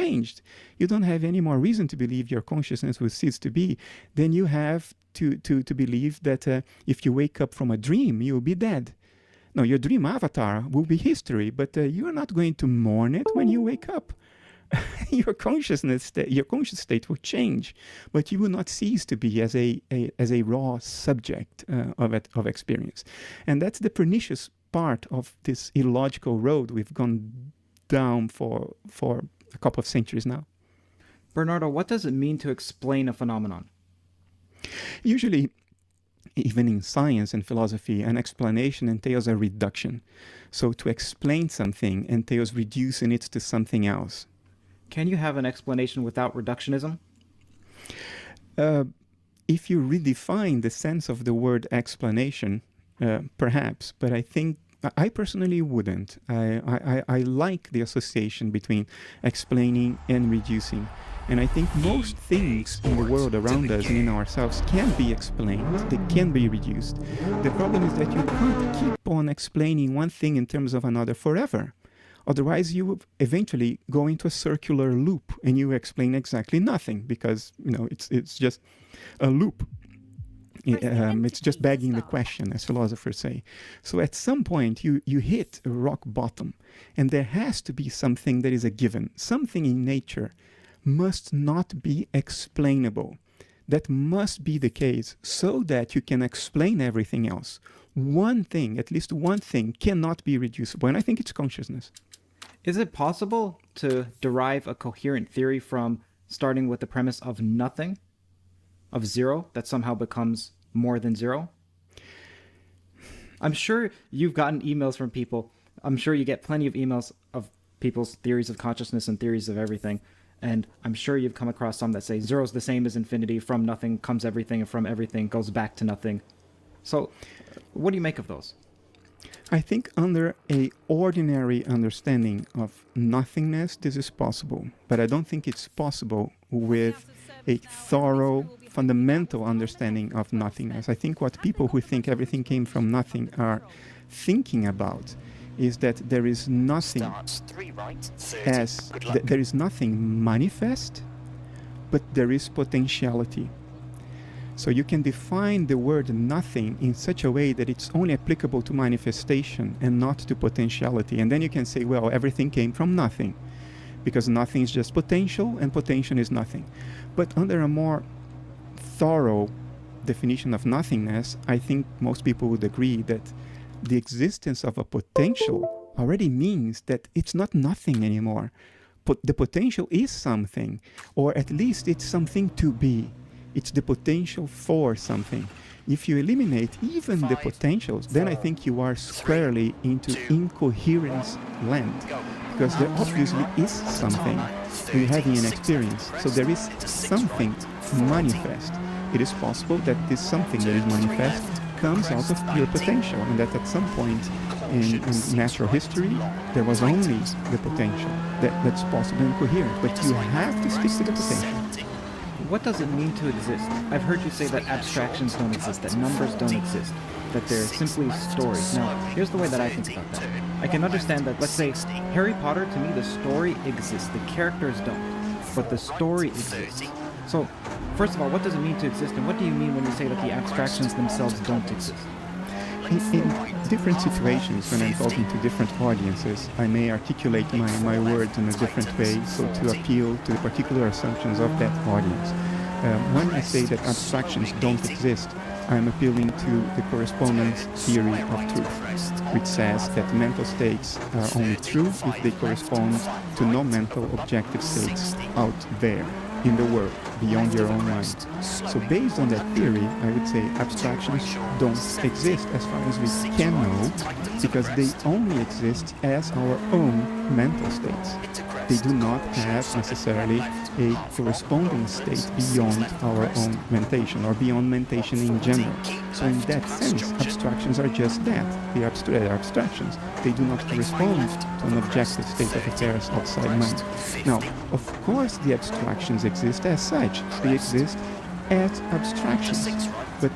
changed. You don't have any more reason to believe your consciousness will cease to be than you have to believe that if you wake up from a dream, you'll be dead. No, your dream avatar will be history, but you are not going to mourn it when you wake up. Your conscious state will change, but you will not cease to be as a raw subject of experience. And that's the pernicious part of this illogical road we've gone down for a couple of centuries now. Bernardo, what does it mean to explain a phenomenon? Usually, even in science and philosophy, an explanation entails a reduction. So to explain something entails reducing it to something else. Can you have an explanation without reductionism? If you redefine the sense of the word explanation, perhaps, but I personally wouldn't. I like the association between explaining and reducing. And I think most things in the world around us and in ourselves can be explained, they can be reduced. The problem is that you can't keep on explaining one thing in terms of another forever. Otherwise, you will eventually go into a circular loop and you explain exactly nothing because, it's just a loop. It's just begging the question, as philosophers say. So at some point, you hit a rock bottom, and there has to be something that is a given. Something in nature must not be explainable. That must be the case so that you can explain everything else. One thing, at least one thing, cannot be reducible, and I think it's consciousness. Is it possible to derive a coherent theory from starting with the premise of nothing, of zero, that somehow becomes more than zero? I'm sure you've gotten emails from people. I'm sure you get plenty of emails of people's theories of consciousness and theories of everything. And I'm sure you've come across some that say zero is the same as infinity, from nothing comes everything, and from everything goes back to nothing. So what do you make of those? I think under an ordinary understanding of nothingness, this is possible. But I don't think it's possible with a thorough, fundamental understanding of nothingness. I think what people who think everything came from nothing are thinking about is that there is nothing there is nothing manifest, but there is potentiality. So you can define the word nothing in such a way that it's only applicable to manifestation and not to potentiality. And then you can say, well, everything came from nothing, because nothing is just potential and potential is nothing. But under a more thorough definition of nothingness, I think most people would agree that the existence of a potential already means that it's not nothing anymore. The potential is something, or at least it's something to be. It's the potential for something. If you eliminate even the potentials, then I think you are squarely into incoherence land, because there obviously is something. We're having an experience, so there is something manifest. It is possible that this something that is manifest comes out of pure potential, and that at some point in natural history, there was only the potential that's possible and coherent, but you have to stick to the potential. What does it mean to exist? I've heard you say that abstractions don't exist, that numbers don't exist, that they're simply stories. Now, here's the way that I think about that. I can understand that, let's say, Harry Potter, to me, the story exists. The characters don't, but the story exists. So, first of all, what does it mean to exist, and what do you mean when you say that the abstractions themselves don't exist? In different situations, when I'm talking to different audiences, I may articulate my words in a different way, so to appeal to the particular assumptions of that audience. When I say that abstractions don't exist, I'm appealing to the correspondence theory of truth, which says that mental states are only true if they correspond to no mental objective states out there in the world, beyond your own mind. So based on that theory, I would say abstractions don't exist as far as we can know, because they only exist as our own mental states. They do not have necessarily a corresponding state beyond our own mentation, or beyond mentation in general. So in that sense, abstractions are just that. They are abstractions. They do not correspond to an objective state of affairs outside mind. Now, of course the abstractions exist as such. They exist as abstractions. But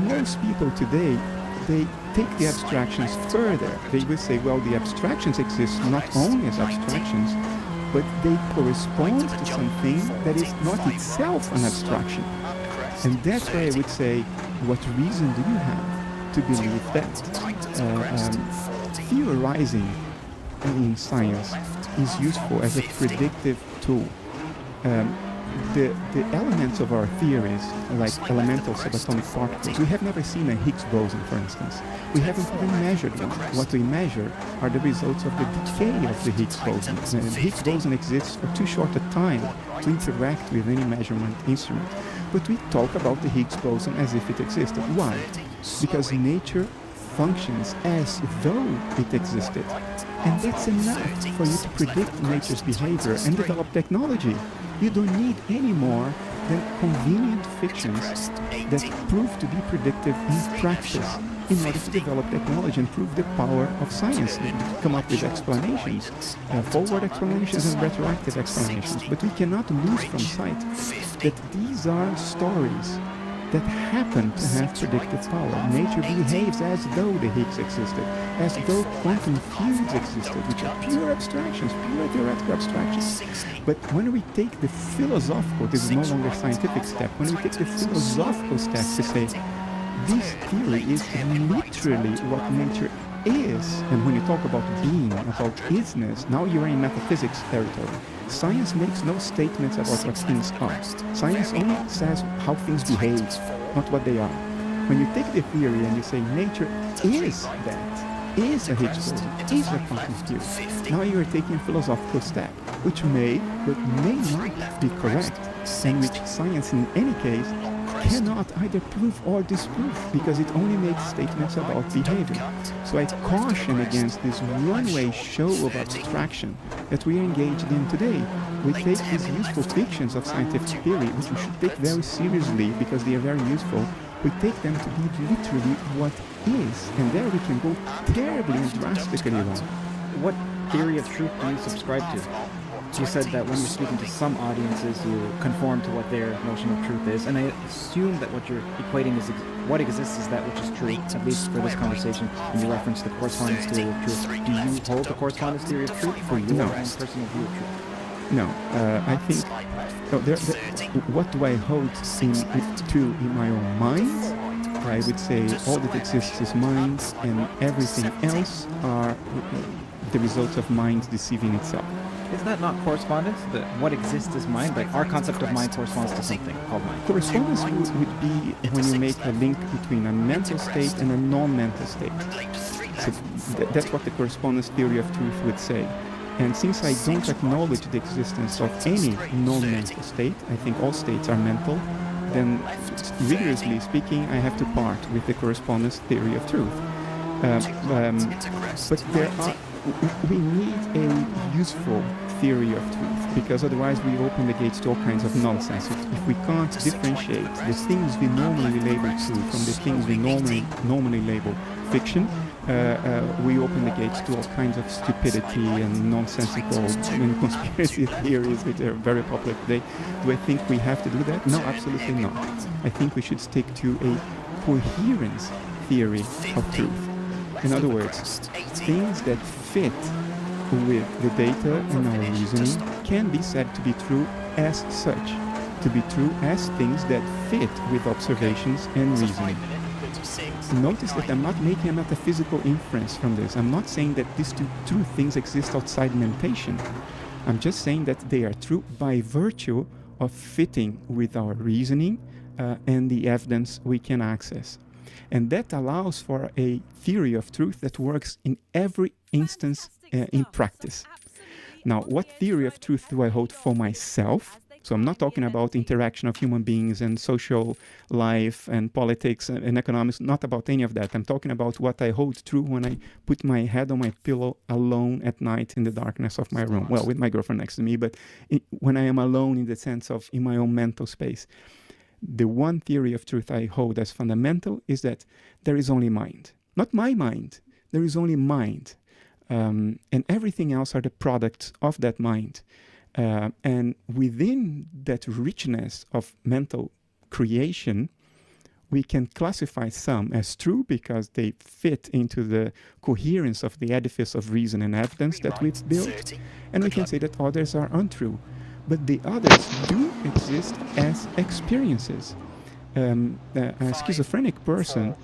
most people today, they take the abstractions further. They will say, well, the abstractions exist not only as abstractions, but they correspond to something that is not itself an abstraction. And that's why I would say, what reason do you have to believe that? Theorizing in science is useful as a predictive tool. The elements of our theories, like elemental subatomic particles, we have never seen a Higgs boson, for instance. We haven't even measured one. What we measure are the results of the decay of the Higgs boson. And the Higgs boson exists for too short a time to interact with any measurement instrument. But we talk about the Higgs boson as if it existed. Why? Because nature functions as though it existed. And that's enough for you to predict nature's behavior and develop technology. You don't need any more than convenient fictions that prove to be predictive in practice in order to develop technology and prove the power of science, to come up with explanations, forward explanations and retroactive explanations. But we cannot lose from sight that these are stories that happen to have predictive power. Nature behaves as though the Higgs existed, as though quantum fields existed, which are pure abstractions, pure theoretical abstractions. But when we take the philosophical, this is no longer a scientific step, when we take the philosophical step to say, this theory is literally what nature is, and when you talk about being, about isness, now you're in metaphysics territory. Science makes no statements about what things are. Science only says how things behave, not what they are. When you take the theory and you say nature is that, is a Higgs boson, is a quantum field, now you are taking a philosophical step, which may, but may not be correct, and which science in any case cannot either prove or disprove, because it only makes statements about behavior. So I caution against this one-way show of abstraction that we are engaged in today. We take these useful fictions of scientific theory, which we should take very seriously because they are very useful. We take them to be literally what is, and there we can go terribly and drastically wrong. What theory of truth do you subscribe to? You said that when you're speaking to some audiences, you conform to what their notion of truth is, and I assume that what you're equating is what exists is that which is true, at least for this conversation, and you reference the correspondence theory of truth. Do you hold the correspondence theory of truth for your own personal view of truth? No, I think, what do I hold true in my own mind? I would say all that exists is mind, and everything else are the results of mind deceiving itself. Is that not correspondence? That what exists is mind? Like our concept of mind corresponds to something called mind. Correspondence would be when you make a link between a mental state and a non-mental state. So that's what the correspondence theory of truth would say. And since I don't acknowledge the existence of any non-mental state, I think all states are mental, then rigorously speaking, I have to part with the correspondence theory of truth. But we need a useful theory of truth, because otherwise we open the gates to all kinds of nonsense. If we can't differentiate the things we normally label true from the things we normally label fiction, we open the gates to all kinds of stupidity and nonsensical and conspiracy theories which are very popular today. Do I think we have to do that? No, absolutely not. I think we should stick to a coherence theory of truth. In other words, things that fit with the data and our reasoning can be said to be true as such, to be true as things that fit with observations and reasoning. Notice that I'm not making a metaphysical inference from this. I'm not saying that these two things exist outside mentation. I'm just saying that they are true by virtue of fitting with our reasoning and the evidence we can access. And that allows for a theory of truth that works in every instance in practice. Now, what theory of truth do I hold for myself? So I'm not talking about interaction of human beings and social life and politics and economics, not about any of that. I'm talking about what I hold true when I put my head on my pillow alone at night in the darkness of my room. Well, with my girlfriend next to me, but when I am alone in the sense of in my own mental space. The one theory of truth I hold as fundamental is that there is only mind. Not my mind. There is only mind. And everything else are the products of that mind. And within that richness of mental creation, we can classify some as true because they fit into the coherence of the edifice of reason and evidence that we've built, and we can say that others are untrue. But the others do exist as experiences. A schizophrenic person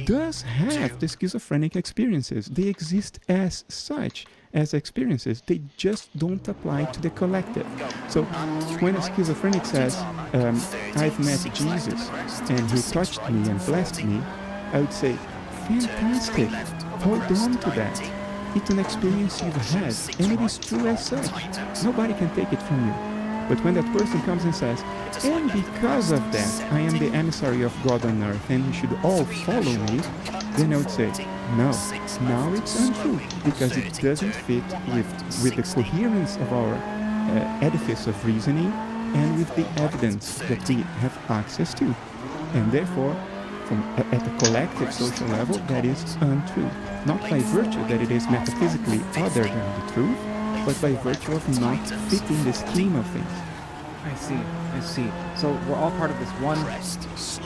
does have the schizophrenic experiences. They exist as such, as experiences. They just don't apply to the collective. So when a schizophrenic says, I've met Jesus and he touched me and blessed me, I would say, fantastic, hold on to that. It's an experience you've had, and it is true as such. Nobody can take it from you. But when that person comes and says, and because of that, I am the emissary of God on earth, and you should all follow me, then I would say, no, now it's untrue, because it doesn't fit with the coherence of our edifice of reasoning and with the evidence that we have access to. And therefore, at the collective social level, that is untrue. Not by virtue that it is metaphysically other than the truth, but by virtue of not fitting the scheme of things. I see. So we're all part of this one,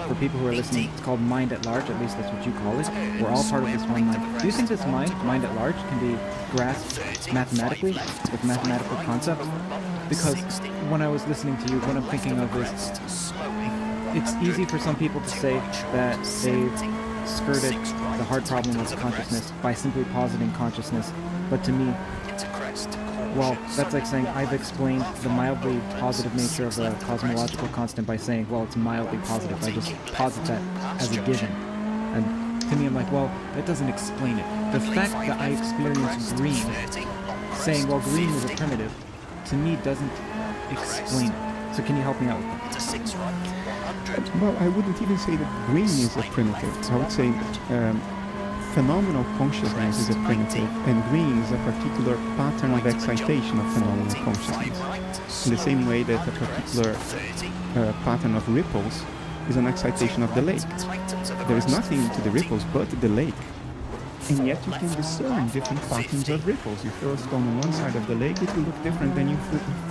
for people who are listening, it's called mind at large, at least that's what you call it. We're all part of this one mind. Do you think this mind at large, can be grasped mathematically, with mathematical concepts? Because when I was listening to you, what I'm thinking of is, it's easy for some people to say that they've skirted the hard problem of consciousness by simply positing consciousness, but to me, well, that's like saying I've explained the mildly positive nature of a cosmological constant by saying, well, it's mildly positive. I just posit that as a given. And to me, I'm like, well, that doesn't explain it. The fact that I experience green, saying, well, green is a primitive, to me doesn't explain it. So can you help me out with that? Well, I wouldn't even say that green is a primitive. I would say phenomenal consciousness is a primitive, and green is a particular pattern of excitation of phenomenal consciousness. In the same way that a particular pattern of ripples is an excitation of the lake. There is nothing to the ripples but the lake. And yet you can discern different patterns of ripples. You throw a stone on one side of the lake, it will look different than you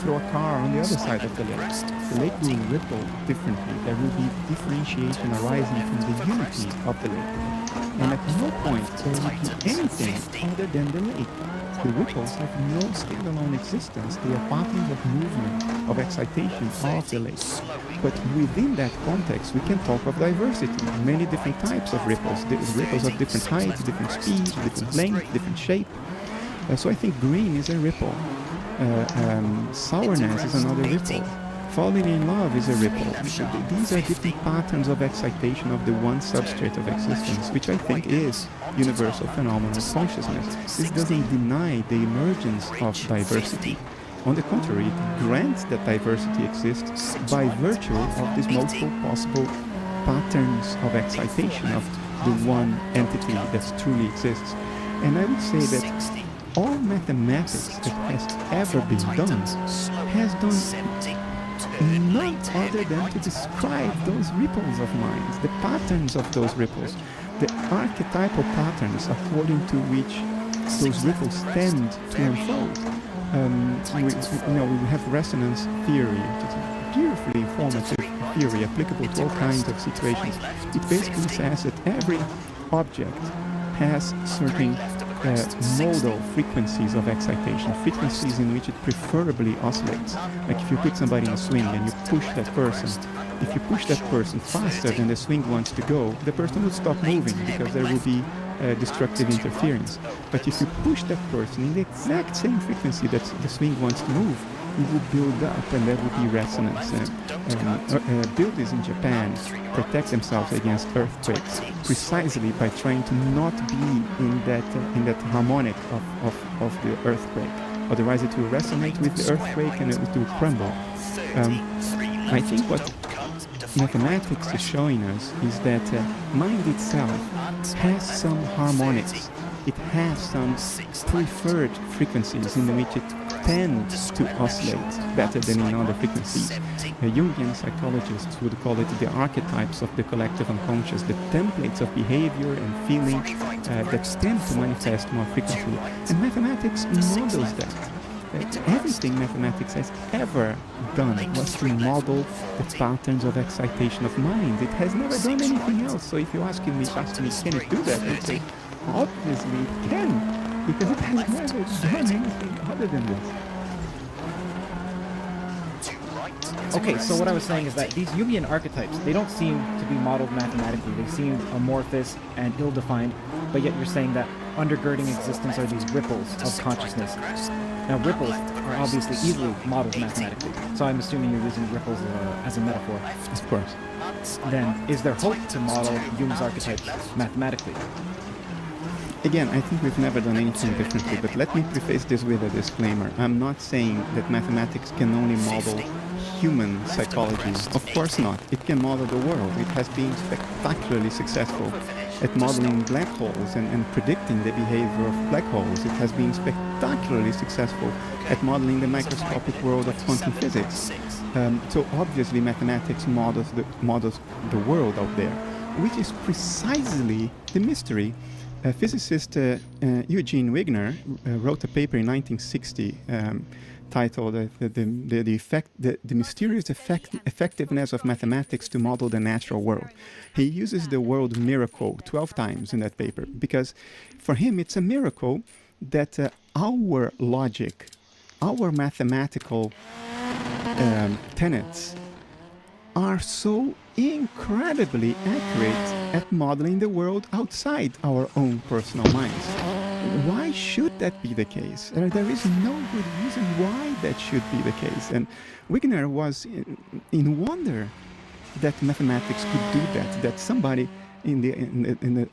throw a car on the other side of the lake. The lake will ripple differently. There will be differentiation arising from the unity of the lake. And at no point there will be anything other than the lake. The ripples have no standalone existence. They are patterns of movement, of excitation of the lake. But within that context, we can talk of diversity. Many different types of ripples. Ripples of different heights, different speeds, different length, different shape. So I think green is a ripple. Sourness is another ripple. Falling in love is a ripple. These are different patterns of excitation of the one substrate of existence, which I think is universal phenomenal consciousness. This doesn't deny the emergence of diversity. On the contrary, it grants that diversity exists by virtue of these multiple possible patterns of excitation of the one entity that truly exists. And I would say that all mathematics that has ever been done has done none other than to describe those ripples of minds, the patterns of those ripples, the archetypal patterns according to which those ripples tend to unfold. We have resonance theory, which is a beautifully informative theory applicable to all kinds of situations. It basically says that every object has certain modal frequencies of excitation, frequencies in which it preferably oscillates. Like if you put somebody in a swing and you push that person, if you push that person faster than the swing wants to go, the person will stop moving because there will be destructive interference. But if you push that person in the exact same frequency that the swing wants to move, it will build up and there will be resonance. Builders in Japan protect themselves against earthquakes precisely by trying to not be in that harmonic of the earthquake. Otherwise it will resonate with the earthquake and it will crumble. I think what mathematics is showing us is that mind itself has some harmonics. It has some preferred frequencies in which it tends to oscillate better than in other frequencies. Jungian psychologists would call it the archetypes of the collective unconscious, the templates of behavior and feeling that tend to manifest more frequently. And mathematics models that. Everything mathematics has ever done was to model the patterns of excitation of mind. It has never done anything else. So if you ask me, can it do that? I'd say, obviously it can, because it has never done anything other than this. Okay, so what I was saying is that these Jungian archetypes, they don't seem to be modeled mathematically. They seem amorphous and ill-defined, but yet you're saying that undergirding existence are these ripples of consciousness. Now, ripples are obviously easily modeled mathematically, so I'm assuming you're using ripples as a metaphor. Of course. Then, is there hope to model Jung's archetypes mathematically? Again, I think we've never done anything differently, but let me preface this with a disclaimer. I'm not saying that mathematics can only model human psychology. Of course not. It can model the world. It has been spectacularly successful at modeling black holes and predicting the behavior of black holes. It has been spectacularly successful at modeling the microscopic world of quantum physics. So obviously mathematics models the world out there, which is precisely the mystery. Physicist Eugene Wigner wrote a paper in 1960 titled the mysterious effectiveness of mathematics to model the natural world. He uses the word miracle 12 times in that paper because for him it's a miracle that our logic, our mathematical tenets are so incredibly accurate at modeling the world outside our own personal minds. Why should that be the case? There is no good reason why that should be the case. And Wigner was in wonder that mathematics could do that, that somebody in the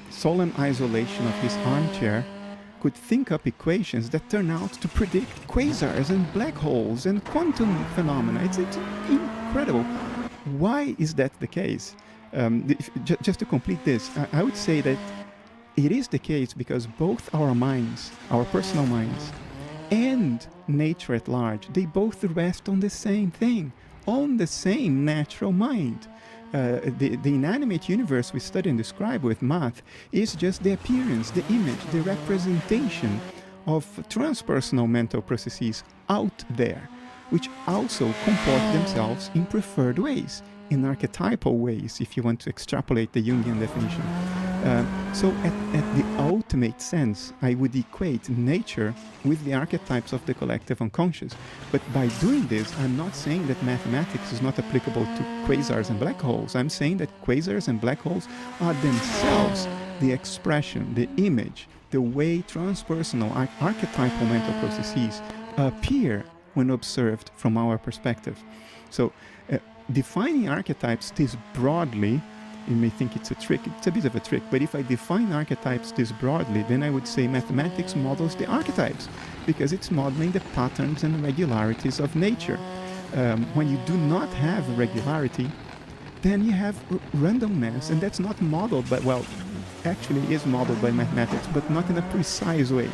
solemn isolation of his armchair could think up equations that turn out to predict quasars and black holes and quantum phenomena. It's incredible. Why is that the case? Just to complete this, I would say that it is the case because both our minds, our personal minds, and nature at large, they both rest on the same thing, on the same natural mind. The inanimate universe we study and describe with math is just the appearance, the image, the representation of transpersonal mental processes out there, which also comport themselves in preferred ways, in archetypal ways, if you want to extrapolate the Jungian definition. So at the ultimate sense, I would equate nature with the archetypes of the collective unconscious. But by doing this, I'm not saying that mathematics is not applicable to quasars and black holes. I'm saying that quasars and black holes are themselves the expression, the image, the way transpersonal archetypal mental processes appear when observed from our perspective. So defining archetypes this broadly, you may think it's a trick. It's a bit of a trick, but if I define archetypes this broadly, then I would say mathematics models the archetypes because it's modeling the patterns and regularities of nature. When you do not have regularity, then you have randomness, and that's not modeled by, well, actually is modeled by mathematics, but not in a precise way.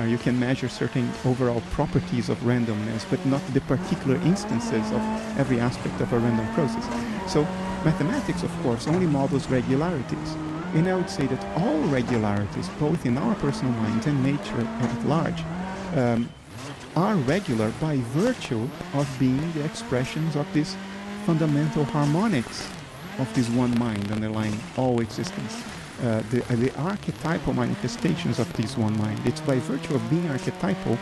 You can measure certain overall properties of randomness, but not the particular instances of every aspect of a random process. So mathematics, of course, only models regularities. And I would say that all regularities, both in our personal minds and nature at large, are regular by virtue of being the expressions of these fundamental harmonics of this one mind underlying all existence. The archetypal manifestations of this one mind. It's by virtue of being archetypal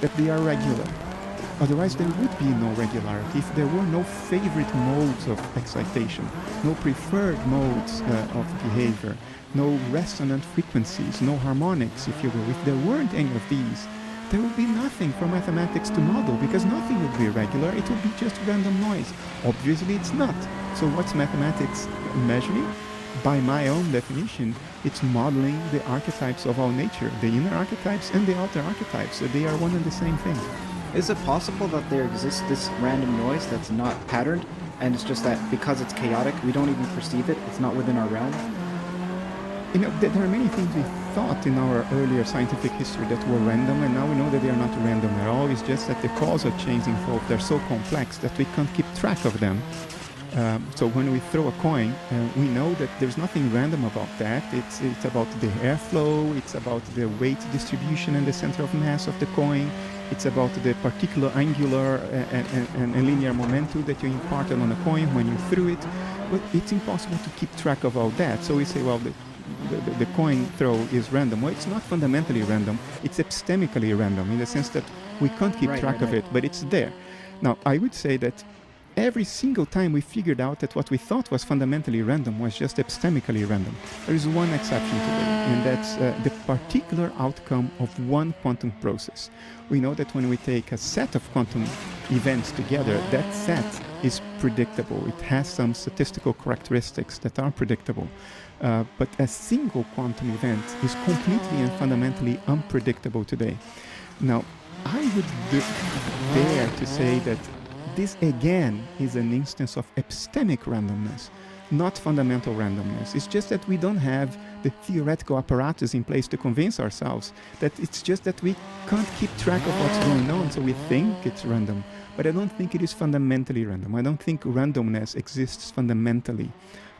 that they are regular. Otherwise, there would be no regularity if there were no favorite modes of excitation, no preferred modes of behavior, no resonant frequencies, no harmonics, if you will. If there weren't any of these, there would be nothing for mathematics to model because nothing would be regular. It would be just random noise. Obviously, it's not. So what's mathematics measuring? By my own definition, it's modeling the archetypes of our nature, the inner archetypes and the outer archetypes. So they are one and the same thing. Is it possible that there exists this random noise that's not patterned, and it's just that because it's chaotic, we don't even perceive it, it's not within our realm? You know, there are many things we thought in our earlier scientific history that were random, and now we know that they are not random at all. It's just that the causal chains involved, they're so complex that we can't keep track of them. So when we throw a coin, we know that there's nothing random about that. It's about the airflow, it's about the weight distribution and the center of mass of the coin, It's about the particular angular and linear momentum that you imparted on a coin when you threw it. But it's impossible to keep track of all that. So we say, well, the coin throw is random. Well, it's not fundamentally random. It's epistemically random in the sense that we can't keep track of it, but it's there. Now, I would say that every single time we figured out that what we thought was fundamentally random was just epistemically random. There is one exception today, and that's the particular outcome of one quantum process. We know that when we take a set of quantum events together, that set is predictable. It has some statistical characteristics that are predictable. But a single quantum event is completely and fundamentally unpredictable today. Now, I would dare to say that this again is an instance of epistemic randomness, not fundamental randomness. It's just that we don't have the theoretical apparatus in place to convince ourselves that it's just that we can't keep track of what's going on, so we think it's random. But I don't think it is fundamentally random. I don't think randomness exists fundamentally.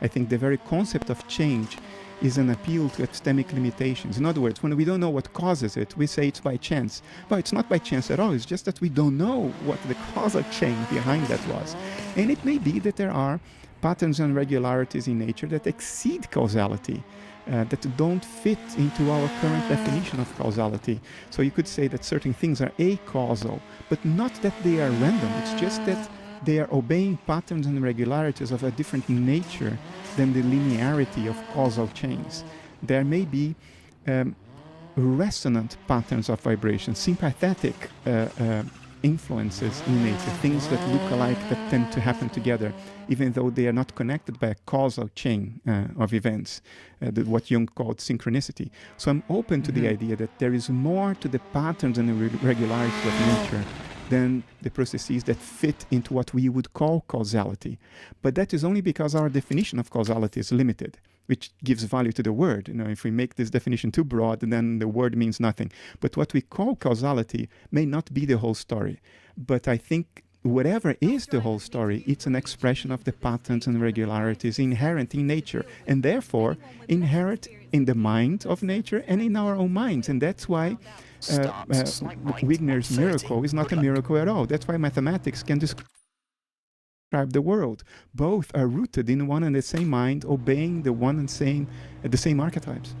I think the very concept of change is an appeal to epistemic limitations. In other words, when we don't know what causes it, we say it's by chance. But it's not by chance at all. It's just that we don't know what the causal chain behind that was. And it may be that there are patterns and regularities in nature that exceed causality, that don't fit into our current definition of causality. So you could say that certain things are acausal, but not that they are random. It's just that they are obeying patterns and regularities of a different nature than the linearity of causal chains. There may be resonant patterns of vibration, sympathetic influences in nature, things that look alike that tend to happen together, even though they are not connected by a causal chain of events, what Jung called synchronicity. So I'm open to the idea that there is more to the patterns and the regularities of nature than the processes that fit into what we would call causality. But that is only because our definition of causality is limited, which gives value to the word. You know, if we make this definition too broad, then the word means nothing. But what we call causality may not be the whole story. But I think whatever is the whole story, it's an expression of the patterns and regularities inherent in nature, and therefore inherent in the mind of nature and in our own minds. And that's why Wigner's miracle is not a miracle at all. That's why mathematics can describe the world. Both are rooted in one and the same mind, obeying the one and the same archetypes.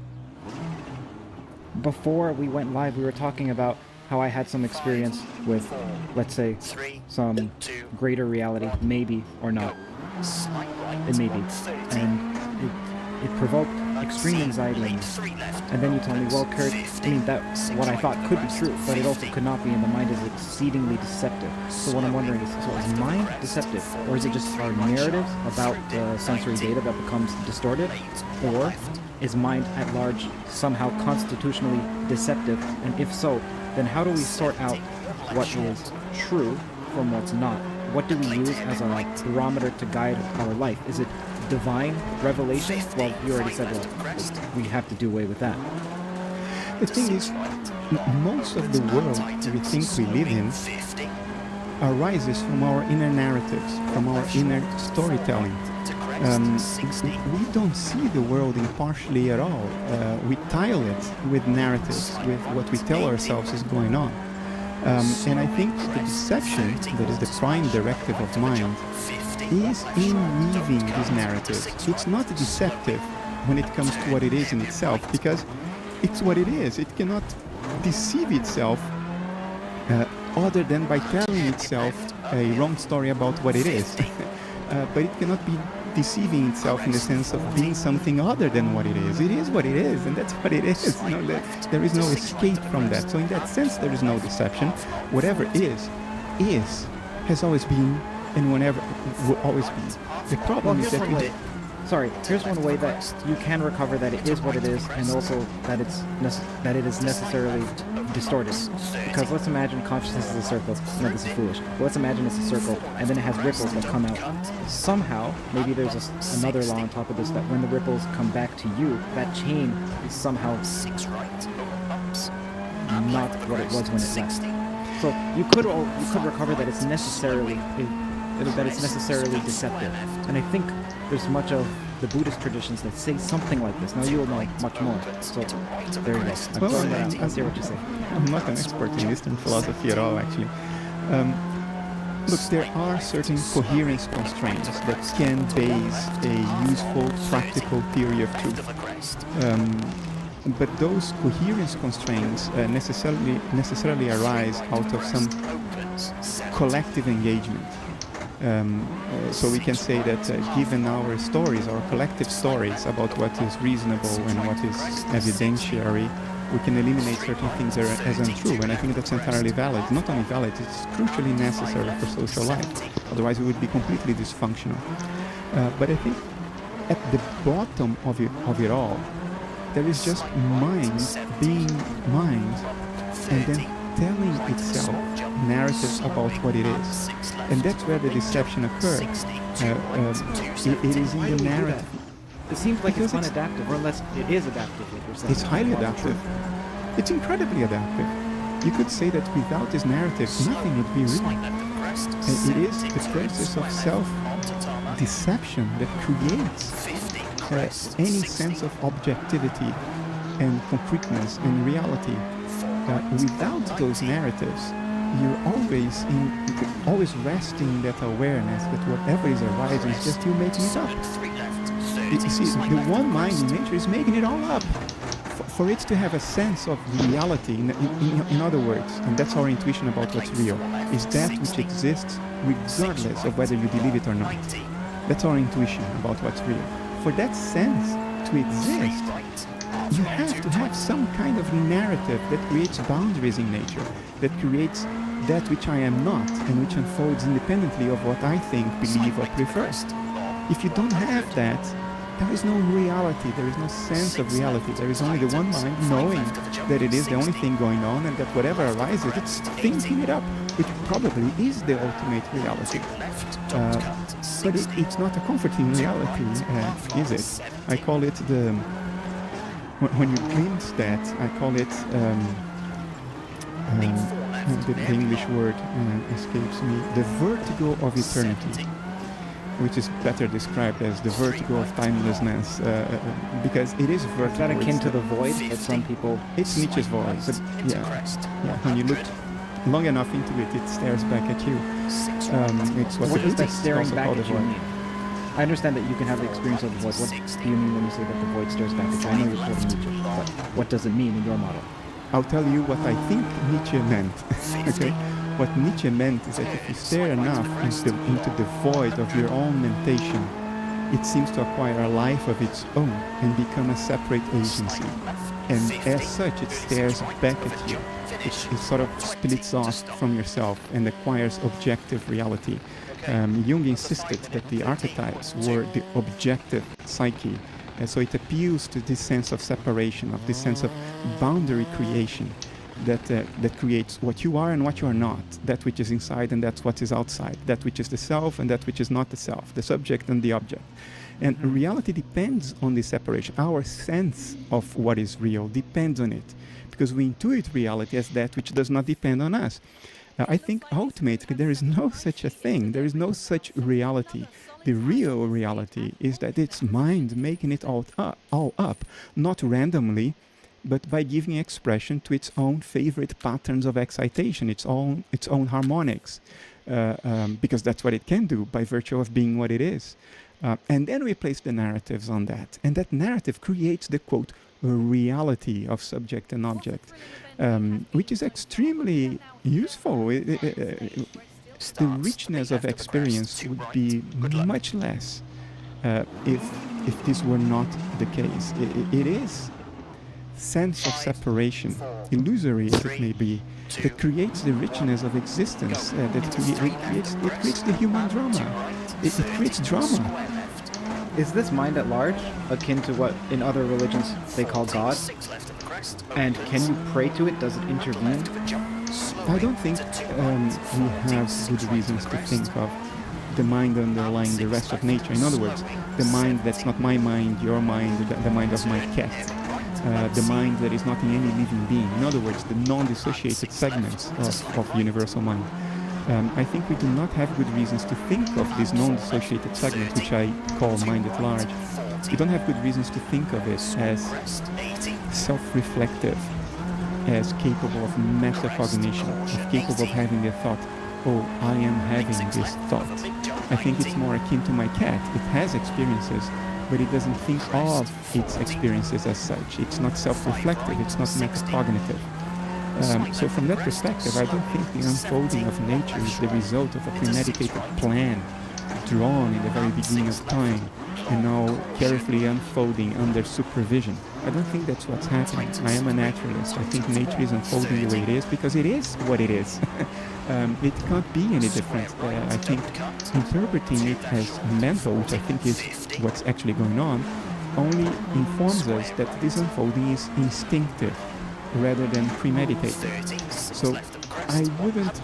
Before we went live, we were talking about how I had some experience with, let's say, some greater reality, maybe or not. It may be. And it provoked extreme anxiety in me. And then you tell me, well, Kurt, I mean, that's what I thought could be true, but it also could not be, and the mind is exceedingly deceptive. So what I'm wondering is, so is mind deceptive, or is it just our narratives about the sensory data that becomes distorted? Or is mind at large somehow constitutionally deceptive? And if so, then how do we sort out what is true from what's not? What do we use as a barometer to guide our life? Is it divine revelation? Well, you already said, well, we have to do away with that. The thing is, most of the world we think we live in arises from our inner narratives, from our inner storytelling. We don't see the world impartially at all. We tile it with narratives, with what we tell ourselves is going on. And I think the deception, that is the prime directive of mind, is in weaving these narratives. It's not deceptive when it comes to what it is in itself, because it's what it is. It cannot deceive itself other than by telling itself a wrong story about what it is. But it cannot be deceiving itself in the sense of being something other than what it is. It is what it is, and that's what it is. You know, there is no escape from that. So in that sense, there is no deception. Whatever is, has always been, and whenever will always be. The problem is that here's one way that you can recover that it is what it is, and also that it is necessarily distorted. Because let's imagine consciousness is a circle. No, this is foolish. But let's imagine it's a circle, and then it has ripples that come out. Somehow, maybe there's another law on top of this, that when the ripples come back to you, that chain is somehow not what it was when it left. So you could recover that it's necessarily that it's necessarily deceptive. And I think there's much of the Buddhist traditions that say something like this. Now you'll know much more. So there you go. I'm throwing that out. Let's hear what you say. I'm not an expert in Eastern philosophy at all, actually. Look, there are certain coherence constraints that can base a useful, practical theory of truth. But those coherence constraints necessarily arise out of some collective engagement. So we can say that given our stories, our collective stories about what is reasonable and what is evidentiary, we can eliminate certain things as untrue, and I think that's entirely valid. Not only valid, it's crucially necessary for social life. Otherwise, we would be completely dysfunctional. But I think at the bottom of it all, there is just mind being mind, and then telling itself narratives about what it is. And that's where the deception occurs. It is in the narrative. It seems like it's unadaptive, or unless it is adaptive, like you're saying. It's highly adaptive. It's incredibly adaptive. You could say that without this narrative, nothing would be real. And it is the process of self-deception that creates any sense of objectivity and concreteness and reality. Without those narratives, you're always resting in that awareness that whatever is arising is just you making it up. You see, the one mind in nature is making it all up. For it to have a sense of reality, in other words, and that's our intuition about what's real, is that which exists regardless of whether you believe it or not. That's our intuition about what's real. For that sense to exist, you have to have some kind of narrative that creates boundaries in nature, that creates that which I am not, and which unfolds independently of what I think, believe, or prefer. If you don't have that, there is no reality, there is no sense of reality. There is only the one mind knowing that it is the only thing going on, and that whatever arises, it's thinking it up, which probably is the ultimate reality. But it's not a comforting reality, is it? I call it when you glimpse that, I call it, the English word escapes me, the vertigo of eternity, which is better described as the vertigo of timelessness, because it is vertigo. Is that akin to the void that some people... It's Nietzsche's void, but yeah, when you look long enough into it, it stares back at you. It's what does that staring back at you mean? I understand that you can have the experience of the void. What do you mean when you say that the void stares back at you? I know you're quoting Nietzsche, but what does it mean in your model? I'll tell you what I think Nietzsche meant. Okay? What Nietzsche meant is that if you stare enough into the void of your own mentation, it seems to acquire a life of its own and become a separate agency. And as such, it stares back at you. It sort of splits off from yourself and acquires objective reality. Jung insisted that the archetypes were the objective psyche. And so it appeals to this sense of separation, of this sense of boundary creation that creates what you are and what you are not, that which is inside and that's what is outside, that which is the self and that which is not the self, the subject and the object. And reality depends on this separation. Our sense of what is real depends on it, because we intuit reality as that which does not depend on us. I think ultimately there is no such a thing. There is no such reality. The real reality is that it's mind making it all up, not randomly, but by giving expression to its own favorite patterns of excitation, its own harmonics, because that's what it can do by virtue of being what it is. And then we place the narratives on that, and that narrative creates the, quote, reality of subject and object, which is extremely useful. The richness of experience would be much less if this were not the case. It is sense of separation, illusory as it may be, that creates the richness of existence, it creates the human drama. It creates drama. Is this mind at large akin to what in other religions they call God? And can you pray to it? Does it intervene? I don't think we have good reasons to think of the mind underlying the rest of nature. In other words, the mind that's not my mind, your mind, the mind of my cat, the mind that is not in any living being. In other words, the non-dissociated segments of universal mind. I think we do not have good reasons to think of this non-dissociated segment, which I call mind at large. We don't have good reasons to think of it as self-reflective, as capable of metacognition, of capable of having the thought, oh, I am having this thought. I think it's more akin to my cat. It has experiences, but it doesn't think of its experiences as such. It's not self-reflective, it's not metacognitive. So from that perspective, I don't think the unfolding of nature is the result of a premeditated plan drawn in the very beginning of time and now carefully unfolding under supervision. I don't think that's what's happening. I am a naturalist. I think nature is unfolding the way it is because it is what it is. It can't be any different. I think interpreting it as mental, which I think is what's actually going on, only informs us that this unfolding is instinctive rather than premeditated. So I wouldn't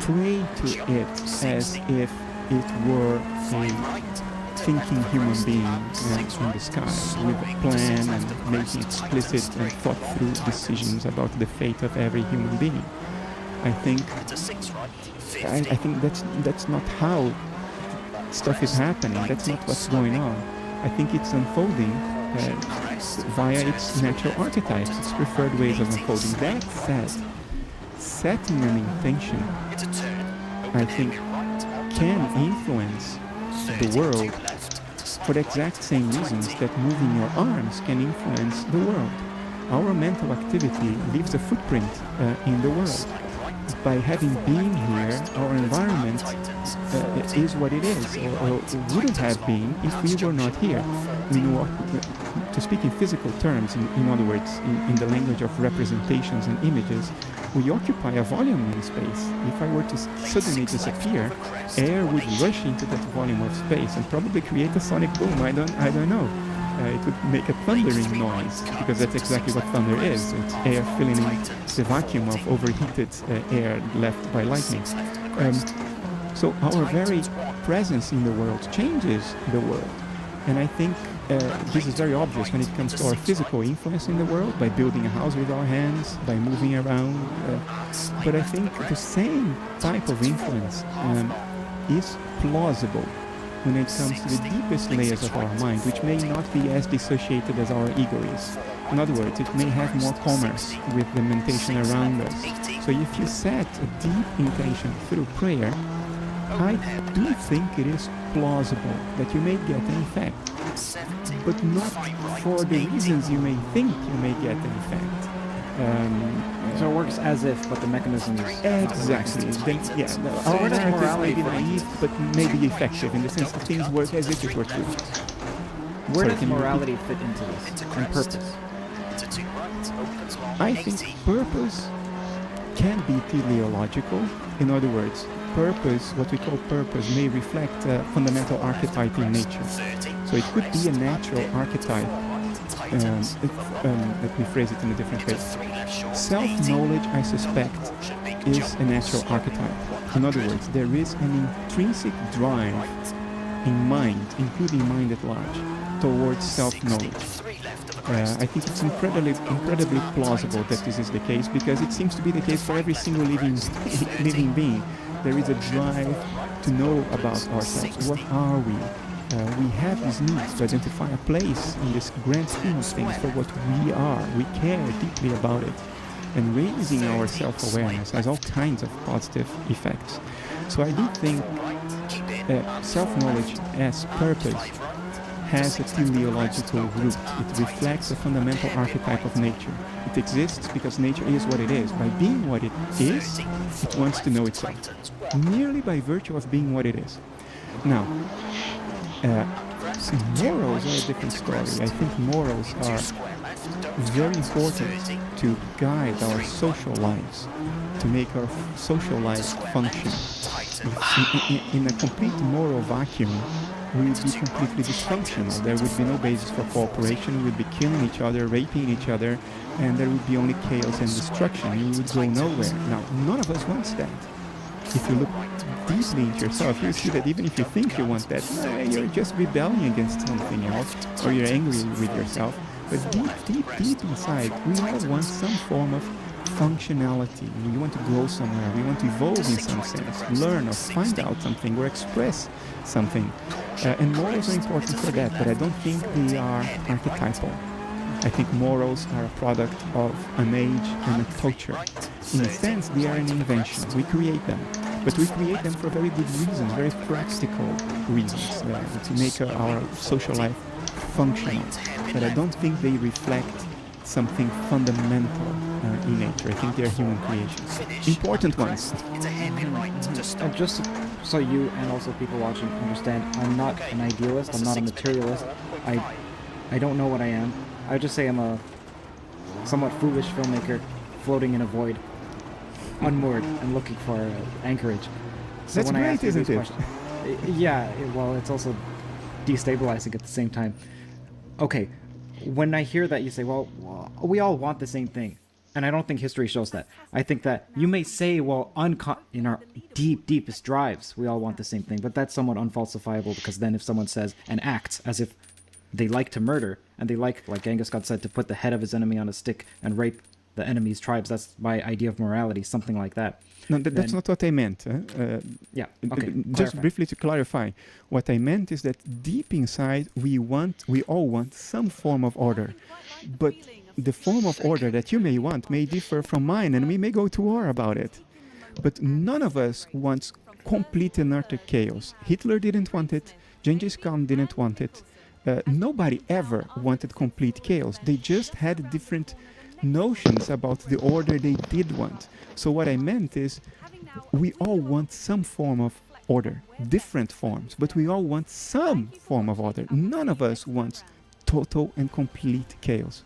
pray to it as if it were a thinking human being in the sky with a plan and making explicit and thought through decisions about the fate of every human being. I think that's not how stuff is happening. That's not what's going on. I think it's unfolding via its natural archetypes, its preferred ways of unfolding. That said, setting an intention, I think, can influence the world for the exact same reasons that moving your arms can influence the world. Our mental activity leaves a footprint in the world. By having been here, our environment is what it is, or wouldn't have been if we were not here. We know, to speak in physical terms, in other words, in the language of representations and images, we occupy a volume in space. If I were to suddenly disappear, air would rush into that volume of space and probably create a sonic boom. I don't know. It would make a thundering noise, because that's exactly what thunder is. It's air filling in the vacuum of overheated air left by lightning. So our very presence in the world changes the world. And I think this is very obvious when it comes to our physical influence in the world, by building a house with our hands, by moving around. But I think the same type of influence is plausible when it comes to the deepest layers of our mind, which may not be as dissociated as our ego is. In other words, it may have more commerce with the mentation around us. So if you set a deep intention through prayer, I do think it is plausible that you may get an effect, but not for the reasons you may think you may get an effect. So it works as if, but the mechanism is... Exactly. Then, our narrative may be naive, but may be effective in the sense that things work as if it were true. Where does morality fit into this, and purpose? I think purpose can be teleological. In other words, purpose, what we call purpose, may reflect a fundamental archetype in nature. So it could be a natural archetype. Let me phrase it in a different way. Self-knowledge, I suspect, is a natural archetype. In other words, there is an intrinsic drive in mind, including mind at large, towards self-knowledge. I think it's incredibly plausible that this is the case, because it seems to be the case for every single living being. There is a drive to know about ourselves. What are we? We have this need to identify a place in this grand scheme of things for what we are. We care deeply about it. And raising our self-awareness has all kinds of positive effects. So I do think self-knowledge as purpose has a teleological root. It reflects a fundamental archetype of nature. It exists because nature is what it is. By being what it is, it wants to know itself, merely by virtue of being what it is. Now, morals are a different story. I think morals are very important to guide our social lives, to make our social lives function. In a complete moral vacuum, we would be completely dysfunctional. There would be no basis for cooperation. We would be killing each other, raping each other, and there would be only chaos and destruction. You would go nowhere. Now, none of us wants that. If you look deeply into yourself, you see that even if you think you want that, you're just rebelling against something else, or you're angry with yourself. But deep inside, we all want some form of functionality. We want to go somewhere. We want to evolve in some sense, learn or find out something or express something. And morals are important for that, but I don't think they are archetypal. I think morals are a product of an age and a culture. In a sense, they are an invention. We create them. But we create them for very good reasons, very practical reasons, to make our social life functional. But I don't think they reflect something fundamental in nature. I think they are human creations. Important ones. And just so you and also people watching understand, I'm not an idealist, I'm not a materialist. I don't know what I am. I would just say I'm a somewhat foolish filmmaker floating in a void, unmoored and looking for anchorage. So That's when I great, ask you isn't these it? questions, yeah, well, it's also destabilizing at the same time. Okay, when I hear that, you say, well, we all want the same thing. And I don't think history shows that. I think that you may say, well, in our deepest drives, we all want the same thing. But that's somewhat unfalsifiable, because then if someone says and acts as if they like to murder, and they like Genghis Khan said, to put the head of his enemy on a stick and rape the enemy's tribes, that's my idea of morality, something like that. No, that's not what I meant. Yeah, okay. Just Clarify. briefly to clarify, what I meant is that deep inside we all want some form of order, but the form of order that you may want may differ from mine, and we may go to war about it. But none of us wants complete and utter chaos. Hitler didn't want it. Genghis Khan didn't want it. Nobody ever wanted complete chaos. They just had different notions about the order they did want. So what I meant is, we all want some form of order, different forms, but we all want some form of order. None of us wants total and complete chaos.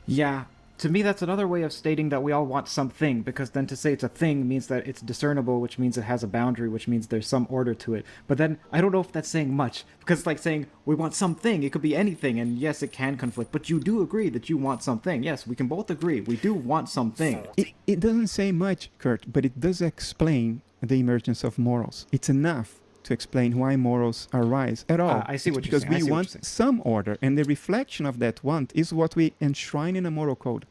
Yeah, to me that's another way of stating that we all want something, because then to say it's a thing means that it's discernible, which means it has a boundary, which means there's some order to it. But then I don't know if that's saying much, because it's like saying we want something. It could be anything, and yes, it can conflict, but you do agree that you want something. Yes, we can both agree. We do want something. It doesn't say much, Kurt, but it does explain the emergence of morals. It's enough to explain why morals arise at all. I see what you're because saying. I we see what want you're saying. some order, and the reflection of that want is what we enshrine in a moral code.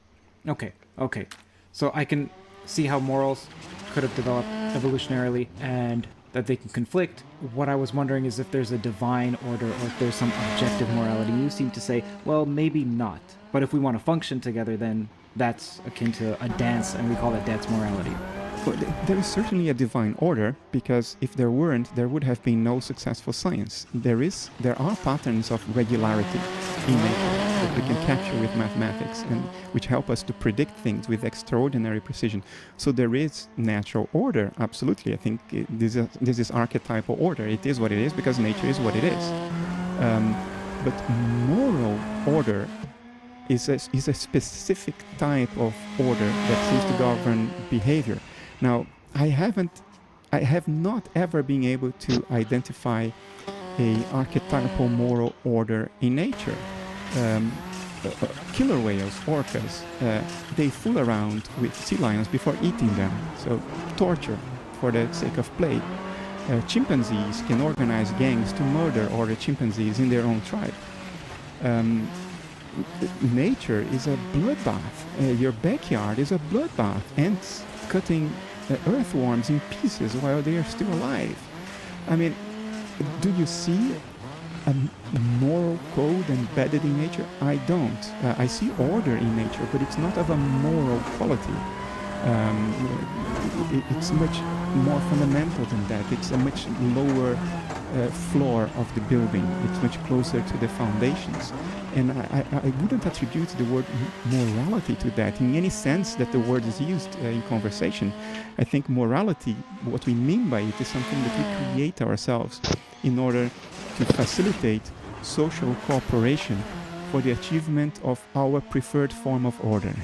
Okay. So I can see how morals could have developed evolutionarily and that they can conflict. What I was wondering is if there's a divine order or if there's some objective morality. You seem to say, well, maybe not. But if we want to function together, then that's akin to a dance, and we call that dance morality. Well, there is certainly a divine order, because if there weren't, there would have been no successful science. There are patterns of regularity in nature that we can capture with mathematics, and which help us to predict things with extraordinary precision. So there is natural order, absolutely. I think this is archetypal order. It is what it is because nature is what it is. But moral order is a specific type of order that seems to govern behavior. Now, I have not ever been able to identify a archetypal moral order in nature. Killer whales, orcas, they fool around with sea lions before eating them, so torture for the sake of play. Chimpanzees can organize gangs to murder other chimpanzees in their own tribe. Nature is a bloodbath. Your backyard is a bloodbath. Ants cutting earthworms in pieces while they are still alive. I mean, do you see a moral code embedded in nature? I don't. I see order in nature, but it's not of a moral quality. It's much more fundamental than that. It's a much lower floor of the building. It's much closer to the foundations. And I wouldn't attribute the word morality to that in any sense that the word is used in conversation. I think morality, what we mean by it, is something that we create ourselves in order to facilitate social cooperation for the achievement of our preferred form of order.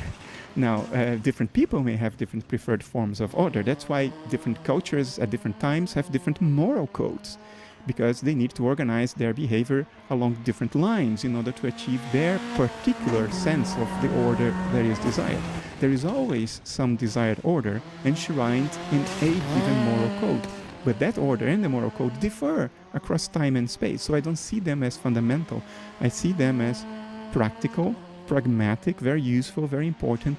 Now, different people may have different preferred forms of order. That's why different cultures at different times have different moral codes, because they need to organize their behavior along different lines in order to achieve their particular sense of the order that is desired. There is always some desired order enshrined in a given moral code, but that order and the moral code differ across time and space, so I don't see them as fundamental. I see them as practical, pragmatic, very useful, very important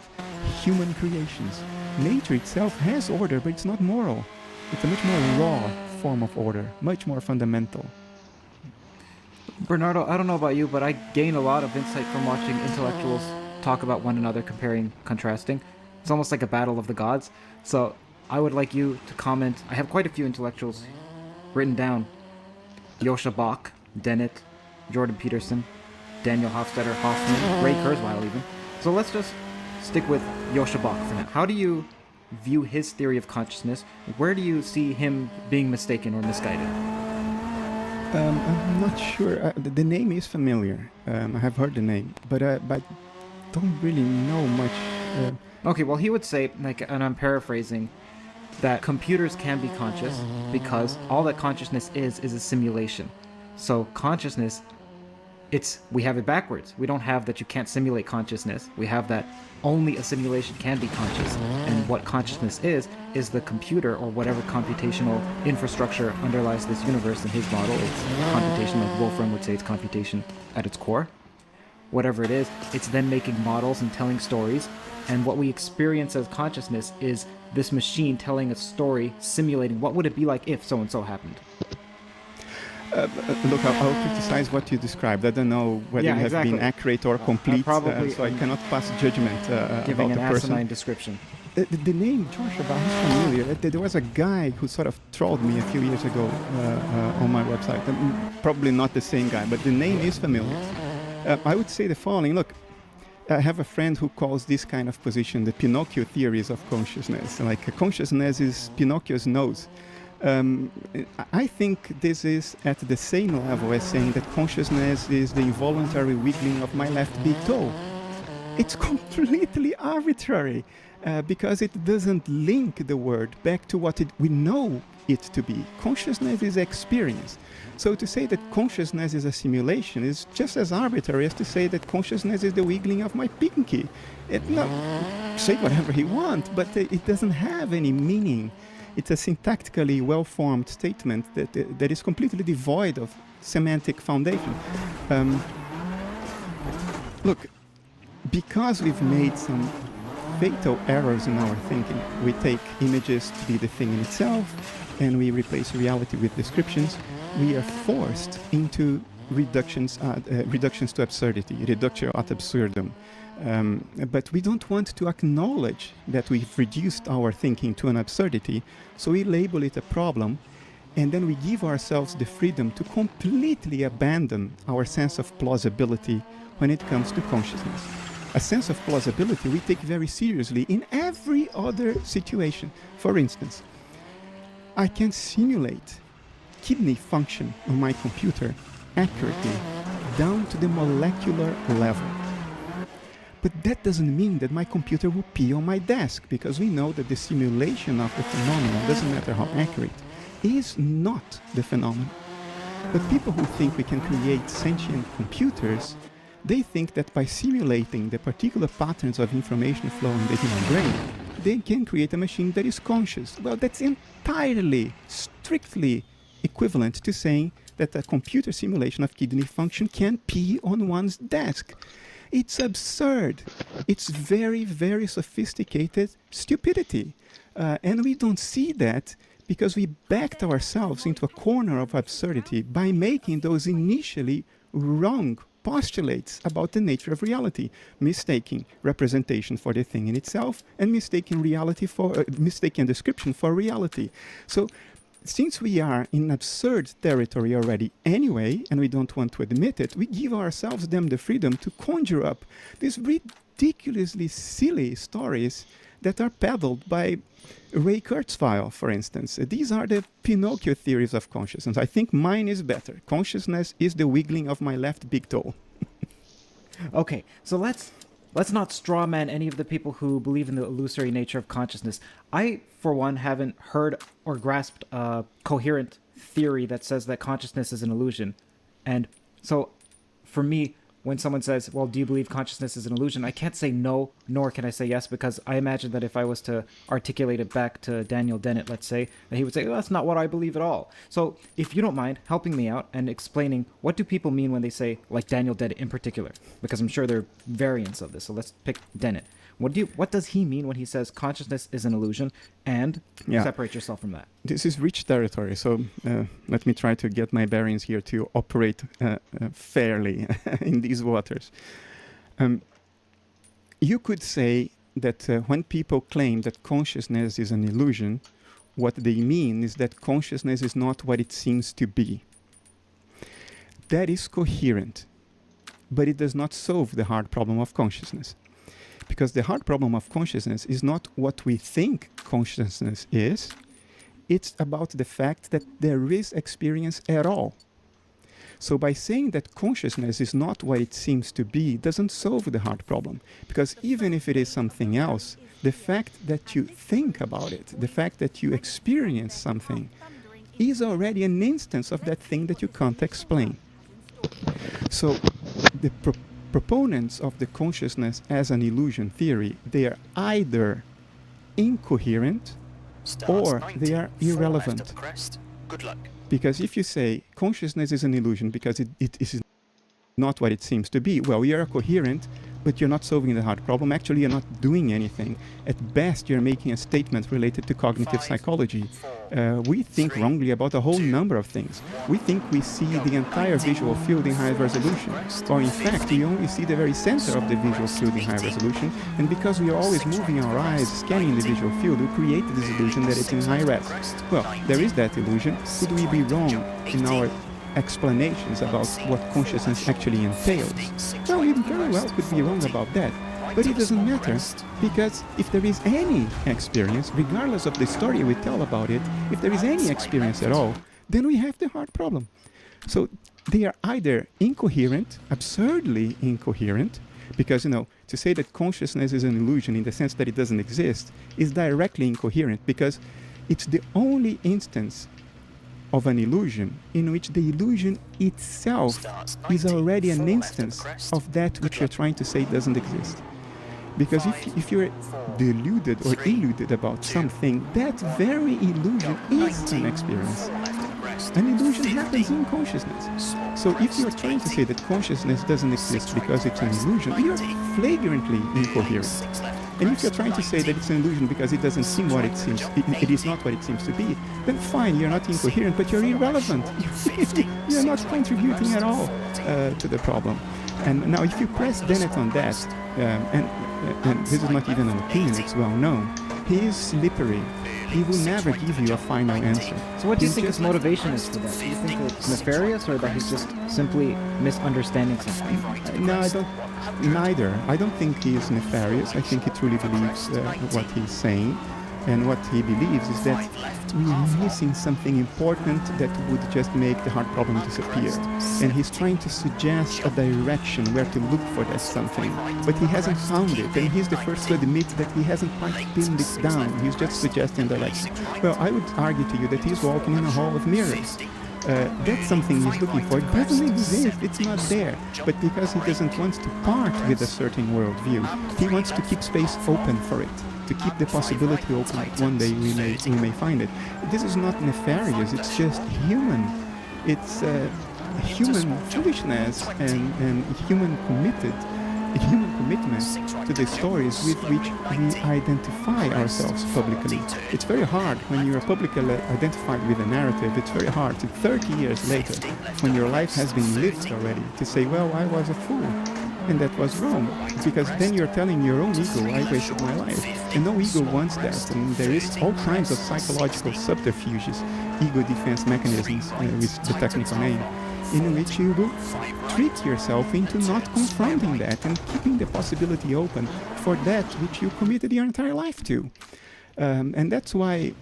human creations. Nature itself has order, but it's not moral. It's a much more raw form of order, much more fundamental. Bernardo, I don't know about you, but I gain a lot of insight from watching intellectuals talk about one another, comparing, contrasting. It's almost like a battle of the gods. So I would like you to comment. I have quite a few intellectuals written down. Joscha Bach, Dennett, Jordan Peterson, Daniel Hofstadter, Hoffman, Ray Kurzweil even. So let's just stick with Joscha Bach for now. How do you view his theory of consciousness? Where do you see him being mistaken or misguided? I'm not sure. The name is familiar. I have heard the name, but don't really know much. Okay, well, he would say, like, and I'm paraphrasing, that computers can be conscious because all that consciousness is a simulation. So consciousness, we have it backwards. We don't have that you can't simulate consciousness. We have that only a simulation can be conscious. And what consciousness is the computer or whatever computational infrastructure underlies this universe in his model. It's computation, like Wolfram would say it's computation at its core. Whatever it is, it's then making models and telling stories. And what we experience as consciousness is this machine telling a story, simulating what would it be like if so-and-so happened. Look, I'll criticize what you described. I don't know whether you have been accurate or complete, so I cannot pass judgment giving about an the person. asinine description. The name Joscha Bach is familiar. There was a guy who sort of trolled me a few years ago on my website. Probably not the same guy, but the name is familiar. I would say the following. Look, I have a friend who calls this kind of position the Pinocchio theories of consciousness. Like consciousness is Pinocchio's nose. I think this is at the same level as saying that consciousness is the involuntary wiggling of my left big toe. It's completely arbitrary because it doesn't link the word back to what we know it to be. Consciousness is experience. So to say that consciousness is a simulation is just as arbitrary as to say that consciousness is the wiggling of my pinky. Say whatever you want, but it doesn't have any meaning. It's a syntactically well-formed statement that is completely devoid of semantic foundation. Look, because we've made some fatal errors in our thinking, we take images to be the thing in itself, and we replace reality with descriptions. We are forced into reductions to absurdity, reductio ad absurdum. But we don't want to acknowledge that we've reduced our thinking to an absurdity, so we label it a problem, and then we give ourselves the freedom to completely abandon our sense of plausibility when it comes to consciousness. A sense of plausibility we take very seriously in every other situation. For instance, I can simulate kidney function on my computer accurately down to the molecular level. But that doesn't mean that my computer will pee on my desk, because we know that the simulation of the phenomenon, doesn't matter how accurate, is not the phenomenon. But people who think we can create sentient computers, they think that by simulating the particular patterns of information flow in the human brain, they can create a machine that is conscious. Well, that's entirely, strictly equivalent to saying that a computer simulation of kidney function can pee on one's desk. It's absurd. It's very, very sophisticated stupidity. And we don't see that because we backed ourselves into a corner of absurdity by making those initially wrong postulates about the nature of reality, mistaking representation for the thing in itself and mistaking mistaking description for reality. So since we are in absurd territory already anyway, and we don't want to admit it, we give ourselves then the freedom to conjure up these ridiculously silly stories that are peddled by Ray Kurzweil, for instance. These are the Pinocchio theories of consciousness. I think mine is better. Consciousness is the wiggling of my left big toe. Okay, so let's not strawman any of the people who believe in the illusory nature of consciousness. I, for one, haven't heard or grasped a coherent theory that says that consciousness is an illusion. And so, for me, when someone says, well, do you believe consciousness is an illusion? I can't say no, nor can I say yes, because I imagine that if I was to articulate it back to Daniel Dennett, let's say, that he would say, oh, that's not what I believe at all. So if you don't mind helping me out and explaining, what do people mean when they say, like Daniel Dennett in particular? Because I'm sure there are variants of this, so let's pick Dennett. What does he mean when he says consciousness is an illusion, and separate yourself from that? This is rich territory, so let me try to get my bearings here to operate fairly in these waters. You could say that when people claim that consciousness is an illusion, what they mean is that consciousness is not what it seems to be. That is coherent, but it does not solve the hard problem of consciousness. Because the hard problem of consciousness is not what we think consciousness is, it's about the fact that there is experience at all. So by saying that consciousness is not what it seems to be doesn't solve the hard problem. Because even if it is something else, the fact that you think about it, the fact that you experience something, is already an instance of that thing that you can't explain. So the proponents of the consciousness as an illusion theory, they are either incoherent or they are irrelevant. Good luck. Because if you say consciousness is an illusion because it is not what it seems to be, well, you are coherent, but you're not solving the hard problem. Actually, you're not doing anything. At best, you're making a statement related to cognitive psychology. We think wrongly about a whole number of things. We think we see the entire visual field in high resolution, or in fact, we only see the very center of the visual field in high resolution, and because we are always moving our eyes, scanning the visual field, we create this illusion that it's in high res. Well, there is that illusion. Could we be wrong in our explanations about what consciousness actually entails? Well, we very well could be wrong about that. But it doesn't matter, because if there is any experience, regardless of the story we tell about it, if there is any experience at all, then we have the hard problem. So they are either incoherent, absurdly incoherent, because, to say that consciousness is an illusion in the sense that it doesn't exist is directly incoherent, because it's the only instance of an illusion in which the illusion itself is already an instance of that which you're trying to say doesn't exist. Because if you're deluded or illuded about something, that very illusion is an experience. An illusion happens in consciousness. So if you're trying to say that consciousness doesn't exist because it's an illusion, you're flagrantly incoherent. And if you're trying to say that it's an illusion because it doesn't seem what it seems, it is not what it seems to be, then fine, you're not incoherent, but you're irrelevant. You're not contributing at all to the problem. And now if you press Dennett on that, and this is not even an opinion, it's well known, he is slippery. He will never give you a final answer. So what do you think his motivation is for that? Do you think it's nefarious, or that he's just simply misunderstanding something? No, I don't. Neither. I don't think he is nefarious. I think he truly believes what he's saying. And what he believes is that we're missing something important that would just make the hard problem disappear. And he's trying to suggest a direction where to look for that something. But he hasn't found it, and he's the first to admit that he hasn't quite pinned it down. He's just suggesting the direction. Well, I would argue to you that he's walking in a hall of mirrors. That's something he's looking for. It doesn't exist, it's not there. But because he doesn't want to part with a certain worldview, he wants to keep space open for it, to keep the possibility open that one day we may find it. This is not nefarious, it's just human. It's human foolishness and human commitment to the stories with which we identify ourselves publicly. It's very hard when you are publicly identified with a narrative. It's very hard to 30 years later, when your life has been lived already, to say, well, I was a fool. And that was wrong, because then you're telling your own ego, I wasted my life. And no ego wants that, and there is all kinds of psychological subterfuges, ego defense mechanisms, with the technical name, in which you will trick yourself into not confronting that and keeping the possibility open for that which you committed your entire life to. And that's why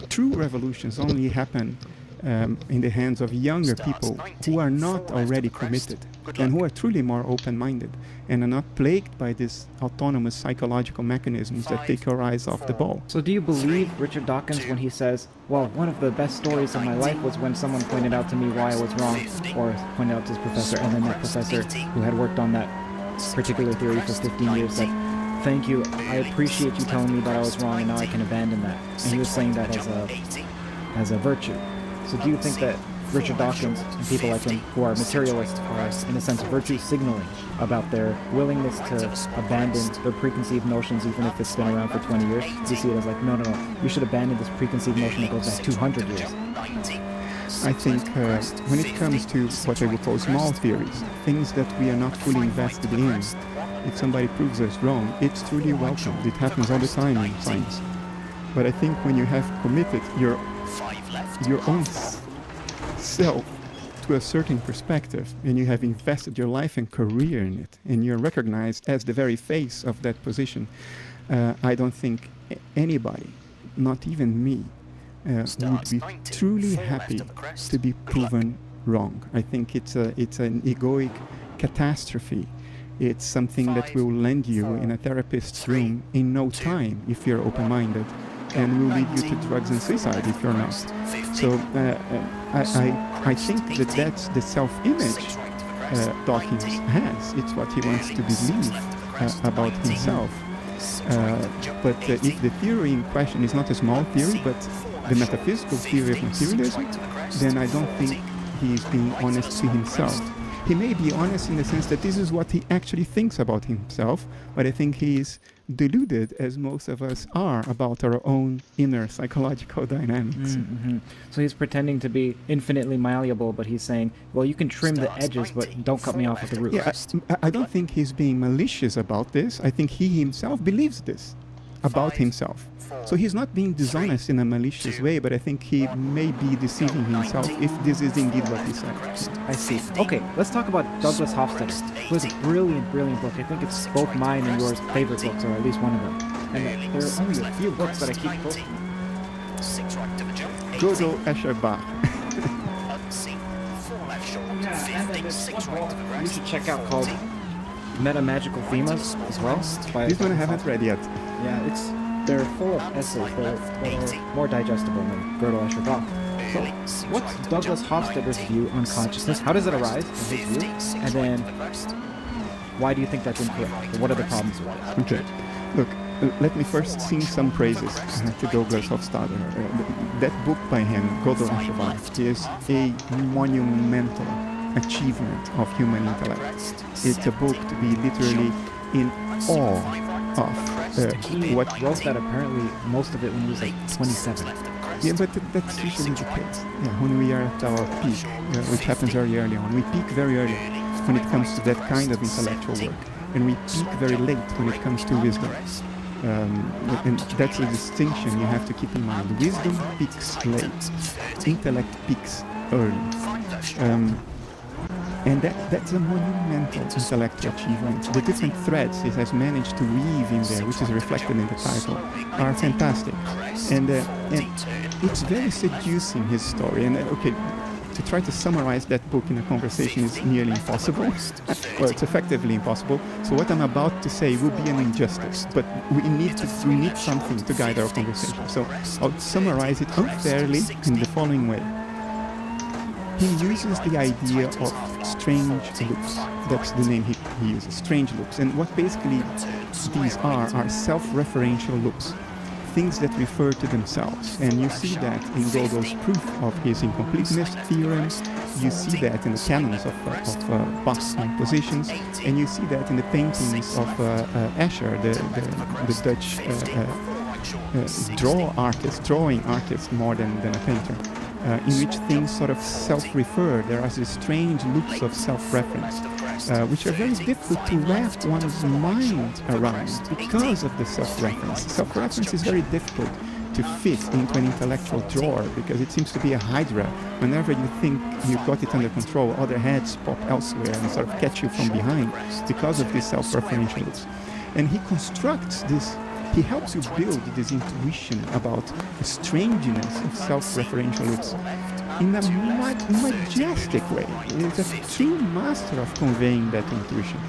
true revolutions only happen in the hands of younger people who are not already committed and who are truly more open-minded and are not plagued by these autonomous psychological mechanisms that take your eyes off the ball. So do you believe Richard Dawkins when he says, well, one of the best stories of my life was when someone pointed out to me why I was wrong, or pointed out to his professor, and then that professor who had worked on that particular theory for 15 years said, thank you, I appreciate you telling me that I was wrong and now I can abandon that. And he was saying that as a virtue. So do you think that Richard Dawkins and people like him who are materialists are, in a sense, virtue signaling about their willingness to abandon their preconceived notions, even if it's been around for 20 years. You see it as like, no, you should abandon this preconceived notion that goes back 200 years. I think when it comes to what I would call small theories, things that we are not fully invested in, if somebody proves us wrong, it's truly welcomed. It happens all the time in science. But I think when you have committed your own self to a certain perspective, and you have invested your life and career in it, and you're recognized as the very face of that position, I don't think anybody, not even me, would be truly happy to be proven wrong. I think it's an egoic catastrophe. It's something that will land you in a therapist's room in no time if you're open-minded, and will lead you to drugs and suicide if you're not. So I think that's the self-image Dawkins has. It's what he wants to believe about himself. But if the theory in question is not a small theory, but the metaphysical theory of materialism, then I don't think he is being honest to himself. He may be honest in the sense that this is what he actually thinks about himself, but I think he is deluded, as most of us are, about our own inner psychological dynamics. Mm-hmm. So he's pretending to be infinitely malleable, but he's saying, well, you can trim the edges, but don't cut me off at the roots. Yeah, I don't think he's being malicious about this. I think he himself believes this about himself. So he's not being dishonest in a malicious way, but I think he may be deceiving himself if this is indeed what he said. I see. Okay, let's talk about Douglas Hofstadter, who has a brilliant, brilliant book. I think it's both mine and yours favorite books, or at least one of them. And there are only a few books that I keep posting. Godel Escherbach. And then there's one more you should check out called Meta Magical Themas as well. This one I haven't read yet. Yeah, they're full of essays that are more digestible than Gödel Escher Bach. So, what's Douglas Hofstadter's view on consciousness? How does it arise, in his view? And then, why do you think that's incorrect? What are the problems with it? Okay. Look, let me first sing some praises to Douglas Hofstadter. That book by him, Gödel Escher Bach, is a monumental achievement of human intellect. It's a book to be literally in awe of. He wrote that apparently most of it when he was like 27. Yeah, but that's usually the case. Yeah, when we are at our peak, which happens very early on. We peak very early when it comes to that kind of intellectual work, and we peak very late when it comes to wisdom. And that's a distinction you have to keep in mind. Wisdom peaks late, intellect peaks early. And that's a monumental intellectual achievement. The different threads it has managed to weave in there, which is reflected in the title, are fantastic. And it's very seducing, his story. And to try to summarize that book in a conversation is nearly impossible. Well, it's effectively impossible. So what I'm about to say will be an injustice, but we need something to guide our conversation. So I'll summarize it unfairly in the following way. He uses the idea of strange loops. That's the name he uses, strange loops. And what basically these are self-referential loops, things that refer to themselves. And you see that in Gödel's proof of his incompleteness theorem. You see that in the canons of Bach's compositions, and you see that in the paintings of Escher, the Dutch drawing artist more than a painter. In which things sort of self-refer. There are these strange loops of self-reference, which are very difficult to wrap one's mind around because of the self-reference. Self-reference is very difficult to fit into an intellectual drawer because it seems to be a hydra. Whenever you think you've got it under control, other heads pop elsewhere and sort of catch you from behind because of these self-referential loops. And he constructs this. He helps you build this intuition about the strangeness of self-referential loops in a majestic way. He's a true master of conveying that intuition.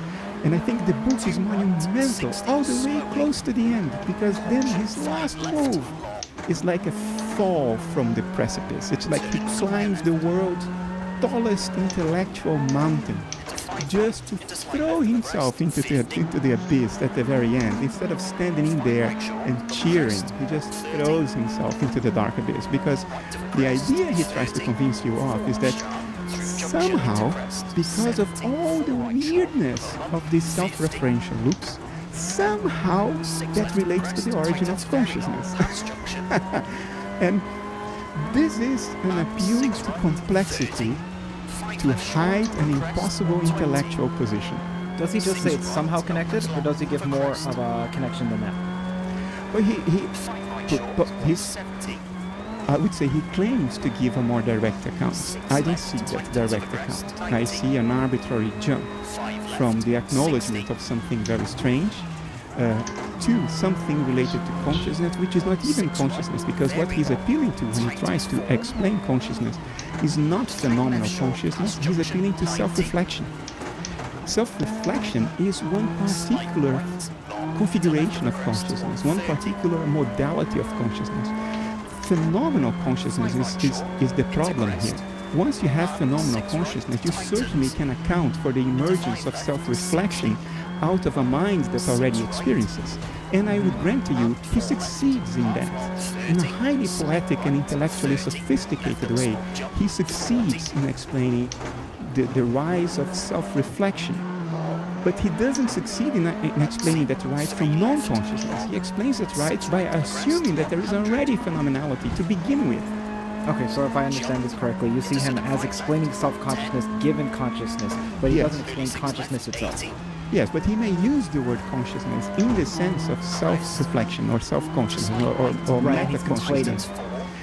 And I think the book is monumental all the way close to the end, because then his last move is like a fall from the precipice. It's like he climbs the world's tallest intellectual mountain just to throw himself into the abyss at the very end. Instead of standing in there and cheering, he just throws himself into the dark abyss, because the idea he tries to convince you of is that somehow, because of all the weirdness of these self-referential loops, somehow that relates to the origin of consciousness. And this is an appeal to complexity to hide an impossible intellectual position. Does he just say it's somehow connected, or does he give more of a connection than that? Well, I would say he claims to give a more direct account. I don't see that direct account. I see an arbitrary jump from the acknowledgement of something very strange to something related to consciousness, which is not even consciousness, because what he's appealing to when he tries to explain consciousness is not phenomenal consciousness, he's appealing to self-reflection. Self-reflection is one particular configuration of consciousness, one particular modality of consciousness. Phenomenal consciousness is the problem here. Once you have phenomenal consciousness, you certainly can account for the emergence of self-reflection out of a mind that already experiences. And I would grant to you, he succeeds in that. In a highly poetic and intellectually sophisticated way, he succeeds in explaining the rise of self-reflection. But he doesn't succeed in explaining that rise from non-consciousness. He explains that rise by assuming that there is already phenomenality to begin with. Okay, so if I understand this correctly, you see him as explaining self-consciousness given consciousness, but he doesn't explain consciousness itself. Yes, but he may use the word consciousness in the sense of self-reflection or self-consciousness or right, meta-consciousness.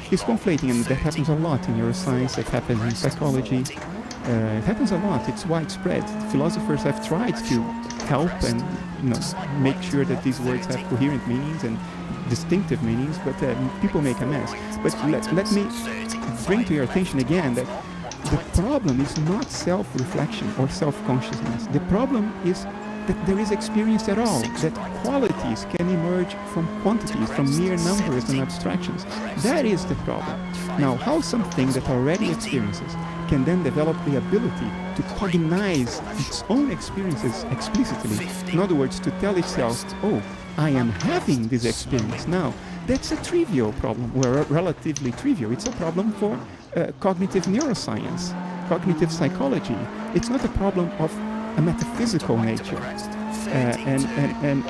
He's conflating, and that happens a lot in neuroscience, it happens in psychology. It happens a lot. It's widespread. Philosophers have tried to help and make sure that these words have coherent meanings and distinctive meanings, but people make a mess. But let me bring to your attention again that the problem is not self-reflection or self-consciousness. The problem is that there is experience at all, that qualities can emerge from quantities, from mere numbers and abstractions. That is the problem. Now, how something that already experiences can then develop the ability to cognize its own experiences explicitly. In other words, to tell itself, oh, I am having this experience now. That's a trivial problem, or relatively trivial. It's a problem for cognitive neuroscience, cognitive psychology. It's not a problem of a metaphysical nature. And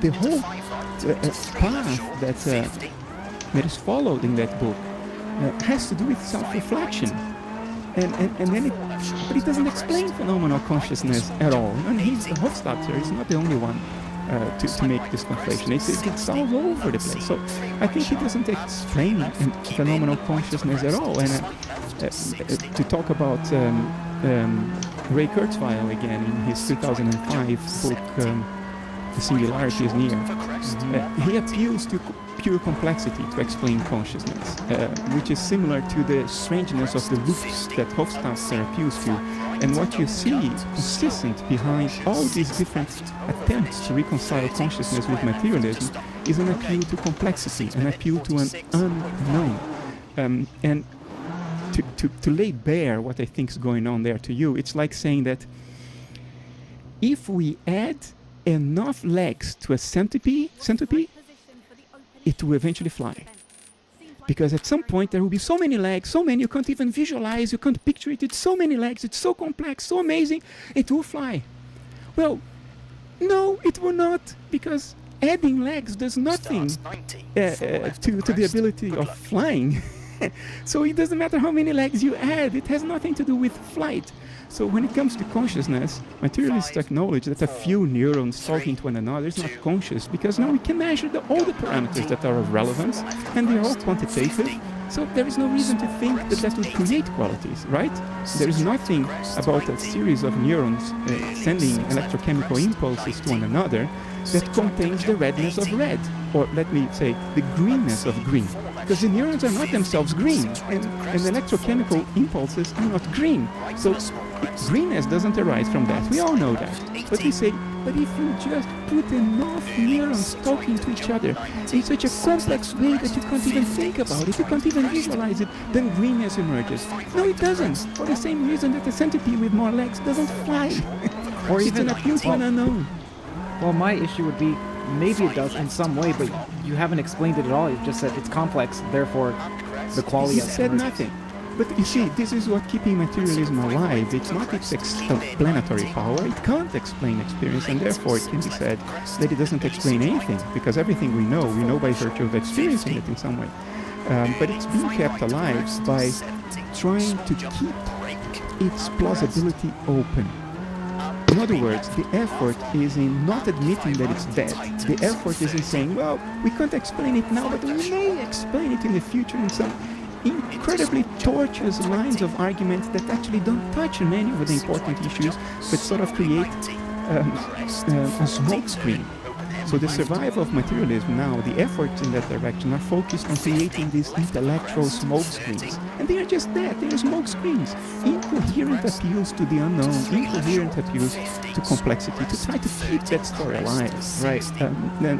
the whole path that is followed in that book has to do with self-reflection. But it doesn't explain phenomenal consciousness at all. And Hofstadter is not the only one to make this conflation. It's all over the place. So I think he doesn't explain phenomenal consciousness at all. And to talk about Ray Kurzweil again in his 2005 book, The Singularity is Near, he appeals to pure complexity to explain consciousness, which is similar to the strangeness of the loops that Hofstadter appeals to. And what you see consistent behind all these different attempts to reconcile consciousness with materialism is an appeal to complexity, an appeal to an unknown. And to lay bare what I think is going on there to you, it's like saying that if we add enough legs to a centipede, it will eventually fly. Because at some point there will be so many legs, so many you can't even visualize, you can't picture it, it's so many legs, it's so complex, so amazing, it will fly. Well, no, it will not, because adding legs does nothing to the ability of flying. So it doesn't matter how many legs you add, it has nothing to do with flight. So when it comes to consciousness, materialists acknowledge that a few neurons talking to one another is not conscious, because now we can measure all the parameters that are of relevance, and they are all quantitative. So there is no reason to think that would create qualities, right? There is nothing about a series of neurons sending electrochemical impulses to one another that contains the redness of red, or let me say, the greenness of green. Because the neurons are not themselves green, and electrochemical impulses are not green. So greenness doesn't arise from that. We all know that. But we say, but if you just put enough neurons talking to each other in such a complex way that you can't even think about it, you can't even visualize it, then greenness emerges. No, it doesn't. For the same reason that a centipede with more legs doesn't fly. Or it's an appeal to an unknown. Well, my issue would be, maybe it does in some way, but you haven't explained it at all. You've just said it's complex, therefore the quality He of it said emerges. nothing. But you see, this is what keeping materialism alive. It's not its explanatory power. It can't explain experience, and therefore it can be said that it doesn't explain anything, because everything we know by virtue of experiencing it in some way. But it's being kept alive by trying to keep its plausibility open. In other words, the effort is in not admitting that it's dead. The effort is in saying, well, we can't explain it now, but we may explain it in the future in some incredibly tortuous lines of arguments that actually don't touch on any of the important issues, but sort of create a smoke screen. So the survival of materialism now, the efforts in that direction are focused on creating these intellectual smoke screens. And they are just that, they are smoke screens. Incoherent appeals to the unknown, incoherent appeals to complexity, to try to keep that story alive. Right.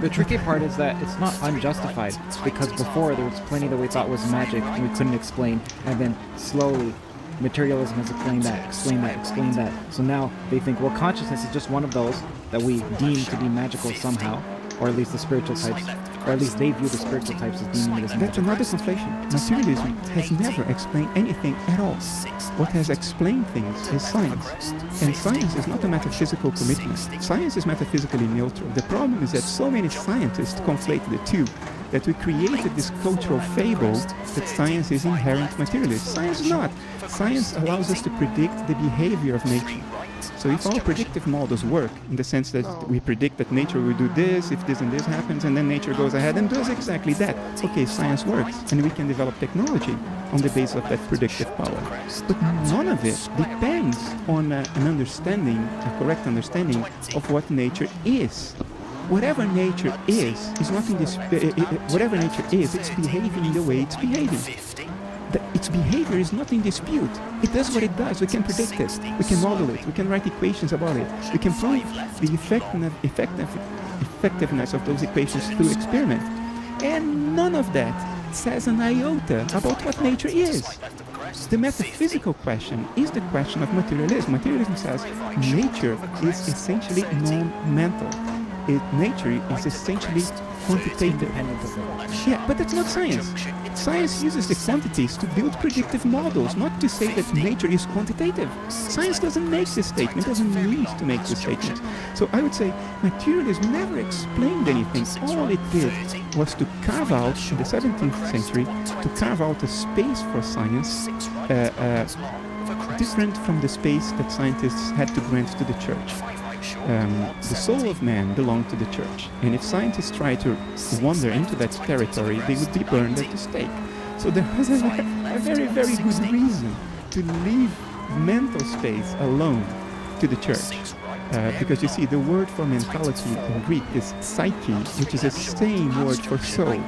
The tricky part is that it's not unjustified, because before there was plenty that we thought was magic and we couldn't explain, and then slowly materialism has explained that. So now they think, well, consciousness is just one of those that we deem to be magical somehow, or at least the spiritual types, or at least they view the spiritual types as deeming it as magical. That's another conflation. Materialism has never explained anything at all. What has explained things is science. And science is not a metaphysical commitment. Science is metaphysically neutral. The problem is that so many scientists conflate the two, that we created this cultural fable that science is inherent materialist. Science is not. Science allows us to predict the behavior of nature. So if our predictive models work, in the sense that we predict that nature will do this, if this and this happens, and then nature goes ahead and does exactly that, okay, science works, and we can develop technology on the basis of that predictive power. But none of it depends on an understanding, a correct understanding of what nature is. Whatever nature is not in this. Whatever nature is, it's behaving in the way it's behaving. Its behavior is not in dispute. It does what it does. We can predict it. We can model it. We can write equations about it. We can prove the effectiveness of those equations through experiment. And none of that says an iota about what nature is. The metaphysical question is the question of materialism. Materialism says nature is essentially non-mental. Nature is essentially quantitative. Yeah, but that's not science. Science uses the quantities to build predictive models, not to say that nature is quantitative. Science doesn't make this statement, doesn't need to make this statement. So I would say materialism never explained anything. All it did was to carve out, in the 17th century, to carve out a space for science different from the space that scientists had to grant to the church. The soul of man belonged to the church, and if scientists tried to wander into that territory, they would be burned at the stake. So there was a very, very good reason to leave mental space alone to the church. Because you see, the word for mentality in Greek is psyche, which is the same word for soul.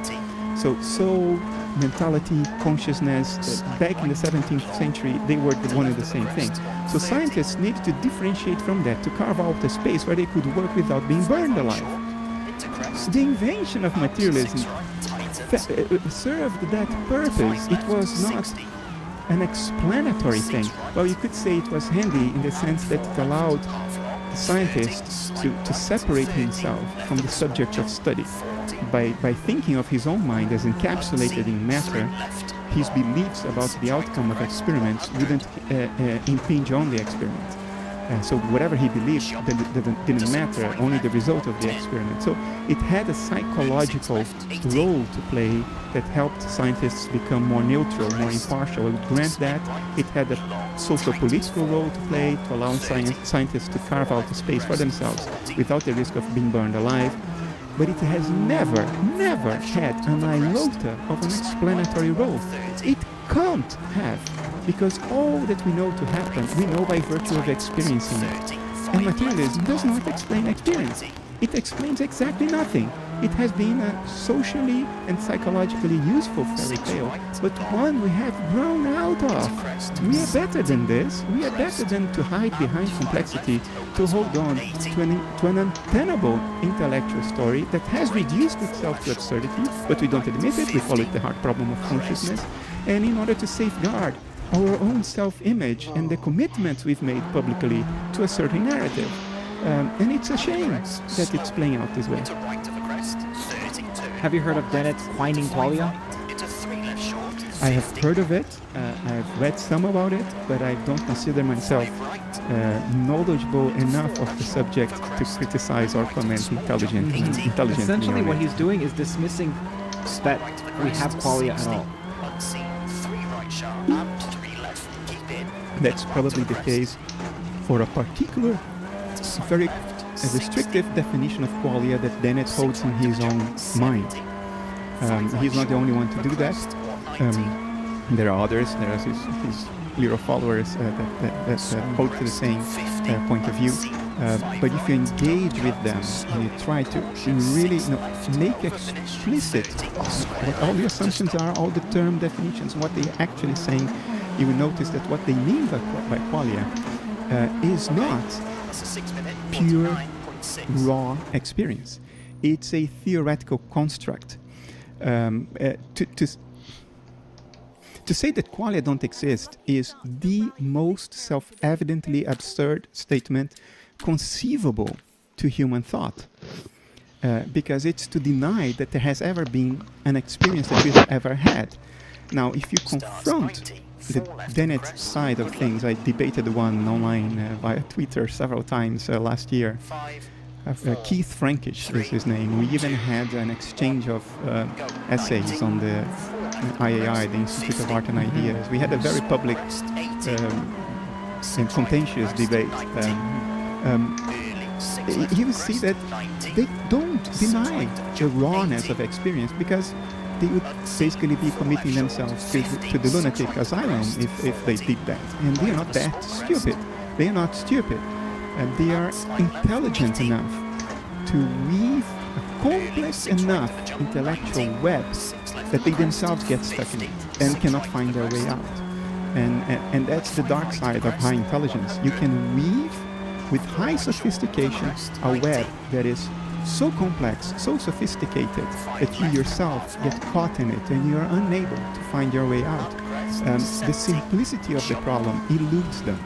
So soul, mentality, consciousness, back in the 17th century, they were one and the same thing. So scientists needed to differentiate from that, to carve out a space where they could work without being burned alive. The invention of materialism served that purpose. It was not an explanatory thing. Well, you could say it was handy in the sense that it allowed the scientist to separate himself from the subject of study. By thinking of his own mind as encapsulated in matter, his beliefs about the outcome of experiments wouldn't impinge on the experiment. So whatever he believed didn't matter, only the result of the experiment. So it had a psychological role to play that helped scientists become more neutral, more impartial. I would grant that. It had a social-political role to play to allow scientists to carve out a space for themselves without the risk of being burned alive. But it has never had an iota of an explanatory role. It can't have, because all that we know to happen, we know by virtue of experiencing it. And materialism does not explain experience. It explains exactly nothing. It has been a socially and psychologically useful fairy tale, but one we have grown out of. We are better than this. We are better than to hide behind complexity, to hold on to an untenable intellectual story that has reduced itself to absurdity, but we don't admit it. We call it the hard problem of consciousness. And in order to safeguard our own self-image and the commitments we've made publicly to a certain narrative. And it's a shame that it's playing out this way. Have you heard of Dennett's quining qualia? I have heard of it, I have read some about it, but I don't consider myself knowledgeable enough of the subject to criticize or comment intelligently. Essentially, what he's doing is dismissing that we have qualia at all. That's probably the case for a particular, very restrictive definition of qualia that Dennett holds in his own mind. He's not the only one to do that. There are others. There are his little followers that hold to the same point of view. But if you engage with them and you try to really make explicit what all the assumptions are, all the term definitions, what they're actually saying, you will notice that what they mean by qualia is not pure, raw experience. It's a theoretical construct. To say that qualia don't exist is the most self-evidently absurd statement conceivable to human thought, because it's to deny that there has ever been an experience that we've ever had. Now, if you confront the Dennett side of things, I debated one online via Twitter several times last year. Keith Frankish is his name. We even had an exchange of essays on the IAI, the Institute of Art and Ideas. We had a very public and contentious debate. You will see that they don't deny the rawness of experience, because they would basically be committing themselves to the lunatic asylum if they did that. And they are not that stupid. They are not stupid. They are intelligent enough to weave a complex enough intellectual web that they themselves get stuck in it and cannot find their way out. And that's the dark side of high intelligence. You can weave with high sophistication a web that is so complex, so sophisticated, that you yourself get caught in it and you are unable to find your way out. The simplicity of the problem eludes them.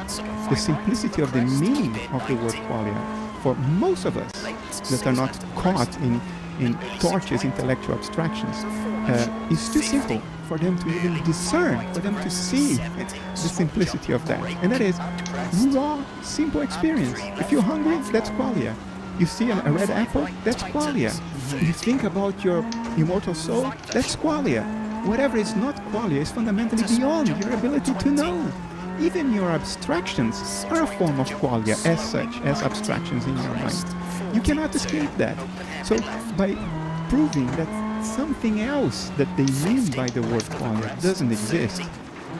The simplicity of the meaning of the word qualia, for most of us that are not caught in tortuous intellectual abstractions, is too simple for them to even discern, for them to see the simplicity of that. And that is raw, simple experience. If you're hungry, that's qualia. You see a red apple, that's qualia. You think about your immortal soul, that's qualia. Whatever is not qualia is fundamentally beyond your ability to know. Even your abstractions are a form of qualia as such, as abstractions in your mind. You cannot escape that. So by proving that something else that they mean by the word qualia doesn't exist,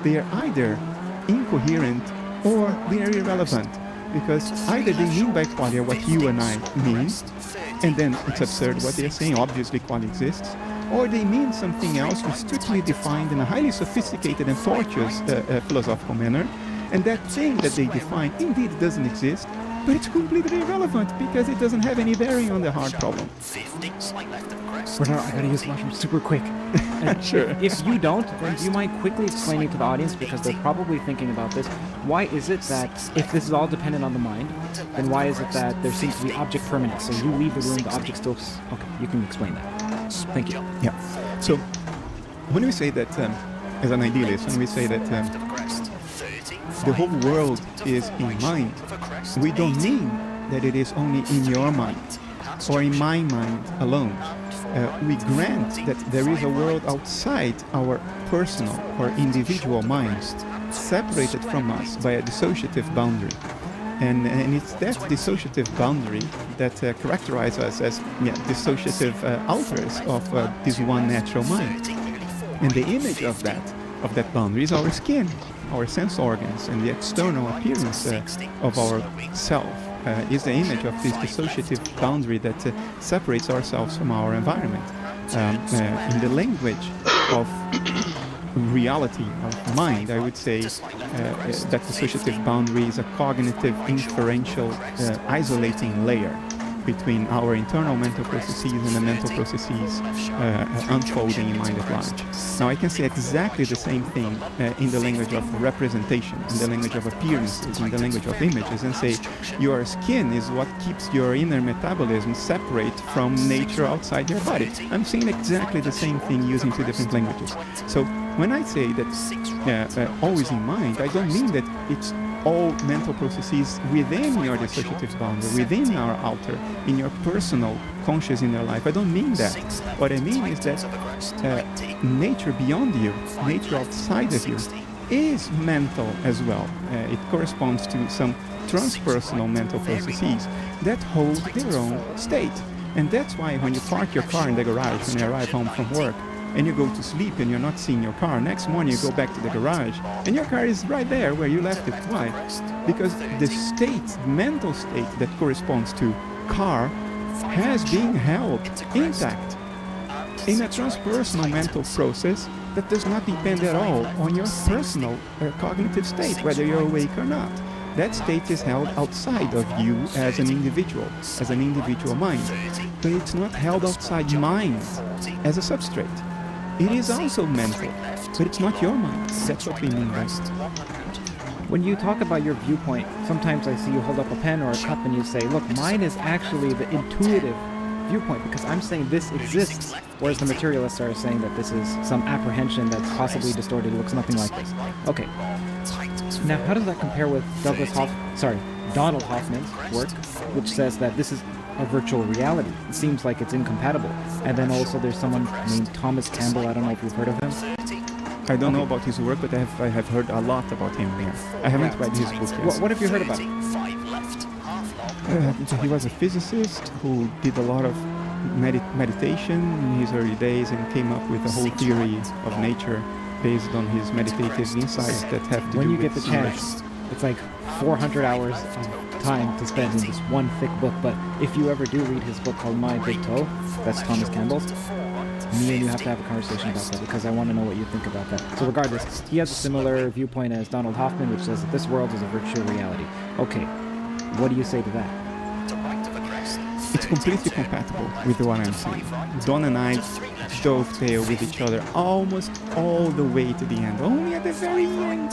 they are either incoherent or they are irrelevant. Because either they mean by qualia what you and I mean, and then it's absurd what they're saying, obviously qualia exists, or they mean something else strictly defined in a highly sophisticated and tortuous philosophical manner, and that thing that they define indeed doesn't exist, but it's completely irrelevant because it doesn't have any bearing on the hard problem. Bernardo, I gotta use the washroom super quick. Sure. If you don't, then do you mind quickly explaining to the audience, because they're probably thinking about this, why is it that if this is all dependent on the mind, then why is it that there seems to be object permanence? So you leave the room, the object still... Okay, you can explain that. Thank you. Yeah. So when we say that, as an idealist, when we say that the whole world is in mind, we don't mean that it is only in your mind or in my mind alone. We grant that there is a world outside our personal or individual minds, separated from us by a dissociative boundary. And it's that dissociative boundary that characterizes us as dissociative authors of this one natural mind. And the image of that boundary is our skin, our sense organs, and the external appearance of our self is the image of this dissociative boundary that separates ourselves from our environment. In the language of reality, of mind, I would say that dissociative boundary is a cognitive, inferential, isolating layer between our internal mental processes and the mental processes unfolding in mind at large. Now, I can say exactly the same thing in the language of representation, in the language of appearances, in the language of images, and say your skin is what keeps your inner metabolism separate from nature outside your body. I'm saying exactly the same thing using two different languages. So When I say that always in mind, I don't mean that it's all mental processes within your dissociative boundary, within our outer, in your personal conscious inner life. I don't mean that. What I mean is that nature beyond you, nature outside of you, is mental as well. It corresponds to some transpersonal mental processes that hold their own state. And that's why when you park your car in the garage when you arrive home from work, and you go to sleep and you're not seeing your car, next morning you go back to the garage and your car is right there where you left it. Why? Because the state, mental state that corresponds to car has been held intact in a transpersonal mental process that does not depend at all on your personal cognitive state, whether you're awake or not. That state is held outside of you as an individual mind. But it's not held outside mind as a substrate. It is also mental, but it's not your mind. That's what we mean by it. When you talk about your viewpoint, sometimes I see you hold up a pen or a cup and you say, look, mine is actually the intuitive viewpoint because I'm saying this exists, whereas the materialists are saying that this is some apprehension that's possibly distorted, it looks nothing like this. Okay. Now, how does that compare with Donald Hoffman's work, which says that this is a virtual reality? It seems like it's incompatible. And then also there's someone named Thomas Campbell, I don't know if you've heard of him. I don't know about his work, but I have heard a lot about him. Yeah. I haven't read his book yet. What have you heard about him? He was a physicist who did a lot of meditation in his early days and came up with a whole theory of nature based on his meditative insights that have to when do you with get the chance, it's like 400 hours of time to spend in this one thick book. But if you ever do read his book called My Big Toe, that's Thomas Campbell's, me and you have to have a conversation about that because I want to know what you think about that. So regardless, he has a similar viewpoint as Donald Hoffman, which says that this world is a virtual reality. Okay, what do you say to that? It's completely compatible with what I'm saying. Don and I dovetail with each other almost all the way to the end. Only at the very end,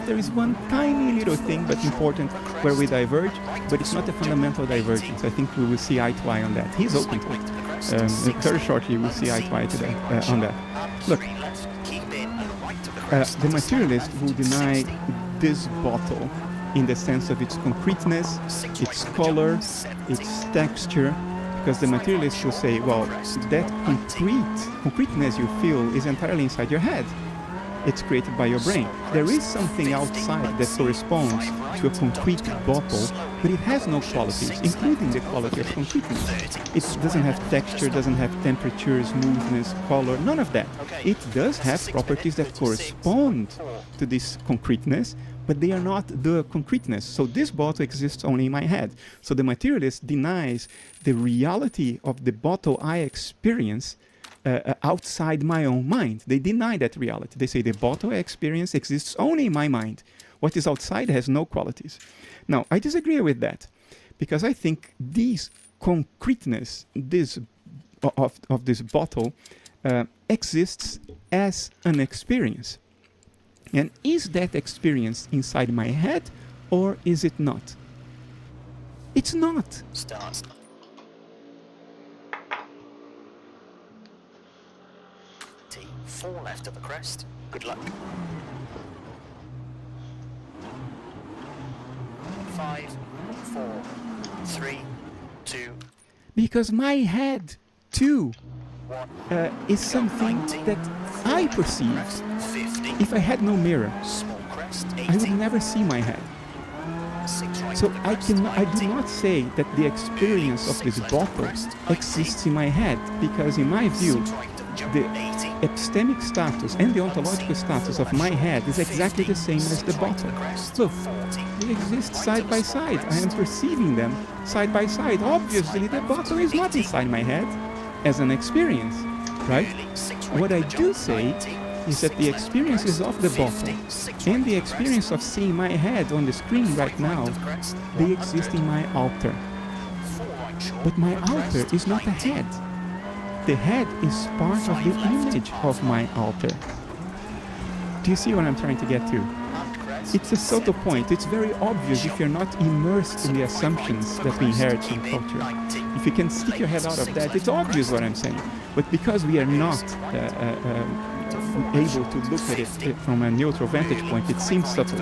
there is one tiny little thing, but important, where we diverge, but it's not a fundamental divergence. I think we will see eye to eye on that. He's open to it. Very shortly, we'll see eye to eye today, on that. Look, the materialist will deny this bottle in the sense of its concreteness, its color, its texture, because the materialist will say, well, that concreteness you feel is entirely inside your head. It's created by your brain. There is something outside that corresponds to a concrete bottle, but it has no qualities, including the quality of concreteness. It doesn't have texture, doesn't have temperature, smoothness, color, none of that. It does have properties that correspond to this concreteness, but they are not the concreteness. So this bottle exists only in my head. So the materialist denies the reality of the bottle I experience outside my own mind. They deny that reality. They say the bottle I experience exists only in my mind. What is outside has no qualities. Now, I disagree with that because I think this concreteness of this bottle exists as an experience. And is that experience inside my head or is it not? It's not. Start. T4 left of the crest. Good luck. 5, 4, 3, 2. Because my head, too, is something that I perceive. If I had no mirror, I would never see my head. So I do not say that the experience of this bottle exists in my head, because in my view, the epistemic status and the ontological status of my head is exactly the same as the bottle. Look, they exist side by side. I am perceiving them side by side. Obviously, the bottle is not inside my head as an experience, right? What I do say is that the experiences of the bottle and the experience of seeing my head on the screen right now, they exist in my alter. But my alter is not a head. The head is part of the image of my alter. Do you see what I'm trying to get to? It's a subtle point. It's very obvious if you're not immersed in the assumptions that we inherit from culture. If you can stick your head out of that, it's obvious what I'm saying. But because we are not able to look at it from a neutral vantage point, it seems subtle.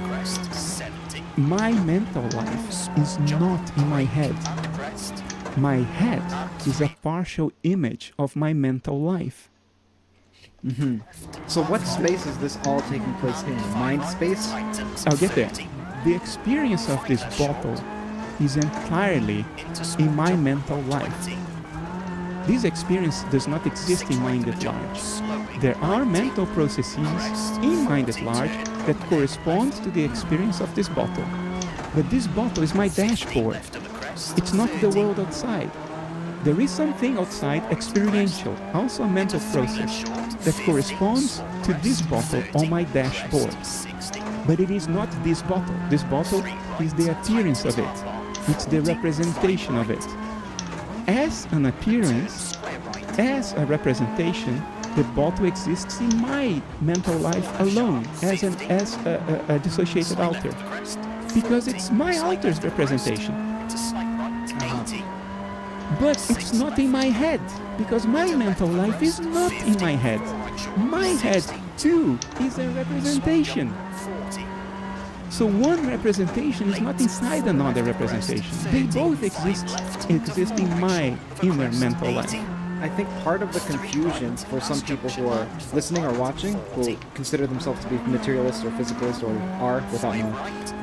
My mental life is not in my head. My head is a partial image of my mental life. So what space is this all taking place in? Mind space? I'll get there. The experience of this bottle is entirely in my mental life. This experience does not exist in mind at large. There are mental processes in mind at large that correspond to the experience of this bottle. But this bottle is my dashboard. It's not the world outside. There is something outside, experiential, also a mental process, that corresponds to this bottle on my dashboard. But it is not this bottle. This bottle is the appearance of it. It's the representation of it. As an appearance, as a representation, the bottle exists in my mental life alone, as a dissociated alter. Because it's my alter's representation. But it's not in my head, because my mental life is not in my head. My head, too, is a representation. So one representation is not inside another representation. They both exist in my inner mental life. I think part of the confusion for some people who are listening or watching, who consider themselves to be materialist or physicalist or are without knowing,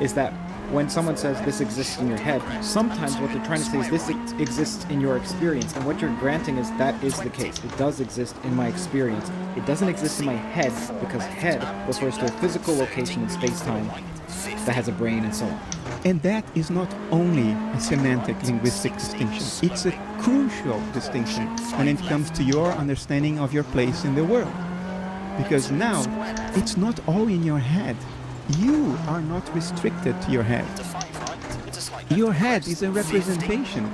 is that when someone says this exists in your head, sometimes what they're trying to say is this exists in your experience. And what you're granting is that is the case. It does exist in my experience. It doesn't exist in my head because head refers to a physical location in space-time that has a brain and so on. And that is not only a semantic linguistic distinction. It's a crucial distinction when it comes to your understanding of your place in the world. Because now, it's not all in your head. You are not restricted to your head. Your head is a representation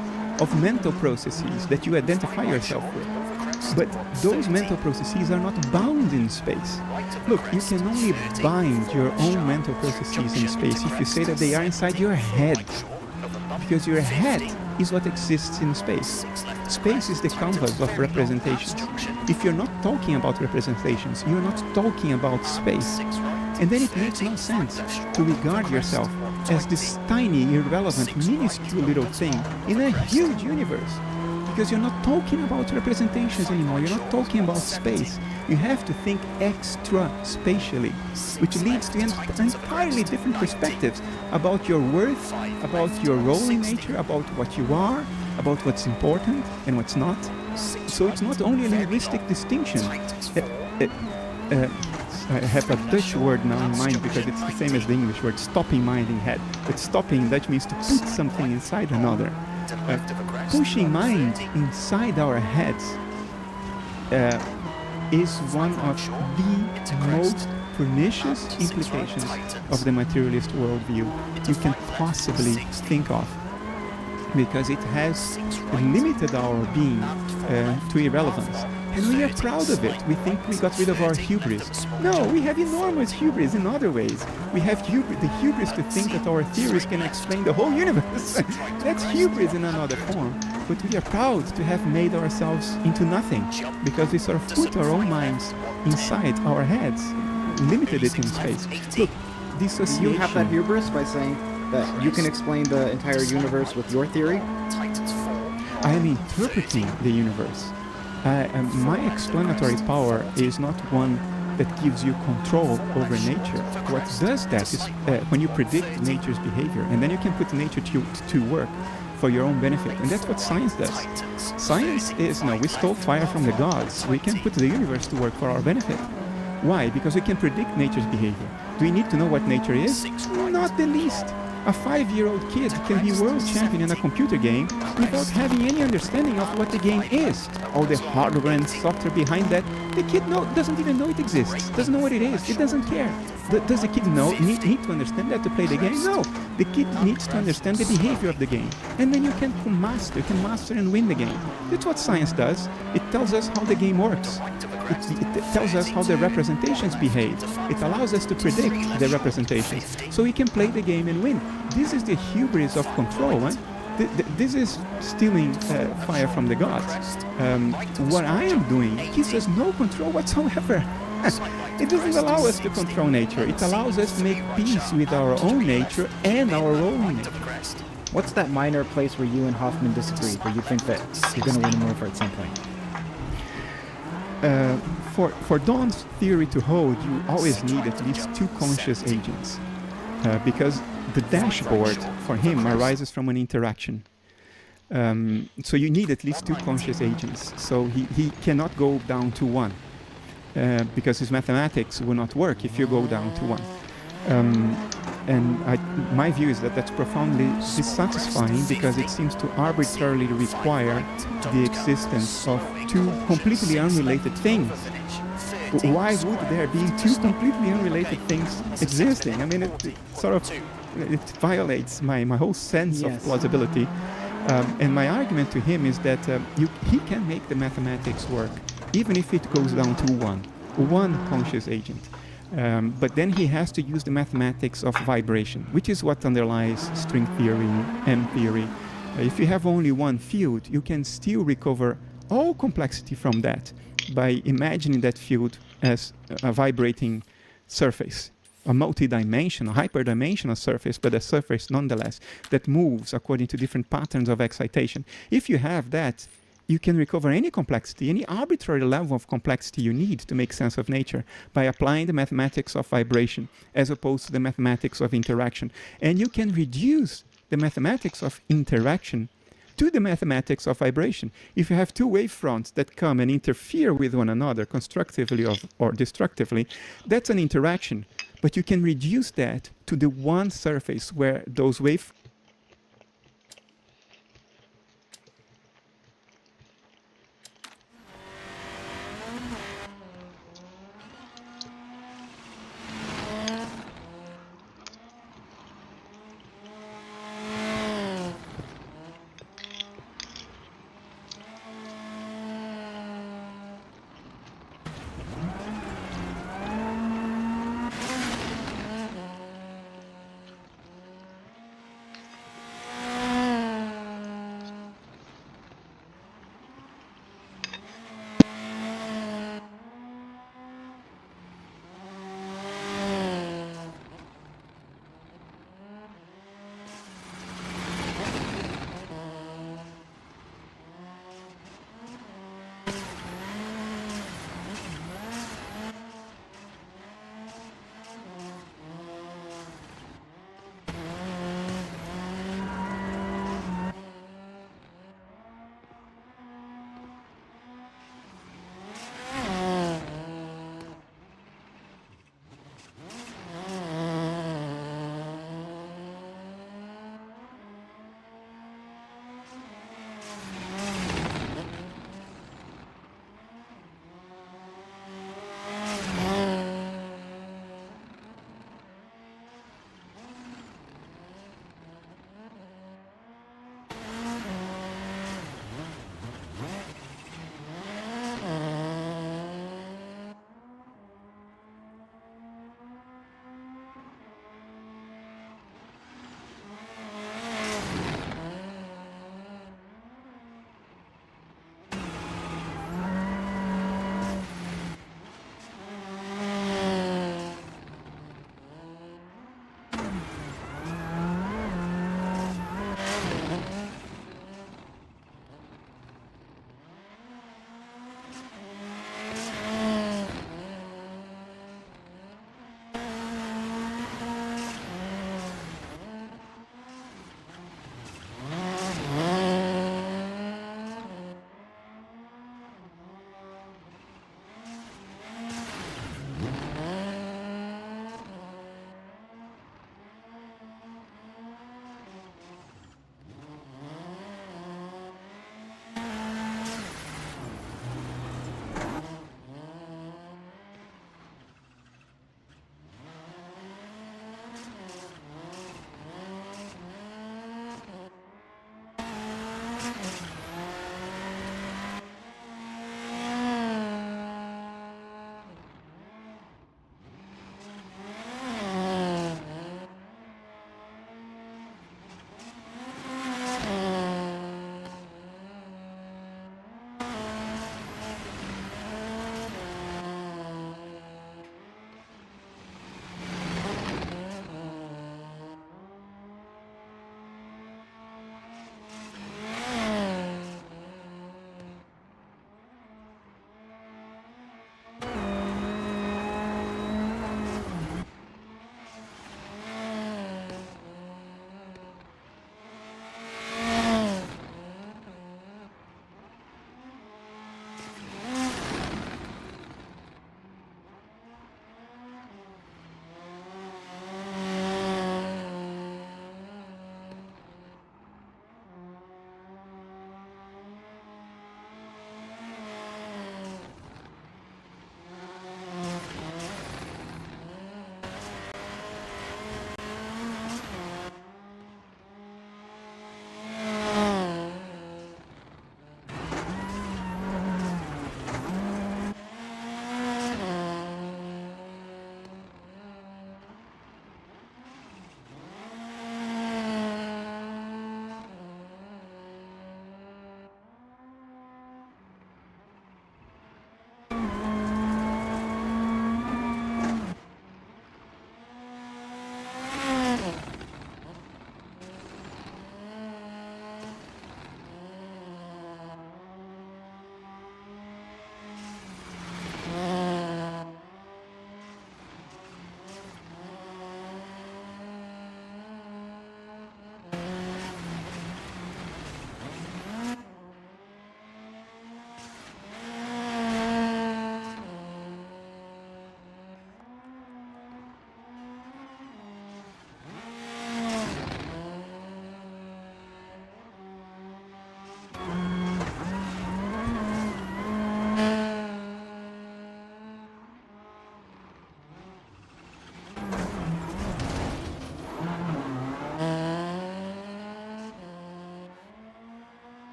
of mental processes that you identify yourself with. But those mental processes are not bound in space. Look, you can only bind your own mental processes in space if you say that they are inside your head. Because your head is what exists in space. Space is the canvas of representations. If you're not talking about representations, you're not talking about space. And then it makes no sense to regard yourself as this tiny, irrelevant, minuscule little thing in a huge universe. Because you're not talking about representations anymore, you're not talking about space. You have to think extra-spatially, which leads to entirely different perspectives about your worth, about your role in nature, about what you are, about what's important and what's not. So it's not only a linguistic distinction. I have a Dutch word now in mind because it's the same as the English word, stopping mind in head. But stopping in Dutch means to put something inside another. Pushing mind inside our heads is one of the most pernicious implications of the materialist worldview you can possibly think of. Because it has limited our being to irrelevance. And we are proud of it. We think we got rid of our hubris. No, we have enormous hubris in other ways. We have the hubris to think that our theories can explain the whole universe. That's hubris in another form. But we are proud to have made ourselves into nothing because we sort of put our own minds inside our heads, limited it in space. Look, dissociation. You have that hubris by saying that you can explain the entire universe with your theory? I am interpreting the universe. My explanatory power is not one that gives you control over nature. What does that is when you predict nature's behavior, and then you can put nature to work for your own benefit. And that's what science does. Science is, we stole fire from the gods. We can put the universe to work for our benefit. Why? Because we can predict nature's behavior. Do we need to know what nature is? Not the least. A 5-year-old kid can be world champion in a computer game without having any understanding of what the game is. All the hardware and software behind that, the kid doesn't even know it exists, doesn't know what it is, it doesn't care. Does the kid need to understand that to play the game? No, the kid needs to understand the behavior of the game. And then you can master and win the game. That's what science does. It tells us how the game works. It tells us how the representations behave. It allows us to predict the representations so we can play the game and win. This is the hubris of control. This is stealing fire from the gods. What I am doing gives us no control whatsoever. It doesn't allow us to control nature. It allows us to make peace with our own nature and our own nature. What's that minor place where you and Hoffman disagree, where you think that you're going to win him over at some point? For Don's theory to hold, you always need at least two conscious agents, because the dashboard for him arises from an interaction. So you need at least two conscious agents. So he cannot go down to one, because his mathematics will not work if you go down to one. And my view is that that's profoundly dissatisfying, because it seems to arbitrarily require the existence of two completely unrelated things. Why would there be two completely unrelated things existing? I mean, it violates my whole sense of plausibility. And my argument to him is that he can make the mathematics work, even if it goes down to one conscious agent. But then he has to use the mathematics of vibration, which is what underlies string theory, M theory. If you have only one field, you can still recover all complexity from that by imagining that field as a vibrating surface, a multi-dimensional, hyperdimensional surface, but a surface nonetheless that moves according to different patterns of excitation. If you have that, you can recover any complexity, any arbitrary level of complexity you need to make sense of nature by applying the mathematics of vibration as opposed to the mathematics of interaction. And you can reduce the mathematics of interaction to the mathematics of vibration. If you have two wavefronts that come and interfere with one another constructively or destructively, that's an interaction. But you can reduce that to the one surface where those wave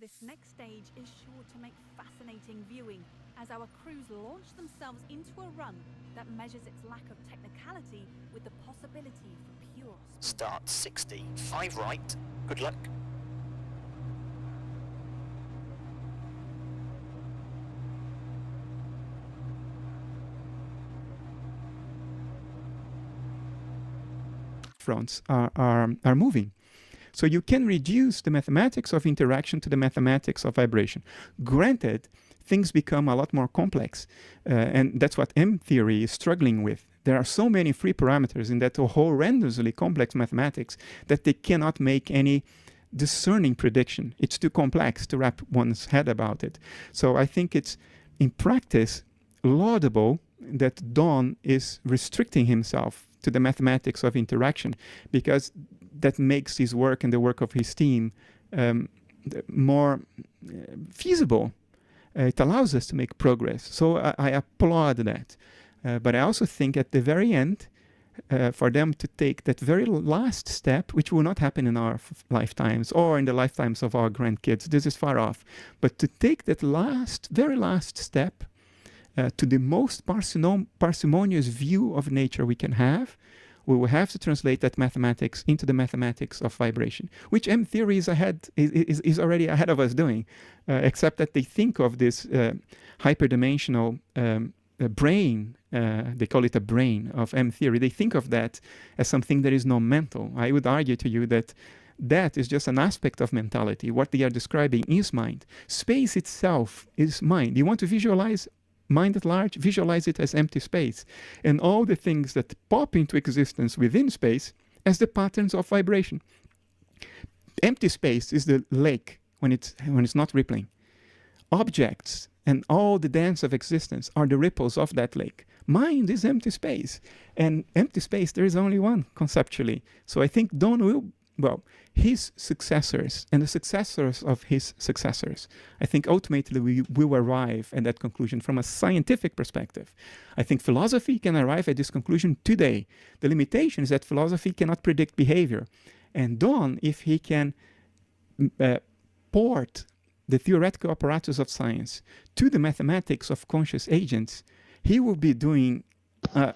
This next stage is sure to make fascinating viewing as our crews launch themselves into a run that measures its lack of technicality with the possibility for pure speed. Start 60, 5 right. Good luck. Fronts are moving. So you can reduce the mathematics of interaction to the mathematics of vibration. Granted, things become a lot more complex, and that's what M-theory is struggling with. There are so many free parameters in that horrendously complex mathematics that they cannot make any discerning prediction. It's too complex to wrap one's head about it. So I think it's, in practice, laudable that Don is restricting himself to the mathematics of interaction, because that makes his work and the work of his team more feasible. It allows us to make progress. So I applaud that. But I also think at the very end, for them to take that very last step, which will not happen in our lifetimes or in the lifetimes of our grandkids, this is far off, but to take that very last step to the most parsimonious view of nature we can have, we will have to translate that mathematics into the mathematics of vibration, which M-theory is already ahead of us doing, except that they think of this hyperdimensional brain, they call it a brain of M-theory. They think of that as something that is non-mental. I would argue to you that that is just an aspect of mentality. What they are describing is mind. Space itself is mind. You want to visualize mind at large, visualize it as empty space, and all the things that pop into existence within space as the patterns of vibration. Empty space is the lake when it's not rippling. Objects and all the dance of existence are the ripples of that lake. Mind is empty space, and empty space there is only one conceptually. So I think Don will, his successors and the successors of his successors, I think ultimately we will arrive at that conclusion from a scientific perspective. I think philosophy can arrive at this conclusion today. The limitation is that philosophy cannot predict behavior. And Don, if he can port the theoretical apparatus of science to the mathematics of conscious agents, he will be doing a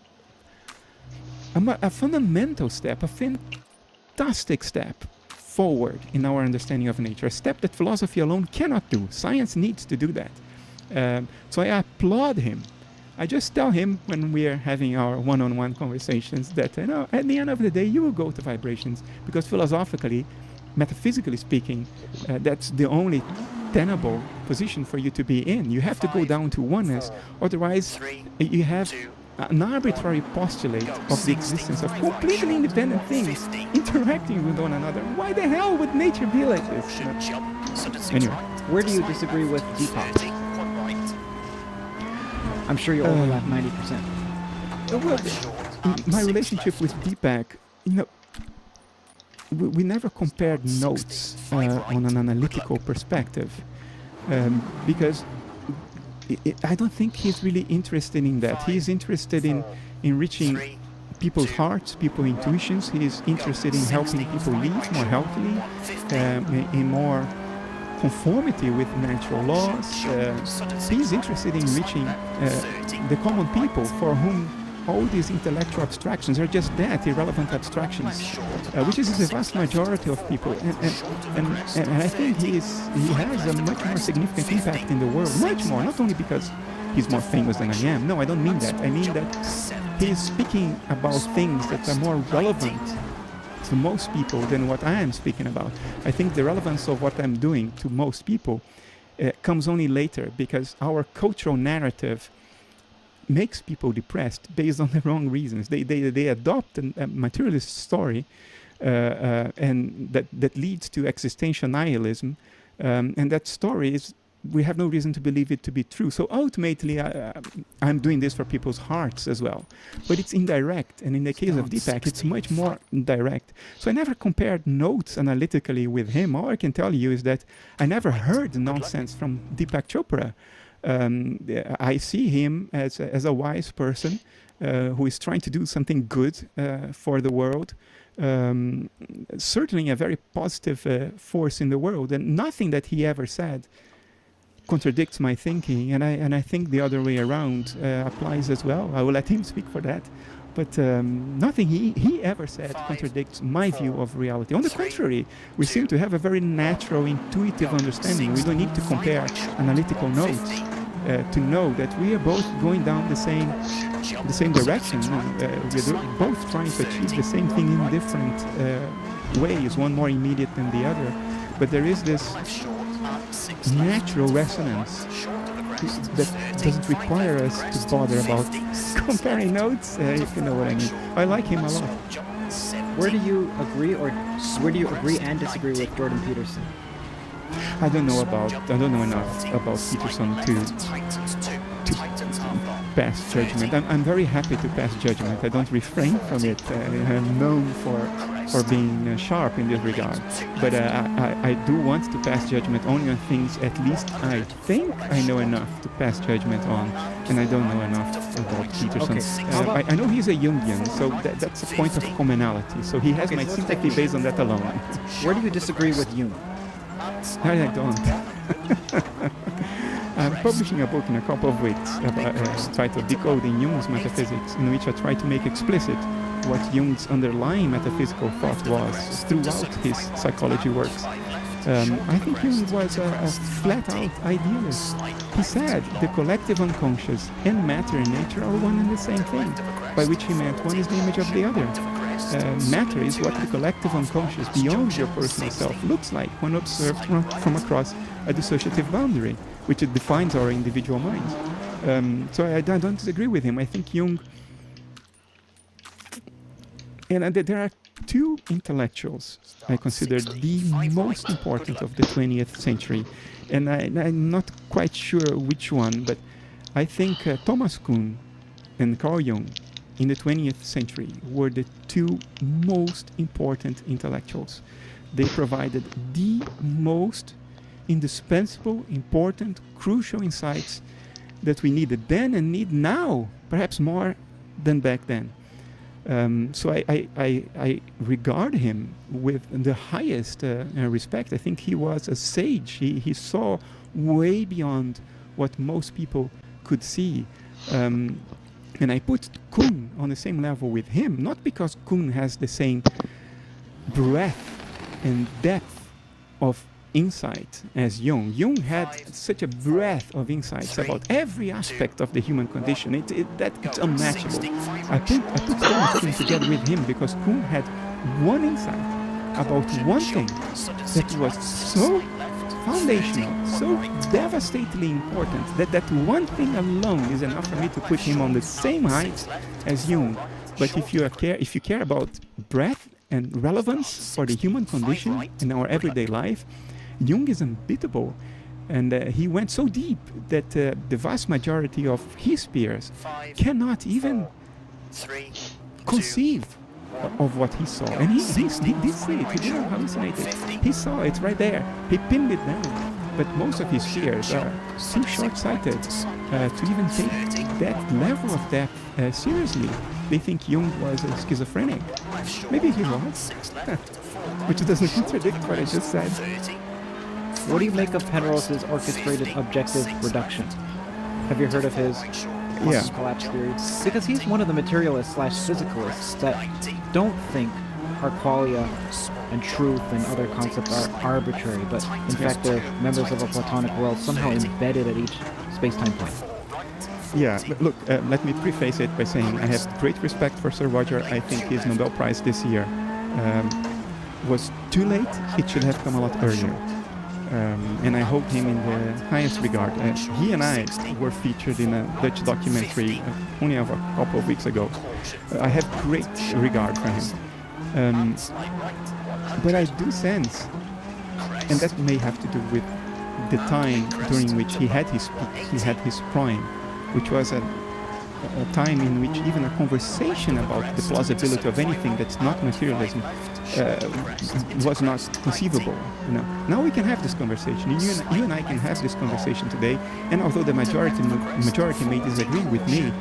fundamental step, a fantastic step forward in our understanding of nature, a step that philosophy alone cannot do. Science needs to do that. So I applaud him. I just tell him when we are having our one-on-one conversations that, at the end of the day, you will go to vibrations, because philosophically, metaphysically speaking, that's the only tenable position for you to be in. You have to go down to oneness, otherwise you have an arbitrary postulate of the existence of completely independent things interacting with one another. Why the hell would nature be like this? Anyway, Where do you disagree with Deepak? I'm sure you overlap 90%. Well, my relationship with Deepak, we never compared notes on an analytical perspective, because I don't think he's really interested in that. He's interested in reaching people's hearts, people's intuitions. He's interested in helping people live more healthily, in more conformity with natural laws. He's interested in reaching the common people for whom all these intellectual abstractions are just that, irrelevant abstractions, which is the vast majority of people. And I think he has a much more significant impact in the world, much more, not only because he's more famous than I am. No, I don't mean that. I mean that he's speaking about things that are more relevant to most people than what I am speaking about. I think the relevance of what I'm doing to most people comes only later, because our cultural narrative makes people depressed based on the wrong reasons. They adopt a materialist story, and that leads to existential nihilism, and that story is, we have no reason to believe it to be true. So ultimately, I'm doing this for people's hearts as well, but it's indirect, and in the case of Deepak, it's much more direct. So I never compared notes analytically with him. All I can tell you is that I never heard nonsense from Deepak Chopra. I see him as a wise person, who is trying to do something good for the world. Certainly a very positive force in the world, and nothing that he ever said contradicts my thinking, and I think the other way around applies as well. I will let him speak for that. But nothing he ever said contradicts my view of reality. On the contrary, we seem to have a very natural, intuitive understanding. We don't need to compare analytical notes to know that we are both going down the same direction. We're both trying to achieve the same thing in different ways, one more immediate than the other. But there is this natural resonance that doesn't require us to bother about comparing notes, if you know what I mean. I like him a lot. Where do you agree and disagree with Jordan Peterson? I don't know enough about Peterson to pass judgment. I'm very happy to pass judgment. I don't refrain from it. I'm known for being sharp in this regard. But I do want to pass judgment only on things at least I think I know enough to pass judgment on, and I don't know enough about Peterson. Okay. I know he's a Jungian, so that's a point of commonality. So he has my sympathy based on that alone. Where do you disagree with Jung? I don't. I'm publishing a book in a couple of weeks titled Decoding Jung's Metaphysics, in which I try to make explicit what Jung's underlying metaphysical thought was throughout his psychology works. I think Jung was a flat-out idealist. He said the collective unconscious and matter and nature are one and the same thing, by which he meant one is the image of the other. Matter is what the collective unconscious beyond your personal self looks like when observed from across a dissociative boundary, which it defines our individual minds. So I don't disagree with him. I think Jung... And there are two intellectuals I consider the most important of the 20th century. And I'm not quite sure which one, but I think Thomas Kuhn and Carl Jung in the 20th century were the two most important intellectuals. They provided the most indispensable, important, crucial insights that we needed then and need now, perhaps more than back then. So I regard him with the highest respect. I think he was a sage. He saw way beyond what most people could see. And I put Kuhn on the same level with him, not because Kuhn has the same breadth and depth of insight as Jung. Jung had such a breadth of insights about every aspect of the human condition. It's unmatchable. I put Thomas Kuhn together with him because Kuhn had one insight about one thing that was so foundational, so devastatingly important that one thing alone is enough for me to put him on the same height as Jung. But if you care about breadth and relevance for the human condition in our everyday life, Jung is unbeatable, and he went so deep that the vast majority of his peers cannot even conceive of what he saw. And he did see it, he didn't hallucinate it. He saw it right there, he pinned it down. But most of his peers are too short-sighted to even take that level of depth seriously. They think Jung was a schizophrenic. Maybe he was, which doesn't contradict what I just said. What do you make of Penrose's orchestrated objective reduction? Have you heard of his quantum collapse theory? Because he's one of the materialists/physicalists that don't think our qualia and truth and other concepts are arbitrary, but in fact they're members of a Platonic world somehow embedded at each space-time point. Yeah, look, let me preface it by saying I have great respect for Sir Roger. I think his Nobel Prize this year was too late. It should have come a lot earlier. And I hold him in the highest regard. He and I were featured in a Dutch documentary only a couple of weeks ago. I have great regard for him. But I do sense, and that may have to do with the time during which he had his peak, he had his prime, which was a a time in which even a conversation about the plausibility of anything that's not materialism was not conceivable. Now we can have this conversation. You and I can have this conversation today. And although the majority may disagree with me,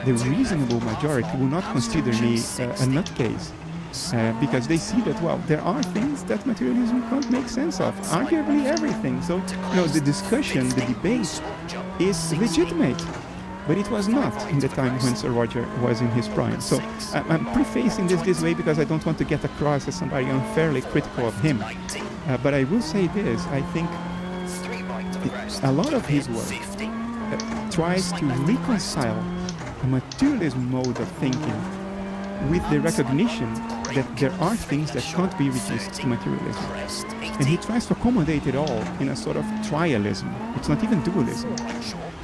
the reasonable majority will not consider me a nutcase. Because they see that, well, there are things that materialism can't make sense of, arguably everything. So, the discussion, the debate is legitimate, but it was not in the time when Sir Roger was in his prime. So, I'm prefacing this way because I don't want to get across as somebody unfairly critical of him. But I will say this, I think a lot of his work tries to reconcile a materialism mode of thinking with the recognition that there are things that can't be reduced to materialism. And he tries to accommodate it all in a sort of trialism. It's not even dualism.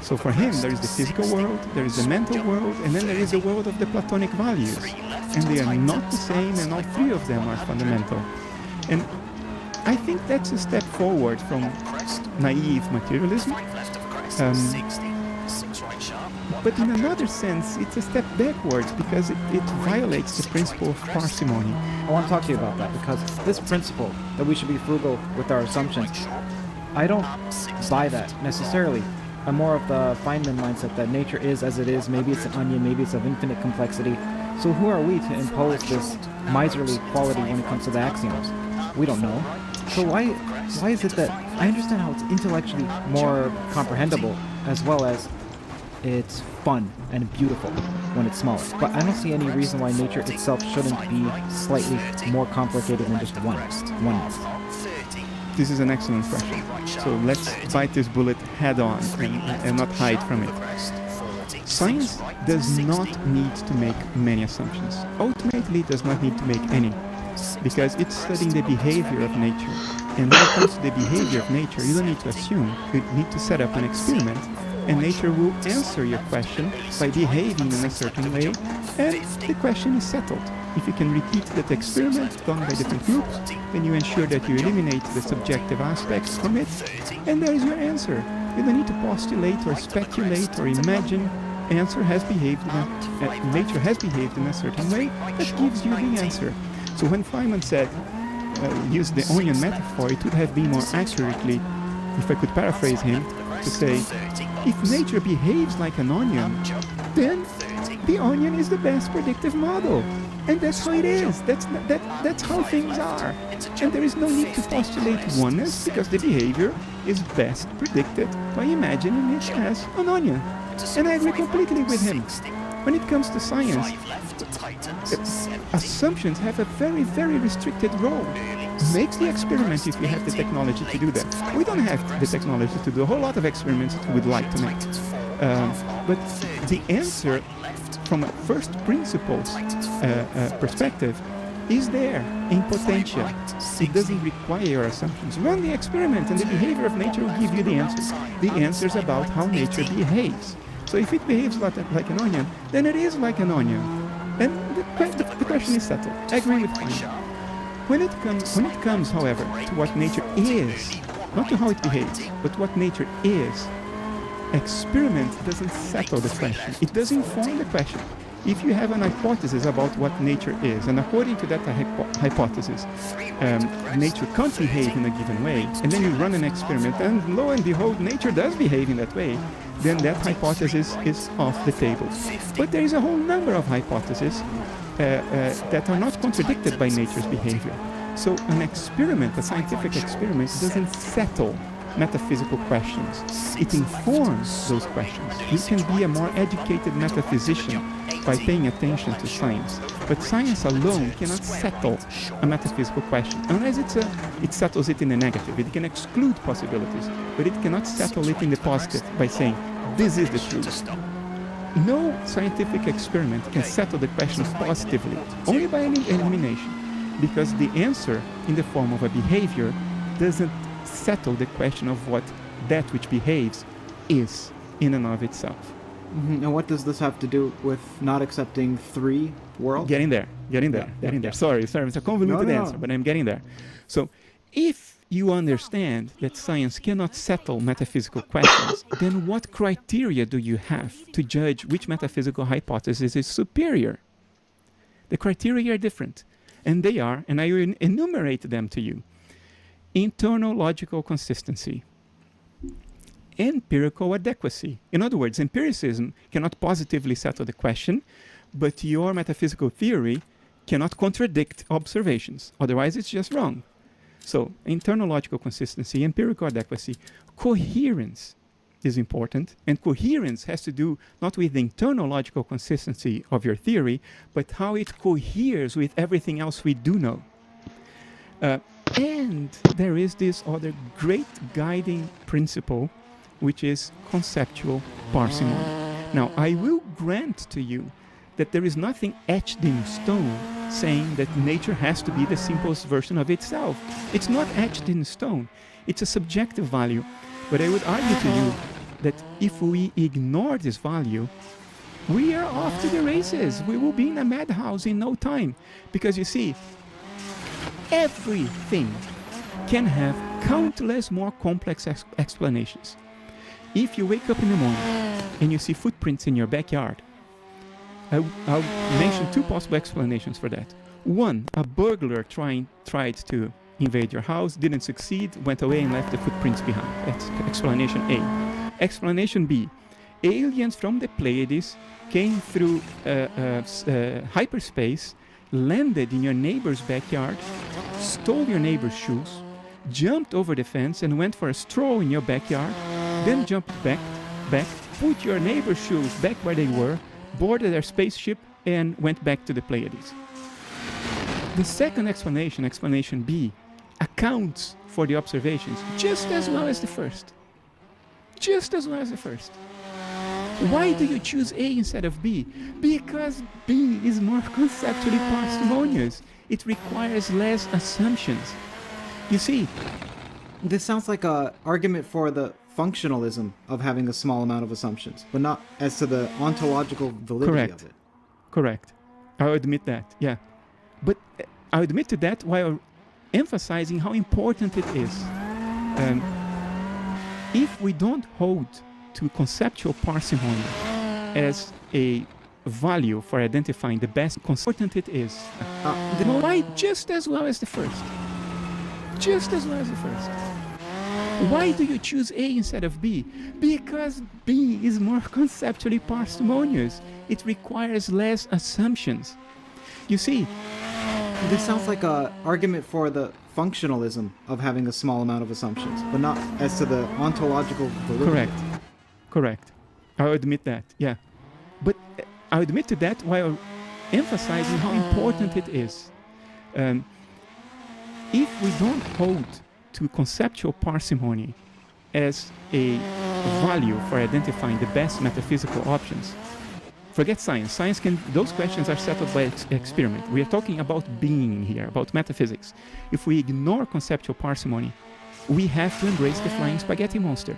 So for him, there is the physical world, there is the mental world, and then there is the world of the Platonic values. And they are not the same, and all three of them are fundamental. And I think that's a step forward from naive materialism. But in another sense, it's a step backwards because it violates the principle of parsimony. I want to talk to you about that because this principle that we should be frugal with our assumptions, I don't buy that necessarily. I'm more of the Feynman mindset that nature is as it is. Maybe it's an onion, maybe it's of infinite complexity. So who are we to impose this miserly quality when it comes to the axioms? We don't know. So why is it that I understand how it's intellectually more comprehensible as well as it's fun and beautiful when it's smaller. But I don't see any reason why nature itself shouldn't be slightly more complicated than just oneness. This is an excellent question. So let's bite this bullet head on and not hide from it. Science does not need to make many assumptions. Ultimately, it does not need to make any, because it's studying the behavior of nature. And when it comes to the behavior of nature, you don't need to assume. You need to set up an experiment, and nature will answer your question by behaving in a certain way, and the question is settled. If you can repeat that experiment done by different groups, then you ensure that you eliminate the subjective aspects from it, and there is your answer. You don't need to postulate or speculate or imagine. Nature has behaved in a certain way that gives you the answer. So when Feynman said, use the onion metaphor, it would have been more accurately, if I could paraphrase him, to say, if nature behaves like an onion, then the onion is the best predictive model. And that's how it is. That's how things are. And there is no need to postulate oneness, because the behavior is best predicted by imagining it as an onion. And I agree completely with him. When it comes to science, assumptions have a very, very restricted role. Make the experiment if you have the technology to do that. We don't have the technology to do a whole lot of experiments that we would like to make. But the answer from a first principles perspective is there in potential. It doesn't require your assumptions. Run the experiment and the behavior of nature will give you the answers. The answers about how nature behaves. So if it behaves like an onion, then it is like an onion. And the question is settled. I agree with Colin. When it comes, however, to what nature is, not to how it behaves, but what nature is, experiment doesn't settle the question. It does inform the question. If you have an hypothesis about what nature is, and according to that hypothesis, nature can't behave in a given way, and then you run an experiment, and lo and behold, nature does behave in that way, then that hypothesis is off the table. But there is a whole number of hypotheses that are not contradicted by nature's behavior. So an experiment, a scientific experiment, doesn't settle metaphysical questions. It informs those questions. You can be a more educated metaphysician by paying attention to science. But science alone cannot settle a metaphysical question, unless it settles it in the negative. It can exclude possibilities, but it cannot settle it in the positive by saying, this is the truth. No scientific experiment can settle the question positively, only by elimination, because the answer in the form of a behavior doesn't settle the question of what that which behaves is in and of itself. Mm-hmm. And what does this have to do with not accepting three worlds? Getting there. Sorry, it's a convoluted answer, but I'm getting there. So if you understand that science cannot settle metaphysical questions, then what criteria do you have to judge which metaphysical hypothesis is superior? The criteria are different, and they are, and I will enumerate them to you: internal logical consistency, empirical adequacy. In other words, empiricism cannot positively settle the question, but your metaphysical theory cannot contradict observations. Otherwise, it's just wrong. So, internal logical consistency, empirical adequacy, coherence is important. And coherence has to do not with the internal logical consistency of your theory, but how it coheres with everything else we do know. And there is this other great guiding principle, which is conceptual parsimony. Now, I will grant to you that there is nothing etched in stone saying that nature has to be the simplest version of itself. It's not etched in stone. It's a subjective value. But I would argue to you that if we ignore this value, we are off to the races. We will be in a madhouse in no time. Because you see, everything can have countless more complex explanations. If you wake up in the morning and you see footprints in your backyard, I'll mention two possible explanations for that. One, a burglar tried to invade your house, didn't succeed, went away and left the footprints behind. That's explanation A. Explanation B, aliens from the Pleiades came through hyperspace, landed in your neighbor's backyard, stole your neighbor's shoes, jumped over the fence and went for a stroll in your backyard, then jumped back, put your neighbor's shoes back where they were, boarded their spaceship, and went back to the Pleiades. The second explanation, explanation B, accounts for the observations just as well as the first. Just as well as the first. Why do you choose A instead of B? Because B is more conceptually parsimonious. It requires less assumptions. You see, This sounds like an argument for the functionalism of having a small amount of assumptions, but not as to the ontological validity of it. Correct. I'll admit that, yeah. But I'll admit to that while emphasizing how important it is. If we don't hold to conceptual parsimony as a value for identifying the best, important it is. Why just as well as the first? Just as well as the first. Why do you choose A instead of B? Because B is more conceptually parsimonious. It requires less assumptions. You see, This sounds like an argument for the functionalism of having a small amount of assumptions, but not as to the ontological validity. Correct. I'll admit that, yeah. But I'll admit to that while emphasizing how important it is. If we don't hold to conceptual parsimony as a value for identifying the best metaphysical options, forget science. Science can, those questions are settled by experiment. We are talking about being here, about metaphysics. If we ignore conceptual parsimony, we have to embrace the flying spaghetti monster.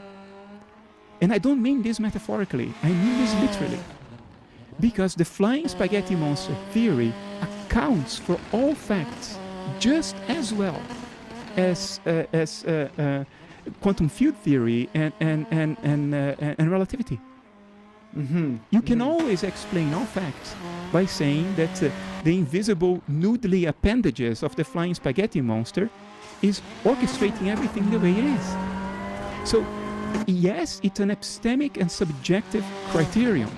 And I don't mean this metaphorically, I mean this literally. Because the flying spaghetti monster theory accounts for all facts just as well as quantum field theory and relativity. You can always explain all facts by saying that the invisible noodly appendages of the flying spaghetti monster is orchestrating everything the way it is. So, yes, it's an epistemic and subjective criterion.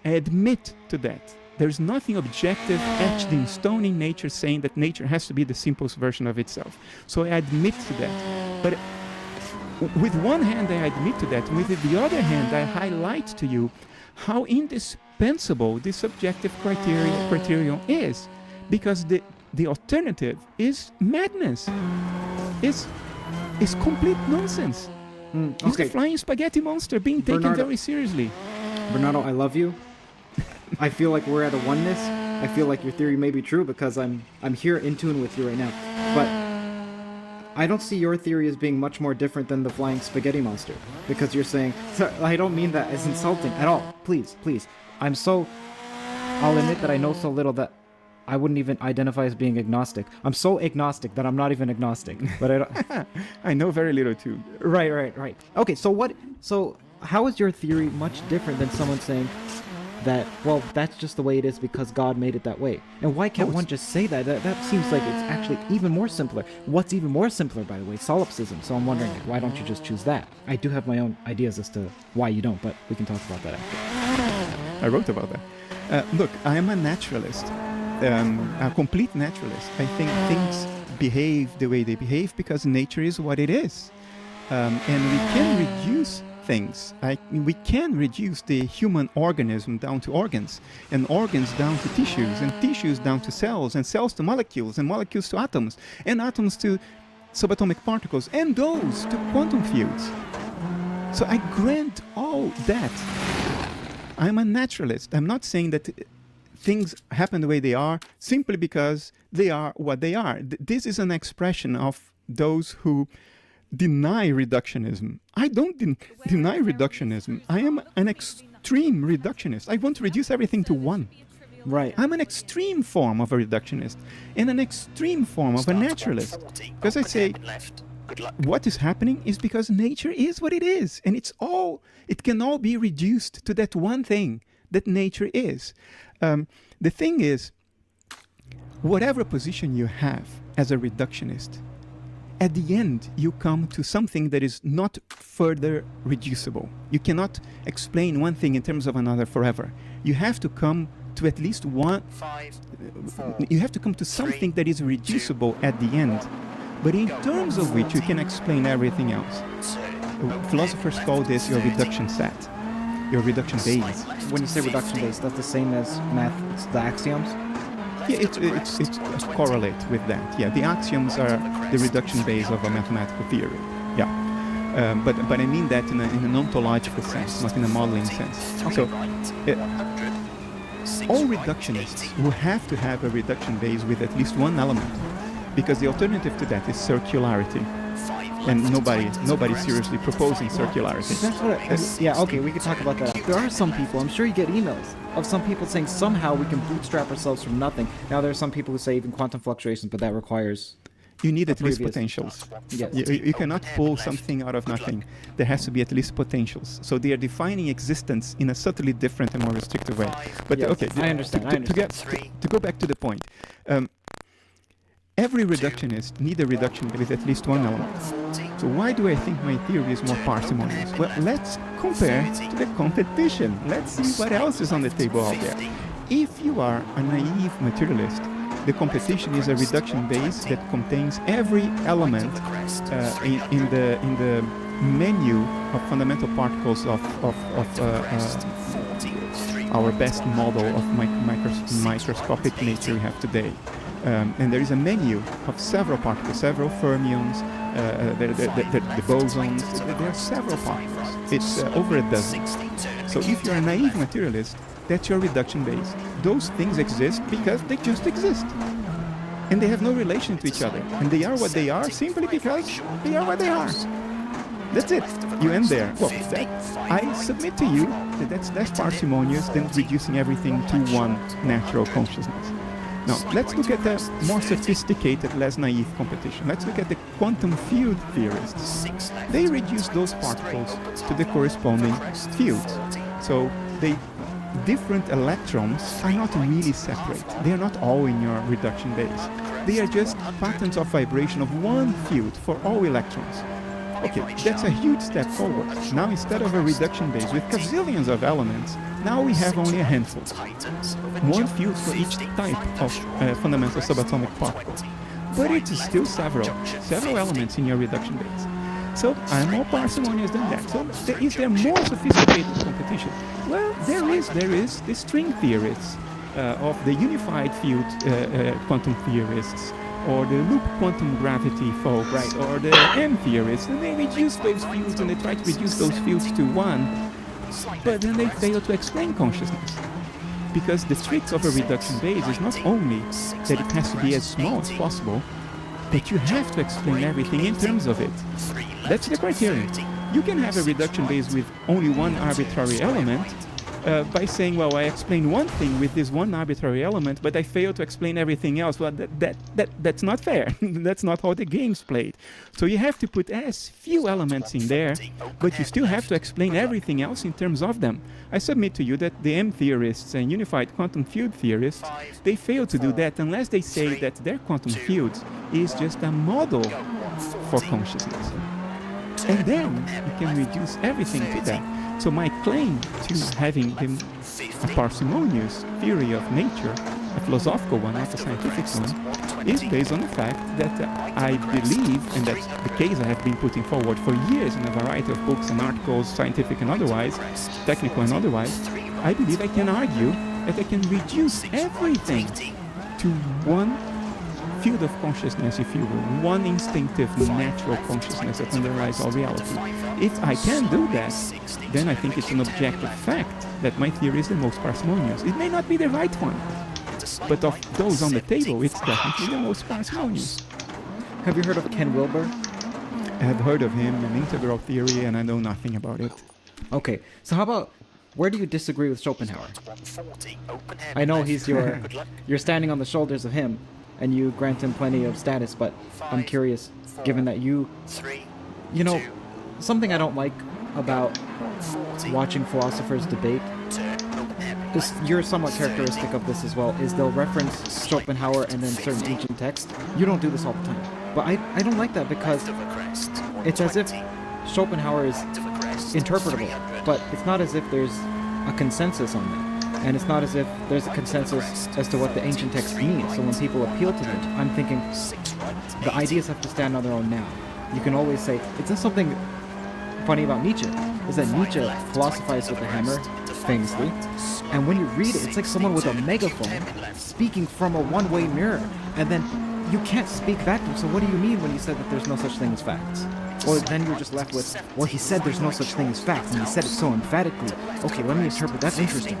I admit to that. There's nothing objective etched in stone in nature saying that nature has to be the simplest version of itself. So I admit to that. But with one hand, I admit to that. With the other hand, I highlight to you how indispensable this subjective criterion is. Because the alternative is madness. It's complete nonsense. It's the flying spaghetti monster being taken very seriously. Bernardo, I love you. I feel like we're at a oneness. I feel like your theory may be true because I'm here in tune with you right now. But I don't see your theory as being much more different than the flying spaghetti monster. Because you're saying, sir, I don't mean that as insulting at all. Please, please. I'll admit that I know so little that I wouldn't even identify as being agnostic. I'm so agnostic that I'm not even agnostic. But I don't. I know very little too. Right. Okay, so how is your theory much different than someone saying that, well, that's just the way it is because God made it that way? And why can't one just say that? That seems like it's actually even more simpler. What's even more simpler, by the way? Solipsism. So I'm wondering, like, why don't you just choose that? I do have my own ideas as to why you don't, but we can talk about that after. I wrote about that. Look, I am a naturalist, a complete naturalist. I think things behave the way they behave because nature is what it is. And we can reduce things. We can reduce the human organism down to organs, and organs down to tissues, and tissues down to cells, and cells to molecules, and molecules to atoms, and atoms to subatomic particles, and those to quantum fields. So I grant all that. I'm a naturalist. I'm not saying that things happen the way they are simply because they are what they are. This is an expression of those who deny reductionism. I don't deny reductionism. I am an extreme reductionist. I want to reduce everything to one. Right. I'm an extreme form of a reductionist and an extreme form of a naturalist. Because I say, what is happening is because nature is what it is, and it can all be reduced to that one thing that nature is. The thing is, whatever position you have as a reductionist, at the end you come to something that is not further reducible. You cannot explain one thing in terms of another forever. You have to come to at least one. You have to come to something that is reducible at the end, but in terms of which you can explain everything else. Philosophers call this your reduction set, your reduction base. When you say reduction base, that's the same as math, it's the axioms? Yeah, it's correlate with that. Yeah, the axioms are the reduction base of a mathematical theory. Yeah, but I mean that in an ontological sense, not in a modeling sense. So, all reductionists will have to have a reduction base with at least one element, because the alternative to that is circularity, and nobody's seriously proposing circularity. That's what yeah, okay, we could talk about that. There are some people, I'm sure you get emails of some people saying somehow we can bootstrap ourselves from nothing. Now there are some people who say even quantum fluctuations, but that requires... You need at least potentials. Yes. You cannot pull something out of nothing. There has to be at least potentials. So they are defining existence in a subtly different and more restrictive way. But Yes, okay, I understand. To go back to the point, every reductionist needs a reduction with at least one element. So why do I think my theory is more parsimonious? Well, let's compare to the competition. Let's see what else is on the table out there. If you are a naive materialist, the competition is a reduction base that contains every element in the menu of fundamental particles of our best model of microscopic nature we have today. And there is a menu of several particles, several fermions, the bosons. There are several particles. It's over a dozen. So if you're a naive materialist, that's your reduction base. Those things exist because they just exist. And they have no relation to each other. And they are what they are simply because they are what they are. That's it. You end there. Well, I submit to you that that's less parsimonious than reducing everything to one natural consciousness. Now, let's look at the more sophisticated, less naive competition. Let's look at the quantum field theorists. They reduce those particles to the corresponding fields. So different electrons are not really separate. They are not all in your reduction base. They are just patterns of vibration of one field for all electrons. Okay, that's a huge step forward. Now instead of a reduction base with gazillions of elements, now we have only a handful. One field for each type of fundamental subatomic particle. But it is still several elements in your reduction base. So I'm more parsimonious than that. So is there more sophisticated competition? Well, there is the string theorists of the unified field quantum theorists, or the loop quantum gravity folks, right, or the M theorists, and they reduce those fields and they try to reduce those fields to one, but then they fail to explain consciousness. Because the trick of a reduction base is not only that it has to be as small as possible, but you have to explain everything in terms of it. That's the criterion. You can have a reduction base with only one arbitrary element, by saying, well, I explain one thing with this one arbitrary element, but I fail to explain everything else. Well, that's not fair. That's not how the game's played. So you have to put as few elements in there, but you still have to explain everything else in terms of them. I submit to you that the M theorists and unified quantum field theorists, they fail to do that unless they say that their quantum field is just a model for consciousness. And then you can reduce everything to that. So my claim to having a parsimonious theory of nature, a philosophical one, not a scientific one, is based on the fact that I believe, and that's the case I have been putting forward for years in a variety of books and articles, scientific and otherwise, technical and otherwise, I believe I can argue that I can reduce everything to one field of consciousness, if you will, one instinctive, natural consciousness that underlies all reality. If I can do that, then I think it's an objective fact that my theory is the most parsimonious. It may not be the right one, but of those on the table, it's definitely the most parsimonious. Have you heard of Ken Wilber? I have heard of him, an integral theory, and I know nothing about it. Okay, so how about, where do you disagree with Schopenhauer? I know you're standing on the shoulders of him, and you grant him plenty of status, but I'm curious, given that you know, something I don't like about watching philosophers debate, is you're somewhat characteristic of this as well, is they'll reference Schopenhauer and then certain ancient text. You don't do this all the time, but I don't like that because it's as if Schopenhauer is interpretable, but it's not as if there's a consensus on that. And it's not as if there's a consensus as to what the ancient text means. So when people appeal to them, I'm thinking the ideas have to stand on their own now. You can always say, it's not something funny about Nietzsche, is that Nietzsche philosophized with the hammer, famously. And when you read it, it's like someone with a megaphone speaking from a one-way mirror. And then you can't speak back to him. So what do you mean when you said that there's no such thing as facts? Or then you're just left with, well, he said there's no such thing as facts, and he said it so emphatically. Okay, let me interpret, that's interesting.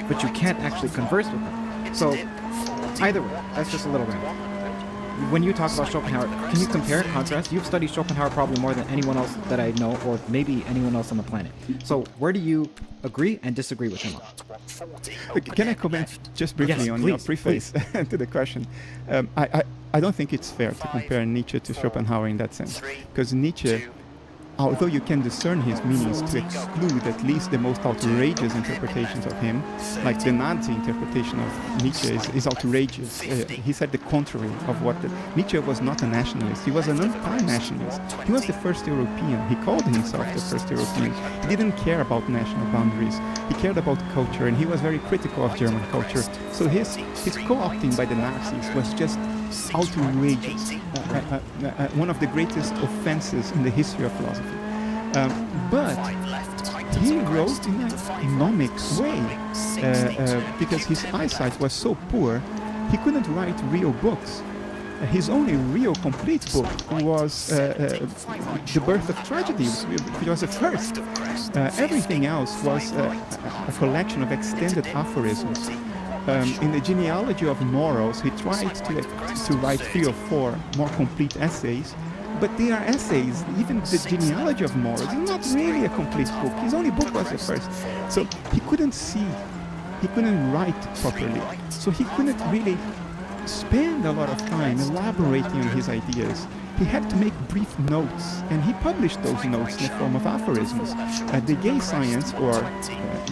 But you can't actually converse with him. So, either way, that's just a little random. When you talk about Schopenhauer, can you compare and contrast? You've studied Schopenhauer probably more than anyone else that I know, or maybe anyone else on the planet. So, where do you agree and disagree with him on? Can I comment just briefly on your preface to the question? I don't think it's fair to compare Nietzsche to Schopenhauer in that sense, because Nietzsche, although you can discern his meanings to exclude at least the most outrageous interpretations of him, like the Nazi interpretation of Nietzsche is outrageous. He said the contrary of what Nietzsche was not a nationalist. He was an anti-nationalist. He was the first European. He called himself the first European. He didn't care about national boundaries. He cared about culture, and he was very critical of German culture. So his co-opting by the Nazis was just outrageous, one of the greatest offenses in the history of philosophy. But he wrote in an economic way, because his eyesight was so poor, he couldn't write real books. His only real complete book was The Birth of Tragedy, which was the first. Everything else was a collection of extended aphorisms. In the genealogy of morals, he tried to write 3 or 4 more complete essays, but they are essays. Even the genealogy of morals is not really a complete book. His only book was the first. So he couldn't see, he couldn't write properly, so he couldn't really spend a lot of time elaborating on his ideas. He had to make brief notes, and he published those notes in the form of aphorisms. The Gay Science, or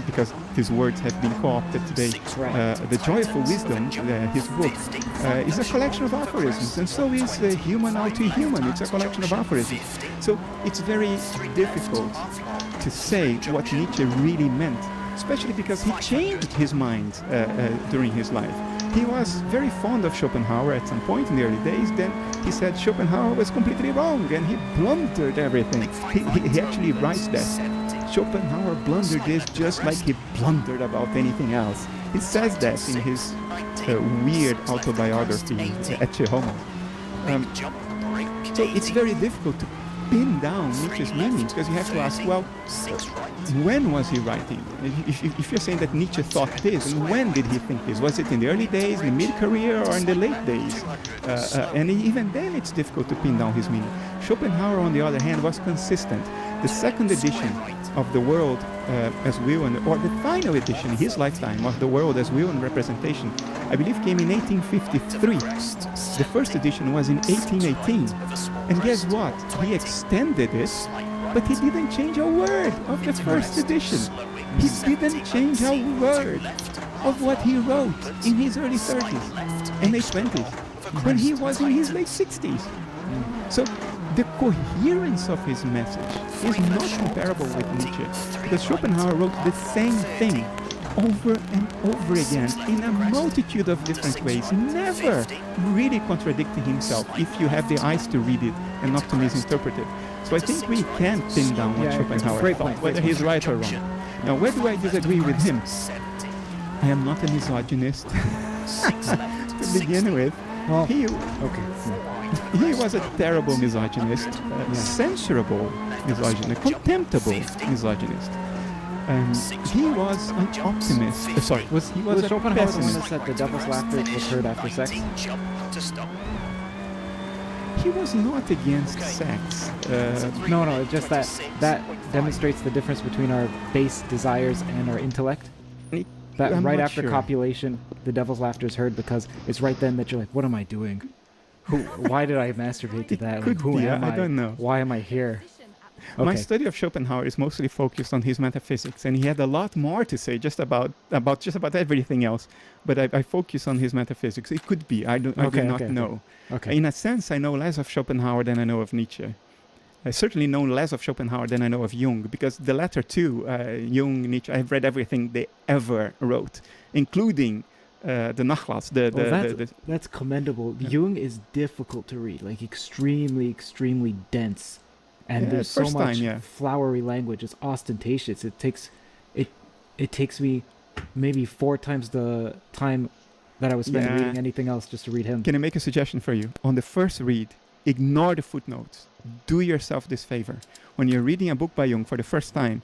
because these words have been co-opted today, The Joyful Wisdom, his book, is a collection of aphorisms, and so is Human Out to Human. It's a collection of aphorisms. So it's very difficult to say what Nietzsche really meant, especially because he changed his mind during his life. He was very fond of Schopenhauer at some point in the early days. Then he said Schopenhauer was completely wrong, and he blundered everything. He actually writes that Schopenhauer blundered this just like he blundered about anything else. He says that in his weird autobiography, Ecce Homo. So it's very difficult to pin down Nietzsche's meanings, because you have to ask, well, when was he writing? If you're saying that Nietzsche thought this, and when did he think this? Was it in the early days, in the mid-career, or in the late days? And even then it's difficult to pin down his meaning. Schopenhauer, on the other hand, was consistent. The second edition of the world as will, or the final edition in his lifetime of the world as will and representation, I believe came in 1853. The first edition was in 1818. And guess what? He extended it, but he didn't change a word of the first edition. He didn't change a word of what he wrote in his early 30s and late 20s when he was in his late 60s. So the coherence of his message is not comparable with Nietzsche, because Schopenhauer wrote the same thing over and over again in a multitude of different ways, never really contradicting himself if you have the eyes to read it and not to misinterpret it. So I think we can pin down what Schopenhauer thought, whether he's right or wrong. Now, where do I disagree with him? I am not a misogynist to begin with. Well, He was a terrible misogynist, censurable misogynist, contemptible misogynist. He was an optimist. He was a Schopenhauer the one pessimist. that said the devil's laughter was heard after sex? He was not against sex. No, it's just that demonstrates the difference between our base desires and our intellect. That I'm right not after sure. copulation, the devil's laughter is heard because it's right then that you're like, what am I doing? Why did I masturbate to that? could Who be, am I don't know. Why am I here? My Okay. study of Schopenhauer is mostly focused on his metaphysics, and he had a lot more to say just about everything else. But I focus on his metaphysics. It could be. I do not know. Okay. In a sense, I know less of Schopenhauer than I know of Nietzsche. I certainly know less of Schopenhauer than I know of Jung, because the latter two, Jung, Nietzsche, I've read everything they ever wrote, including the Nachlass. That's commendable. Jung is difficult to read, like extremely dense. And there's so first much time, flowery language. It's ostentatious. It takes me maybe 4 times the time that I was spending reading anything else just to read him. Can I make a suggestion for you? On the first read, ignore the footnotes. Do yourself this favor. When you're reading a book by Jung for the first time,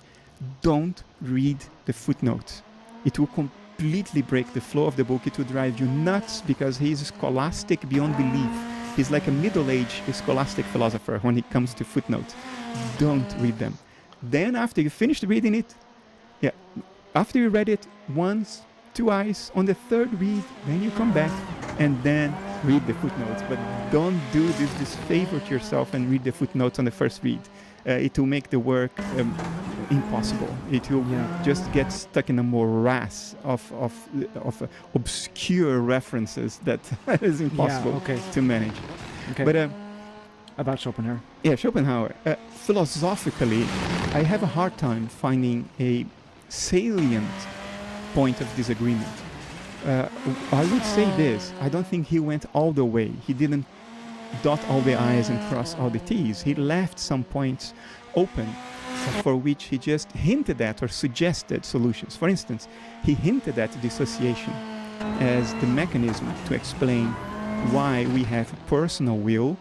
don't read the footnotes. It will completely break the flow of the book. It will drive you nuts because he's scholastic beyond belief. He's like a middle-aged scholastic philosopher when it comes to footnotes. Don't read them. Then after you finished reading it, after you read it once, twice, on the third read, then you come back and then read the footnotes. But don't do this favor to yourself and read the footnotes on the first read. It will make the work impossible. It will just get stuck in a morass of obscure references that is impossible to manage. Okay. But about Schopenhauer. yeah, Schopenhauer. Philosophically, I have a hard time finding a salient point of disagreement. I would say this: I don't think he went all the way. He didn't dot all the I's and cross all the T's. He left some points open for which he just hinted at or suggested solutions. For instance, he hinted at dissociation as the mechanism to explain why we have personal will,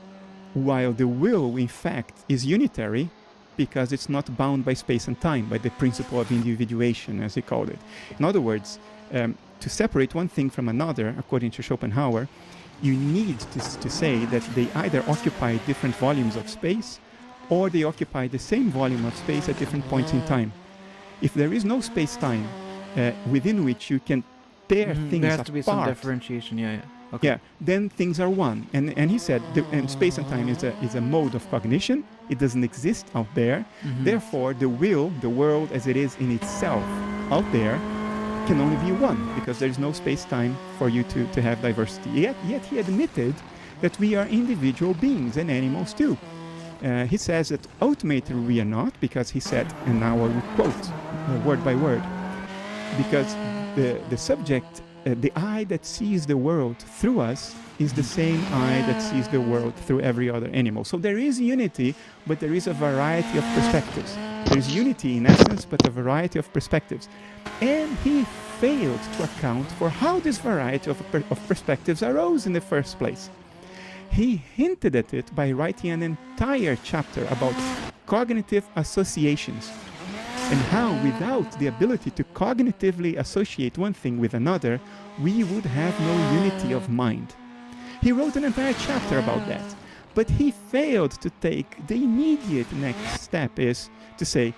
while the will, in fact, is unitary because it's not bound by space and time, by the principle of individuation, as he called it. In other words, to separate one thing from another, according to Schopenhauer, you need to say that they either occupy different volumes of space or they occupy the same volume of space at different points in time. If there is no space-time within which you can tear things apart, there has to be some differentiation, Okay. yeah, then things are one. And he said, and space and time is a mode of cognition. It doesn't exist out there. Therefore, the will, the world as it is in itself out there, can only be one, because there is no space-time for you to have diversity. Yet he admitted that we are individual beings and animals too. He says that ultimately we are not, because he said, and now I will quote word by word, because the subject, the eye that sees the world through us is the same eye that sees the world through every other animal. So there is unity, but there is a variety of perspectives. There is unity in essence, but a variety of perspectives. And he failed to account for how this variety of perspectives arose in the first place. He hinted at it by writing an entire chapter about cognitive associations and how without the ability to cognitively associate one thing with another, we would have no unity of mind. He wrote an entire chapter about that, but he failed to take the immediate next step is to say,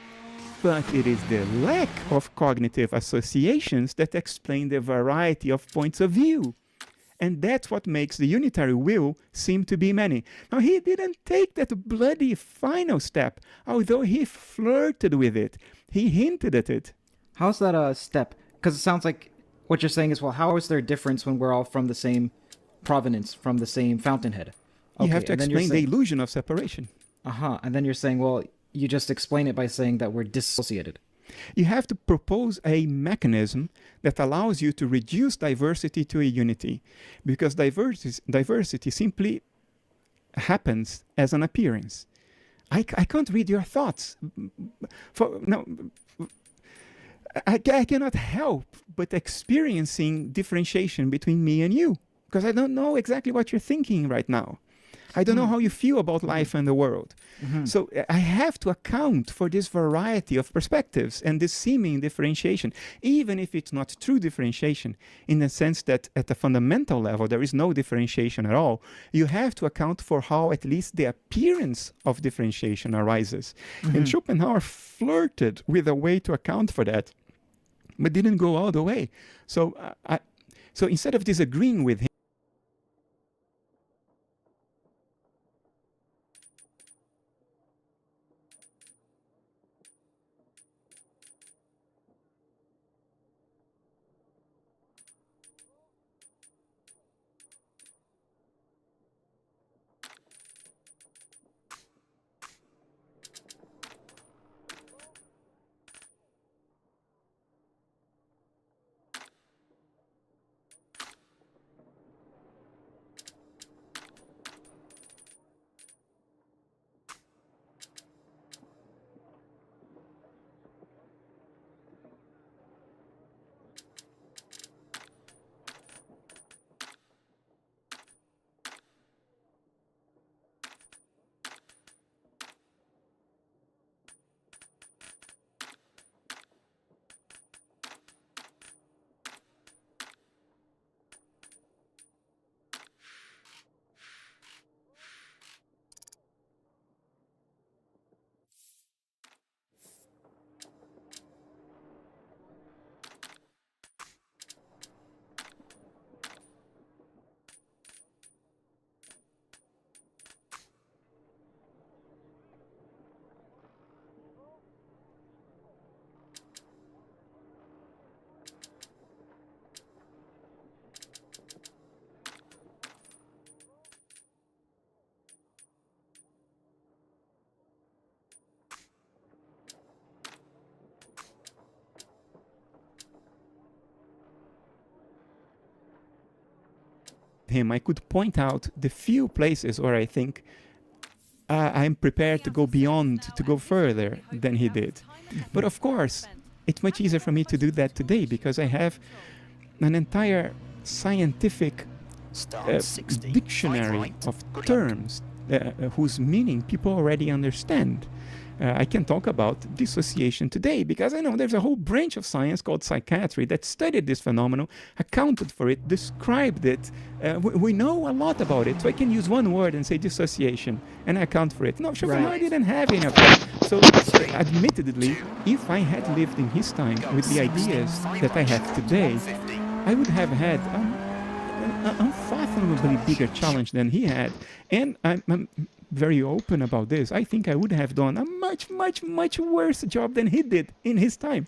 but it is the lack of cognitive associations that explain the variety of points of view. And that's what makes the unitary will seem to be many. Now, he didn't take that bloody final step, although he flirted with it. He hinted at it. How's that a step? Because it sounds like what you're saying is, well, how is there a difference when we're all from the same provenance, from the same fountainhead? You have to explain the illusion of separation. And then you're saying, well, you just explain it by saying that we're dissociated. You have to propose a mechanism that allows you to reduce diversity to a unity, because diversity simply happens as an appearance. I can't read your thoughts. I cannot help but experiencing differentiation between me and you, because I don't know exactly what you're thinking right now. I don't know how you feel about life and the world. So I have to account for this variety of perspectives and this seeming differentiation, even if it's not true differentiation, in the sense that at the fundamental level there is no differentiation at all. You have to account for how at least the appearance of differentiation arises. And Schopenhauer flirted with a way to account for that, but didn't go all the way. So, so instead of disagreeing with him, I could point out the few places where I think I'm prepared to go beyond, to go further than he did. But of course, it's much easier for me to do that today because I have an entire scientific dictionary of terms whose meaning people already understand. I can talk about dissociation today because I know there's a whole branch of science called psychiatry that studied this phenomenon, accounted for it, described it. We know a lot about it, so I can use one word and say dissociation and account for it. No, Schopenhauer didn't have any of that. So admittedly, if I had lived in his time with the ideas that I have today, I would have had an unfathomably bigger challenge than he had. And I'm very open about this. I think I would have done a much worse job than he did in his time.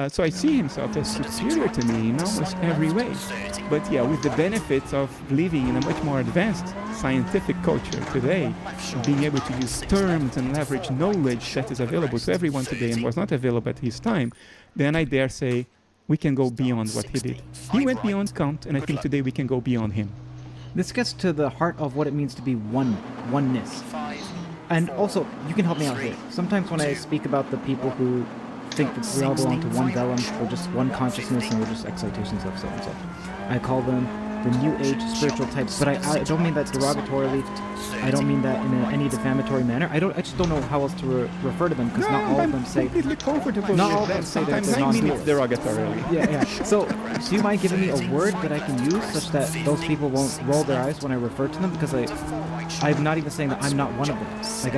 So I see himself as superior to me in almost every way. But yeah, with the benefits of living in a much more advanced scientific culture today, being able to use terms and leverage knowledge that is available to everyone today and was not available at his time, then I dare say we can go beyond what he did. He went beyond Kant, and I think today we can go beyond him. This gets to the heart of what it means to be oneness. And also, you can help me out here. Sometimes when I speak about the people who think that we all belong to one vellum, or just one consciousness, and we're just excitations of so and so, I call them the New Age spiritual types. But I don't mean that derogatorily. I don't mean that in any defamatory manner. I just don't know how else to refer to them, because not all of them say. Completely comfortable. Not all of them say that they're non-dual. Derogatorily. Yeah. So, do you mind giving me a word that I can use such that those people won't roll their eyes when I refer to them? Because I'm not even saying that I'm not one of them. Like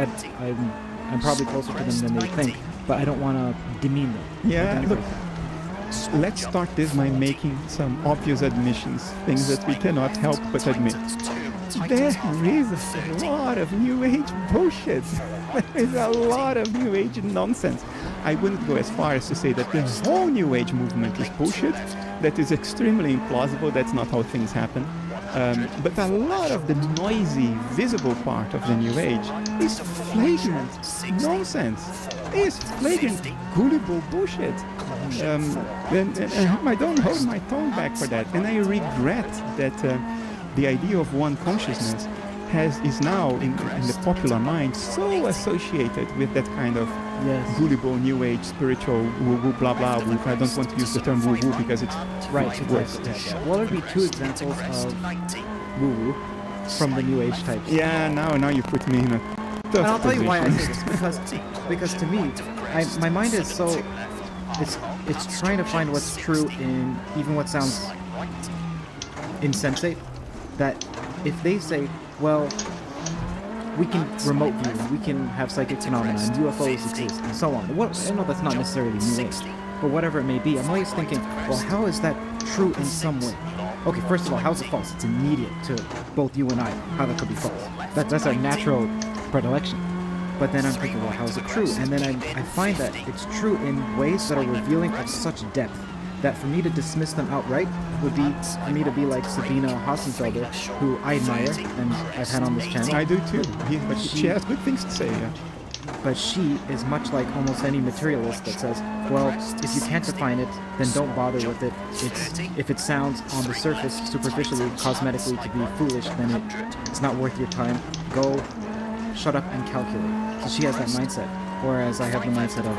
I'm probably closer to them than they think. but I don't want to demean them. Yeah, Like look, anybody. let's start this by making some obvious admissions, things that we cannot help but admit. There is a lot of New Age bullshit. There is a lot of New Age nonsense. I wouldn't go as far as to say that the whole New Age movement is bullshit. That is extremely implausible. That's not how things happen. But a lot of the noisy, visible part of the New Age is flagrant nonsense. It's flagrant, gullible bullshit. And I don't hold my tongue back for that. And I regret that the idea of one consciousness is now in the popular mind so associated with that kind of gullible New Age spiritual woo-woo blah blah woo. I don't want to use the term woo-woo because it's worse. What would be two examples of woo-woo from the New Age type? Yeah, now you put me in a tough And I'll tell you why I position. say this, because to me, my mind is so, it's trying to find what's true in even what sounds insensate, that if they say, well, we can remote view, we can have psychic phenomena, and UFOs exist, and so on. I know that's not necessarily New Age, but whatever it may be, I'm always thinking, well, how is that true in some way? Okay, first of all, how's it false? It's immediate to both you and I, how that could be false. That's our natural predilection. But then I'm thinking, well, how is it true? And then I find that it's true in ways that are revealing of such depth that for me to dismiss them outright would be for me to be like Sabina Hassenfelder, who I admire and I've had on this channel. I do too. But she has good things to say. Yeah. But she is much like almost any materialist that says, well, if you can't define it, then don't bother with it. If it sounds on the surface, superficially, cosmetically, to be foolish, then it's not worth your time. Go, shut up and calculate. So she has that mindset. Whereas I have the mindset of,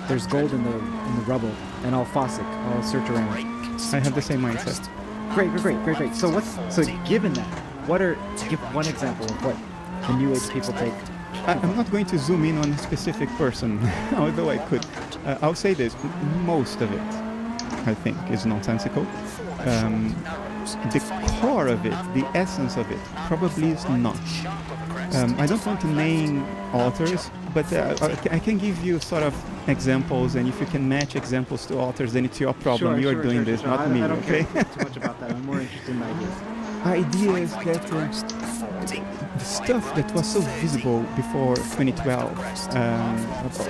there's gold in the rubble, and I'll fossick, I'll search around. I have the same mindset. Great. So given that, give one example of what the New Age people take. I'm not going to zoom in on a specific person, although I could. I'll say this, most of it, I think, is nonsensical. The core of it, the essence of it, probably is not. I don't want to name authors, but I can give you sort of examples, and if you can match examples to authors, then it's your problem. You're doing this, not me, I don't okay? care too much about that. I'm more interested in ideas. Ideas that the stuff that was so visible before 2012,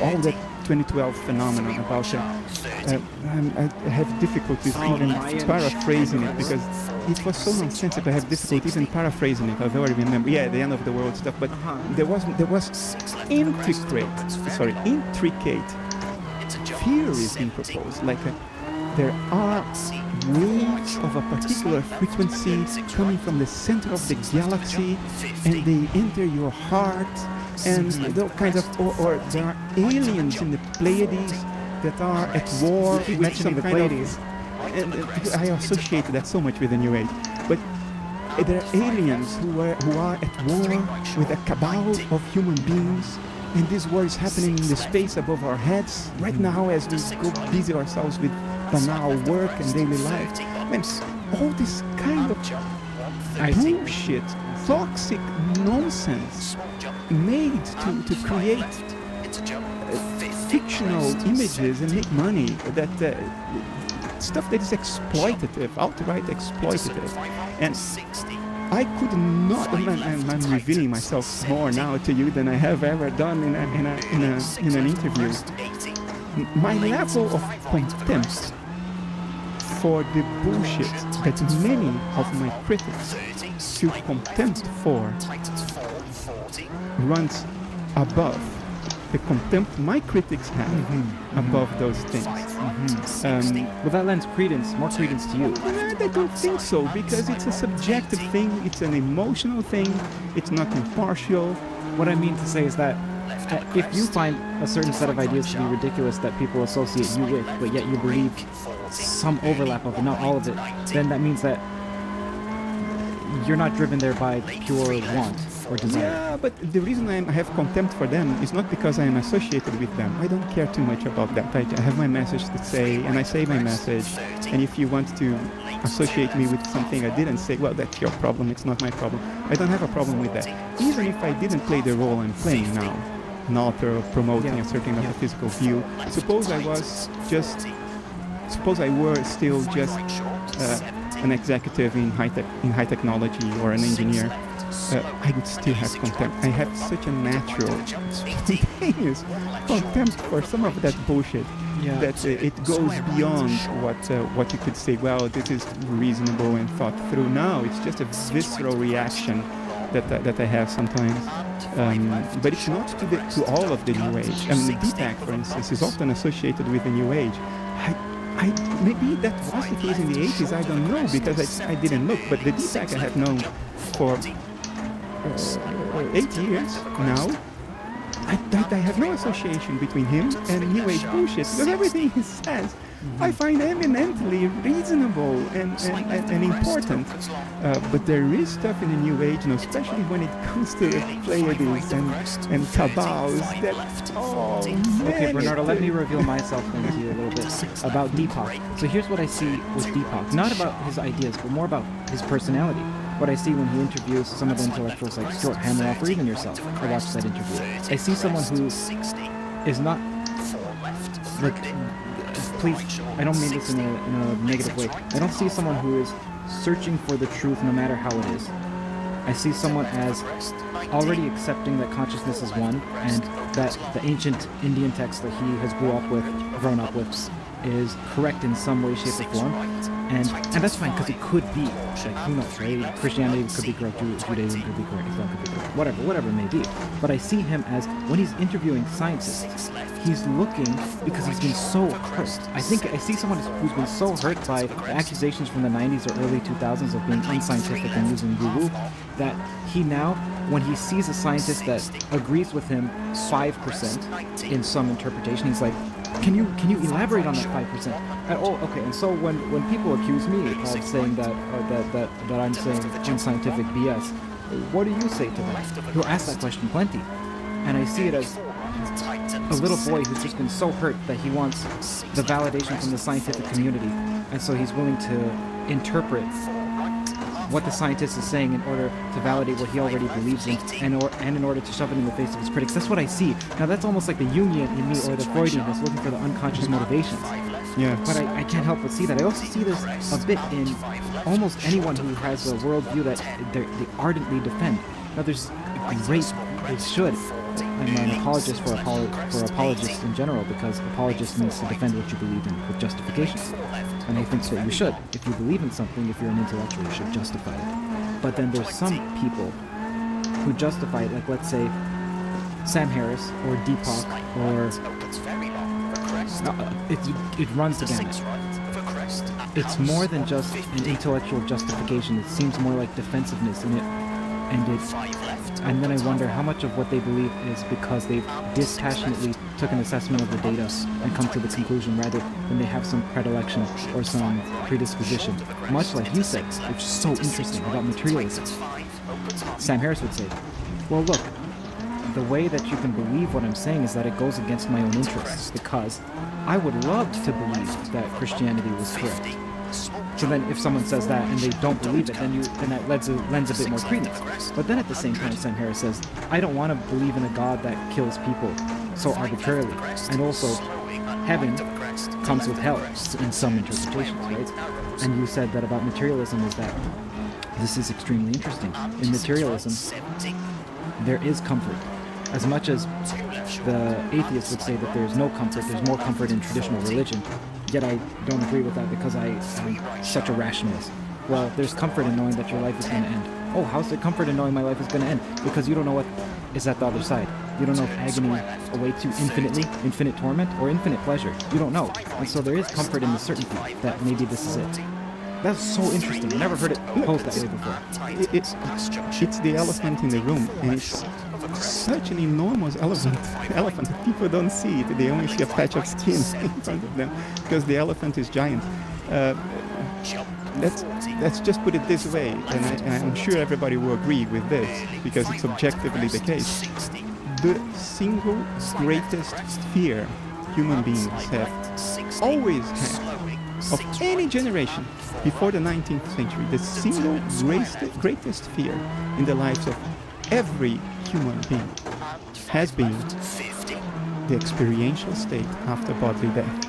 all that 2012 phenomenon about I have difficulties even paraphrasing it because it was so nonsensical. I have difficulty even paraphrasing it, although I remember, the end of the world stuff. But there was intricate theories being proposed, like there are waves of a particular frequency coming from the center of the galaxy, and they enter your heart, and those kinds of, or there are aliens in the Pleiades that are at war with some kind of, and I associate that so much with the New Age, but there are aliens who are at war with a cabal of human beings, and this war is happening in the space above our heads right now as we go busy ourselves with banal work and daily life. Man, all this kind of bullshit, toxic nonsense made to create fictional images and make money, that stuff that is exploitative, outright exploitative. And I could not, I'm revealing myself more now to you than I have ever done in an interview. My level of contempt for the bullshit that many of my critics feel contempt for runs above the contempt my critics have above those things. Well, that lends more credence to you. I don't think so, because it's a subjective thing, it's an emotional thing, it's not impartial. What I mean to say is that if you find a certain set of ideas to be ridiculous that people associate you with, but yet you believe some overlap of it, not all of it, then that means that you're not driven there by pure want or desire. Yeah, but the reason I have contempt for them is not because I am associated with them. I don't care too much about that. I have my message to say, and I say my message. And if you want to associate me with something I didn't say, well, that's your problem. It's not my problem. I don't have a problem with that. Even if I didn't play the role I'm playing now, not promoting Yeah. a certain kind Yeah. of physical view. Suppose I were still just an executive in high technology or an engineer. I would still have contempt. I have such a natural, spontaneous contempt for some of that bullshit. Yeah. That it goes beyond what you could say, well, this is reasonable and thought through. No, it's just a visceral reaction that I have sometimes. But it's not to all of the New Age. I mean, the DPAC, for instance, is often associated with the New Age. Maybe that was the case in the 80s, I don't know, because I didn't look. But the DPAC I have known for 8 years now, I have no association between him and New Age bullshit, because everything he says I find eminently reasonable and important. But there is stuff in the New Age, especially when it comes to Pleiades and Cabals, that, oh man. Okay, Bernardo, let me reveal myself then to you a little bit about Deepak. So here's what I see with Deepak. Not about his ideas, but more about his personality. What I see when he interviews some of the intellectuals like Stuart Hameroff or even yourself. I watched that interview. I see someone who is not, like, please, I don't mean this in a negative way. I don't see someone who is searching for the truth no matter how it is. I see someone as already accepting that consciousness is one, and that the ancient Indian text that he has grown up with, is correct in some way, shape, or form. And that's fine, because it could be, like, who knows, right? Christianity could be correct, Judaism could be correct, Islam could be correct, whatever it may be. But I see him as, when he's interviewing scientists, he's looking, because he's been so hurt. I see someone who's been so hurt by the accusations from the 90s or early 2000s of being unscientific and using woo-woo, that he now, when he sees a scientist that agrees with him 5% in some interpretation, he's like, can you elaborate on that 5%? Oh, okay. And so when people accuse me of saying that I'm saying unscientific BS, what do you say to that? He'll ask that question plenty, and I see it as a little boy who's just been so hurt that he wants the validation from the scientific community, and so he's willing to interpret what the scientist is saying in order to validate what he already believes in, and in order to shove it in the face of his critics. That's what I see. Now that's almost like the Jungian in me, or the Freudian that's looking for the unconscious motivations. Yeah. But I can't help but see that. I also see this a bit in almost anyone who has a worldview that they ardently defend. Now there's great, they should. I'm an apologist for apologists in general, because apologist means to defend what you believe in with justification. And I think that you should. If you believe in something, if you're an intellectual, you should justify it. But then there's some people who justify it, like, let's say Sam Harris or Deepak, or it runs the gamut. It's more than just an intellectual justification. It seems more like defensiveness in it. And then I wonder how much of what they believe is because they've dispassionately took an assessment of the data and come to the conclusion, rather than they have some predilection or some predisposition. Much like you said, which is so interesting about materialism. Sam Harris would say, well, look, the way that you can believe what I'm saying is that it goes against my own interests, because I would love to believe that Christianity was correct. So then if someone says that and they don't believe it, then that lends a bit more credence. But then at the same time, Sam Harris says, I don't want to believe in a God that kills people so arbitrarily. And also, heaven comes with hell in some interpretations, right? And you said that about materialism is that this is extremely interesting. In materialism, there is comfort. As much as the atheists would say that there's no comfort, there's more comfort in traditional religion. Yet I don't agree with that, because I'm such a rationalist. Well, there's comfort in knowing that your life is going to end. Oh, how's there comfort in knowing my life is going to end? Because you don't know what is at the other side. You don't know if agony awaits you infinite torment, or infinite pleasure. You don't know. And so there is comfort in the certainty that maybe this is it. That's so interesting. I never heard it posed that way before. It's the elephant in the room, and it's such an enormous elephant that people don't see it. They only see a patch of skin in front of them, because the elephant is giant. Let's just put it this way, and I'm sure everybody will agree with this, because it's objectively the case. The single greatest fear human beings have always had, of any generation before the 19th century, the single greatest fear in the lives of every human being has been 50. the experiential state after bodily death.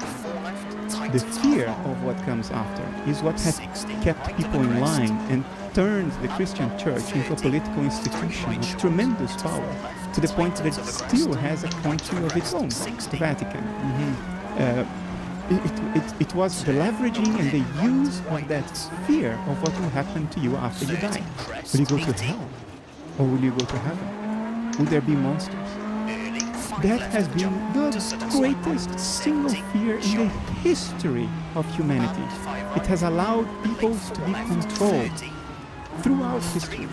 The fear of what comes after is what has kept people in line and turned the Christian church into a political institution of tremendous power, to the point that it still has a country of its own, the Vatican. It was the leveraging and the use of that fear of what will happen to you after you die. Will you go to hell? Or will you go to heaven? Will there be monsters? That has been the greatest single fear in the history of humanity. It has allowed people to be controlled throughout history.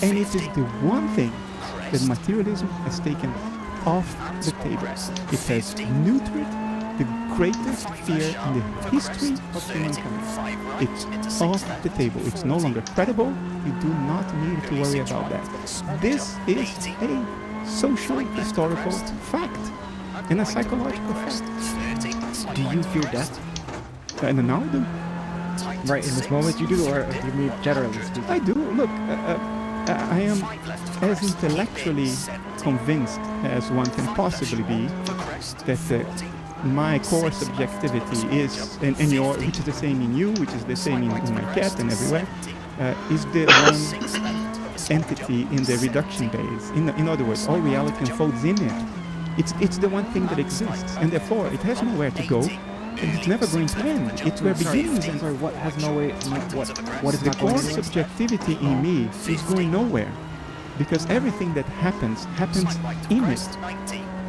And it is the one thing that materialism has taken off the table. It has neutered the greatest fear in the history of humankind. It's off the table. It's no longer credible. You do not need to worry about that. This is a social, historical fact and a psychological fact. Do you fear death? And now I do. Right, in this moment you do, or do you mean generally speaking? I do. Look, I am as intellectually convinced as one can possibly be that my core subjectivity is, and your, which is the same in you, which is the same in my cat and everywhere, is the one entity in the reduction base. In other words, all reality unfolds in it. It's the one thing that exists, and therefore it has nowhere to go, and it's never going to end. It's where beginnings and Sorry, what has no way? What is the not going core anywhere? subjectivity in me is going nowhere, because everything that happens in it.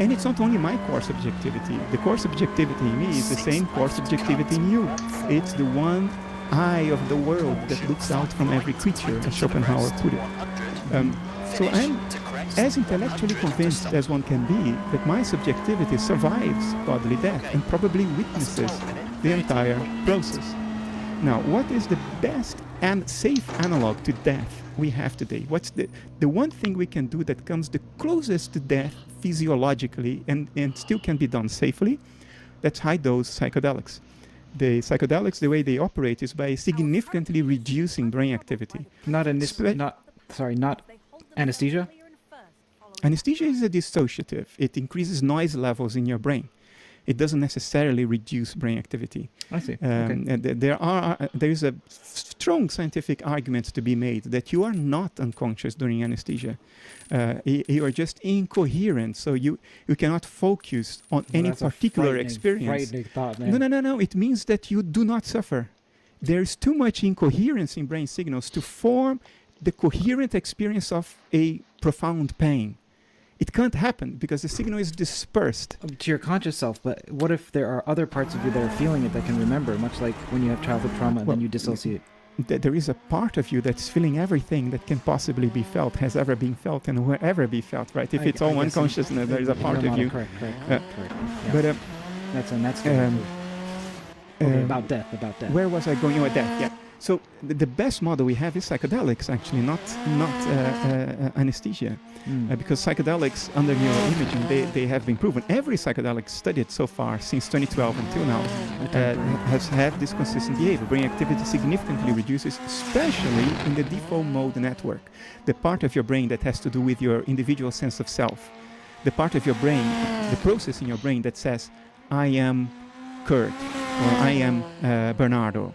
And it's not only my core subjectivity. The core subjectivity in me is the same core subjectivity in you. It's the one eye of the world that looks out from every creature, as Schopenhauer put it. So I'm as intellectually convinced as one can be that my subjectivity survives bodily death and probably witnesses the entire process. Now, what is the best and safe analog to death we have today? What's the one thing we can do that comes the closest to death physiologically and still can be done safely? That's high-dose psychedelics. The psychedelics, the way they operate is by significantly reducing brain activity. Not anesthesia. Anesthesia is a dissociative. It increases noise levels in your brain. It doesn't necessarily reduce brain activity. I see. And there is a strong scientific argument to be made that you are not unconscious during anesthesia. You are just incoherent, so you cannot focus on any particular experience. Frightening thought, man. No. It means that you do not suffer. There is too much incoherence in brain signals to form the coherent experience of a profound pain. It can't happen because the signal is dispersed. To your conscious self, but what if there are other parts of you that are feeling it that can remember, much like when you have childhood trauma and then you dissociate? There is a part of you that's feeling everything that can possibly be felt, has ever been felt, and will ever be felt, right? If it's all unconsciousness, there is a part of you. Correct. But that's about death. Where was I going with that? Yeah. So the best model we have is psychedelics, actually, not anesthesia, because psychedelics under neuroimaging they have been proven. Every psychedelic studied so far since 2012 until now has had this consistent behavior. Brain activity significantly reduces, especially in the default mode network, the part of your brain that has to do with your individual sense of self, the part of your brain, the process in your brain that says, I am Kurt, or I am Bernardo.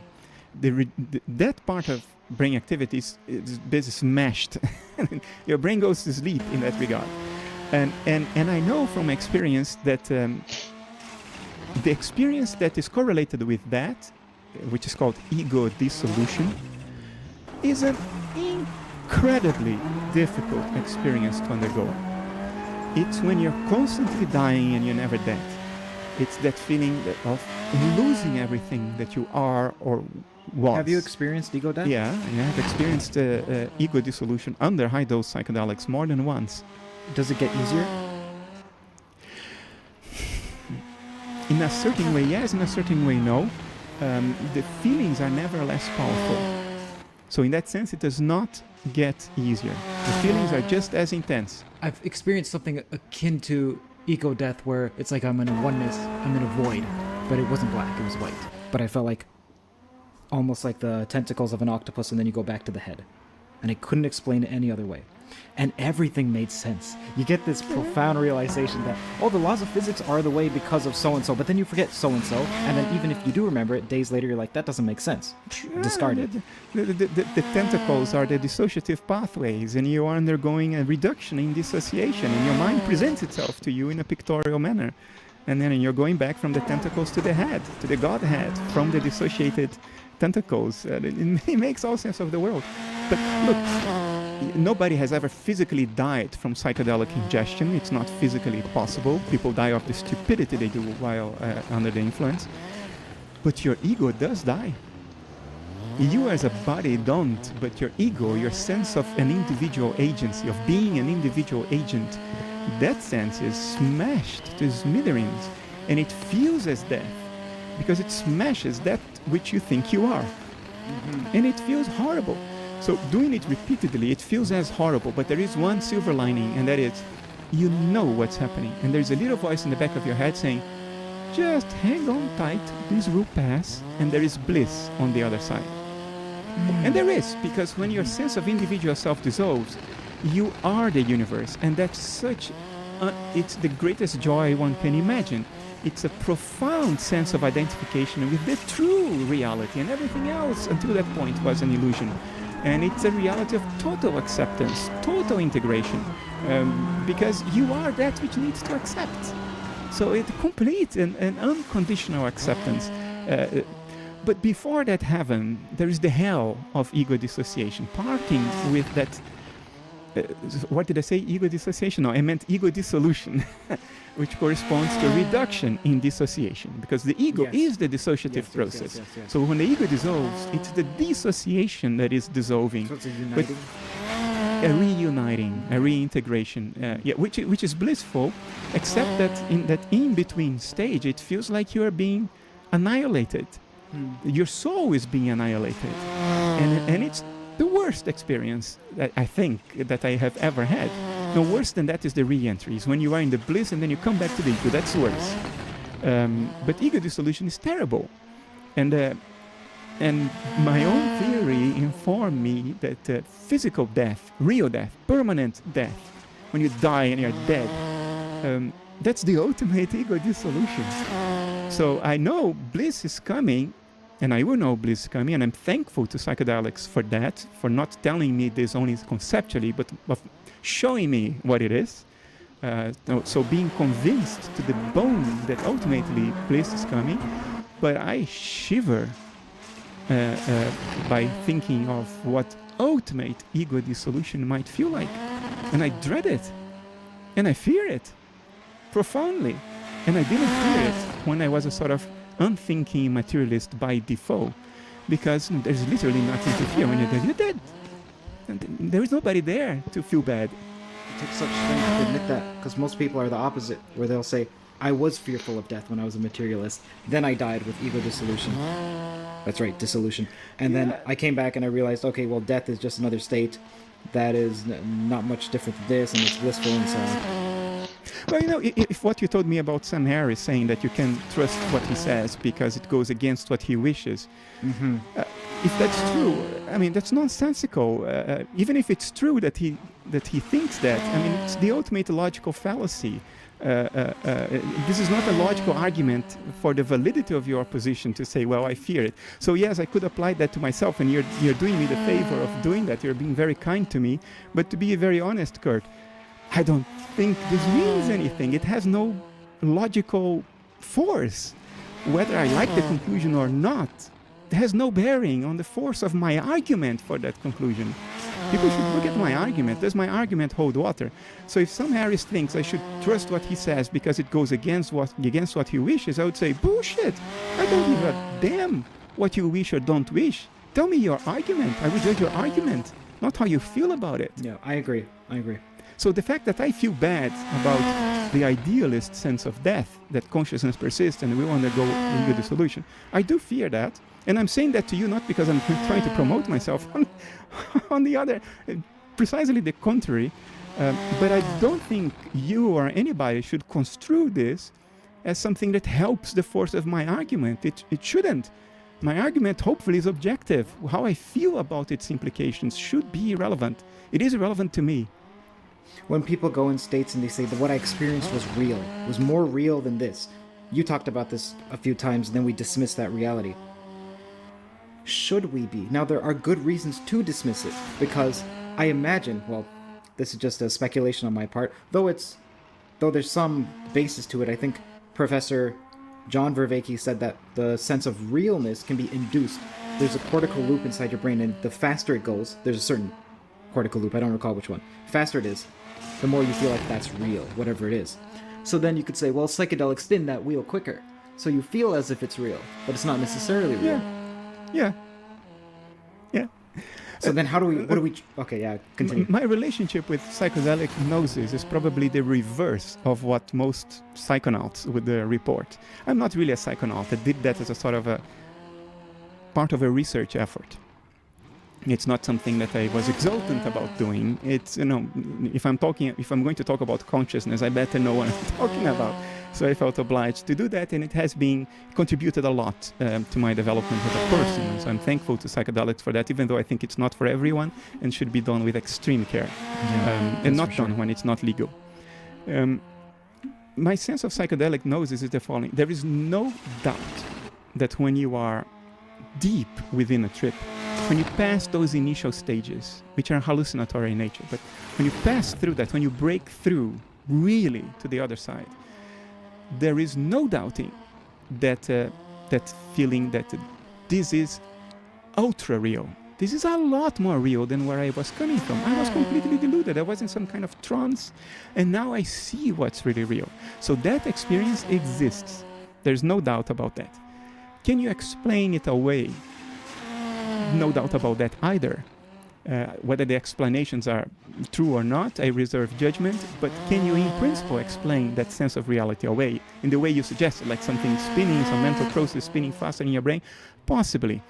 That part of brain activity is basically smashed. Your brain goes to sleep in that regard. And I know from experience that the experience that is correlated with that, which is called ego dissolution, is an incredibly difficult experience to undergo. It's when you're constantly dying and you're never dead. It's that feeling of losing everything that you are or was. Have you experienced ego death? Yeah, I've experienced ego dissolution under high-dose psychedelics more than once. Does it get easier? In a certain way, yes. In a certain way, no. The feelings are never less powerful. So in that sense, it does not get easier. The feelings are just as intense. I've experienced something akin to ego death where it's like I'm in a oneness, I'm in a void, but it wasn't black, it was white. But I felt like almost like the tentacles of an octopus, and then you go back to the head. And I couldn't explain it any other way. And everything made sense. You get this profound realization that, oh, the laws of physics are the way because of so-and-so, but then you forget so-and-so, and then even if you do remember it, days later you're like, that doesn't make sense. Discard it. The tentacles are the dissociative pathways, and you are undergoing a reduction in dissociation, and your mind presents itself to you in a pictorial manner. And then you're going back from the tentacles to the head, to the Godhead, from the dissociated tentacles. It makes all sense of the world. But look, nobody has ever physically died from psychedelic ingestion. It's not physically possible. People die of the stupidity they do while under the influence. But your ego does die. You as a body don't, but your ego, your sense of an individual agency, of being an individual agent, that sense is smashed to smithereens, and it feels as death because it smashes that which you think you are. And it feels horrible. So doing it repeatedly, it feels as horrible, but there is one silver lining, and that is, you know what's happening. And there's a little voice in the back of your head saying, just hang on tight, this will pass, and there is bliss on the other side. And there is, because when your sense of individual self dissolves, you are the universe, and that's such, it's the greatest joy one can imagine. It's a profound sense of identification with the true reality, and everything else until that point was an illusion. And it's a reality of total acceptance, total integration, because you are that which needs to accept. So it's complete and unconditional acceptance. But before that heaven, there is the hell of ego dissociation, parting with that. What did I say? Ego dissociation? No, I meant ego dissolution, which corresponds to reduction in dissociation, because the ego is the dissociative process. Yes. So when the ego dissolves, it's the dissociation that is dissolving. So it's a uniting. A reuniting, a reintegration, which is blissful, except that in that in-between stage, it feels like you are being annihilated. Your soul is being annihilated, and it's the worst experience that I think that I have ever had. No, worse than that is the re-entries, when you are in the bliss and then you come back to the ego. That's worse. But ego dissolution is terrible, and my own theory informed me that physical death, real death, permanent death, when you die and you're dead, that's the ultimate ego dissolution. So I know bliss is coming, and I will know bliss is coming, and I'm thankful to psychedelics for that, for not telling me this only conceptually, but of showing me what it is. So being convinced to the bone that ultimately bliss is coming, but I shiver by thinking of what ultimate ego dissolution might feel like. And I dread it, and I fear it profoundly. And I didn't fear it when I was a sort of unthinking materialist by default, because there's literally nothing to fear. When you're dead, you're dead. And there is nobody there to feel bad. It takes such strength to admit that, because most people are the opposite, where they'll say, I was fearful of death when I was a materialist, then I died with ego dissolution. That's right, dissolution. And then I came back and I realized, okay, well, death is just another state that is not much different than this, and it's blissful and so on. Well, you know, if what you told me about Sam Harris saying that you can trust what he says because it goes against what he wishes, if that's true, I mean, that's nonsensical. Even if it's true that he thinks that, I mean, it's the ultimate logical fallacy. This is not a logical argument for the validity of your position to say, well, I fear it. So yes, I could apply that to myself, and you're doing me the favor of doing that. You're being very kind to me. But to be very honest, Kurt, I don't think this means anything. It has no logical force. Whether I like the conclusion or not, it has no bearing on the force of my argument for that conclusion. People should look at my argument. Does my argument hold water? So if Sam Harris thinks I should trust what he says because it goes against what he wishes, I would say, bullshit. I don't give a damn what you wish or don't wish. Tell me your argument. I will judge your argument, not how you feel about it. Yeah, I agree. So the fact that I feel bad about the idealist sense of death, that consciousness persists and will undergo ego dissolution, I do fear that. And I'm saying that to you not because I'm trying to promote myself. On the other, precisely the contrary. But I don't think you or anybody should construe this as something that helps the force of my argument. It shouldn't. My argument hopefully is objective. How I feel about its implications should be irrelevant. It is irrelevant to me. When people go in states and they say that what I experienced was real, was more real than this. You talked about this a few times, and then we dismiss that reality. Should we be? Now, there are good reasons to dismiss it, because I imagine, well, this is just a speculation on my part, though there's some basis to it. I think Professor John Vervaeke said that the sense of realness can be induced. There's a cortical loop inside your brain, and the faster it goes, there's a certain cortical loop, I don't recall which one, the faster it is, the more you feel like that's real, whatever it is. So then you could say, well, psychedelics spin that wheel quicker, so you feel as if it's real, but it's not necessarily real. Yeah. So then okay, yeah, continue. My relationship with psychedelic gnosis is probably the reverse of what most psychonauts would report. I'm not really a psychonaut. I did that as a sort of a part of a research effort. It's not something that I was exultant about doing. It's, if I'm going to talk about consciousness, I better know what I'm talking about. So I felt obliged to do that, and it has been contributed a lot to my development as a person. And so I'm thankful to psychedelics for that, even though I think it's not for everyone and should be done with extreme care, and not done when it's not legal. My sense of psychedelic gnosis is the following. There is no doubt that when you are deep within a trip, when you pass those initial stages, which are hallucinatory in nature, but when you pass through that, when you break through really to the other side, there is no doubting that that feeling that this is ultra real. This is a lot more real than where I was coming from. I was completely deluded. I was in some kind of trance, and now I see what's really real. So that experience exists. There's no doubt about that. Can you explain it away? No doubt about that either. Whether the explanations are true or not, I reserve judgment, but can you in principle explain that sense of reality away in the way you suggested, like something spinning, some mental process spinning faster in your brain? Possibly.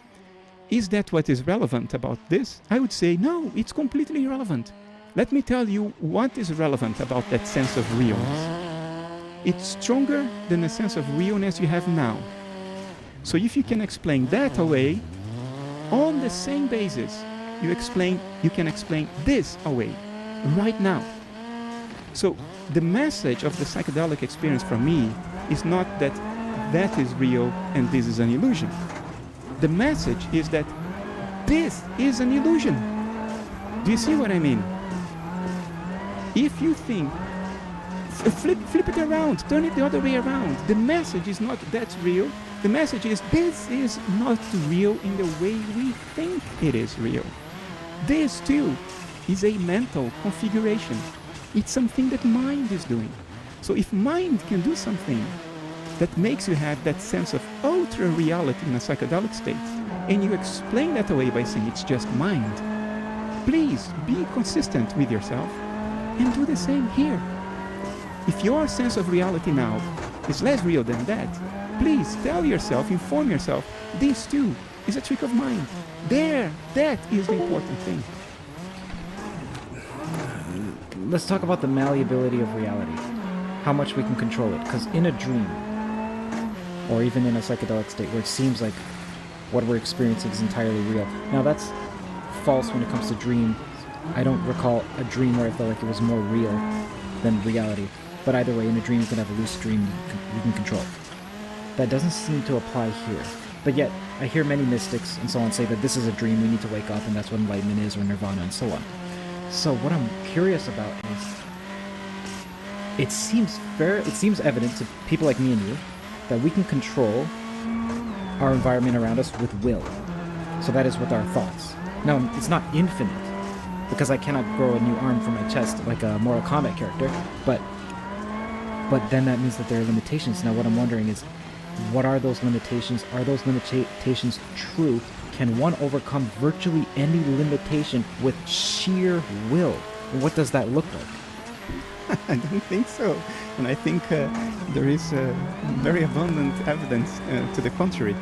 Is that what is relevant about this? I would say no, it's completely irrelevant. Let me tell you what is relevant about that sense of realness. It's stronger than the sense of realness you have now. So if you can explain that away, on the same basis, you can explain this away, right now. So the message of the psychedelic experience for me is not that that is real and this is an illusion. The message is that this is an illusion. Do you see what I mean? If you think, flip it around, turn it the other way around. The message is not that's real. The message is this is not real in the way we think it is real. This too is a mental configuration. It's something that mind is doing. So if mind can do something that makes you have that sense of ultra reality in a psychedelic state, and you explain that away by saying it's just mind, please be consistent with yourself and do the same here. If your sense of reality now is less real than that, please tell yourself, inform yourself, this too is a trick of mind. That is the important thing. Let's talk about the malleability of reality. How much we can control it. Because in a dream, or even in a psychedelic state where it seems like what we're experiencing is entirely real. Now that's false when it comes to dream. I don't recall a dream where I felt like it was more real than reality. But either way, in a dream you can have a lucid dream you can control. That doesn't seem to apply here. But yet, I hear many mystics and so on say that this is a dream, we need to wake up, and that's what enlightenment is, or nirvana, and so on. So what I'm curious about is, it seems evident to people like me and you that we can control our environment around us with will. So that is with our thoughts. Now, it's not infinite, because I cannot grow a new arm from my chest like a Mortal Kombat character, but then that means that there are limitations. Now what I'm wondering is, what are those limitations? Are those limitations true? Can one overcome virtually any limitation with sheer will? What does that look like? I don't think so. And I think there is very abundant evidence to the contrary.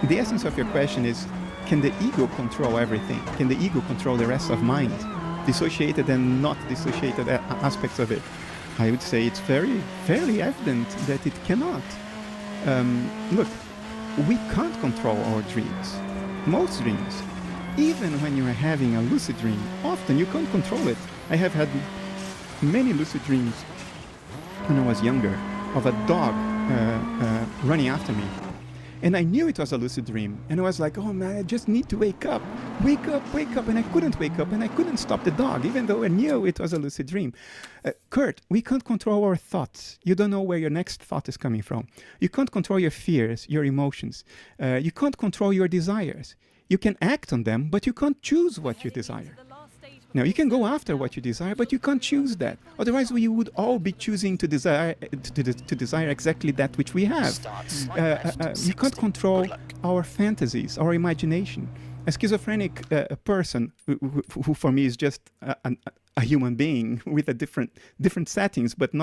The essence of your question is, can the ego control everything? Can the ego control the rest of mind? Dissociated and not dissociated aspects of it? I would say it's fairly evident that it cannot. Look, we can't control our dreams. Most dreams, even when you are having a lucid dream, often you can't control it. I have had many lucid dreams when I was younger of a dog running after me. And I knew it was a lucid dream. And I was like, oh man, I just need to wake up. Wake up, wake up. And I couldn't wake up. And I couldn't stop the dog, even though I knew it was a lucid dream. Kurt, we can't control our thoughts. You don't know where your next thought is coming from. You can't control your fears, your emotions. You can't control your desires. You can act on them, but you can't choose what you desire. Now, you can go after what you desire, but you can't choose that. Otherwise, we would all be choosing to desire exactly that which we have. You can't control our fantasies, our imagination. A schizophrenic person, who for me is just a human being with a different settings, but not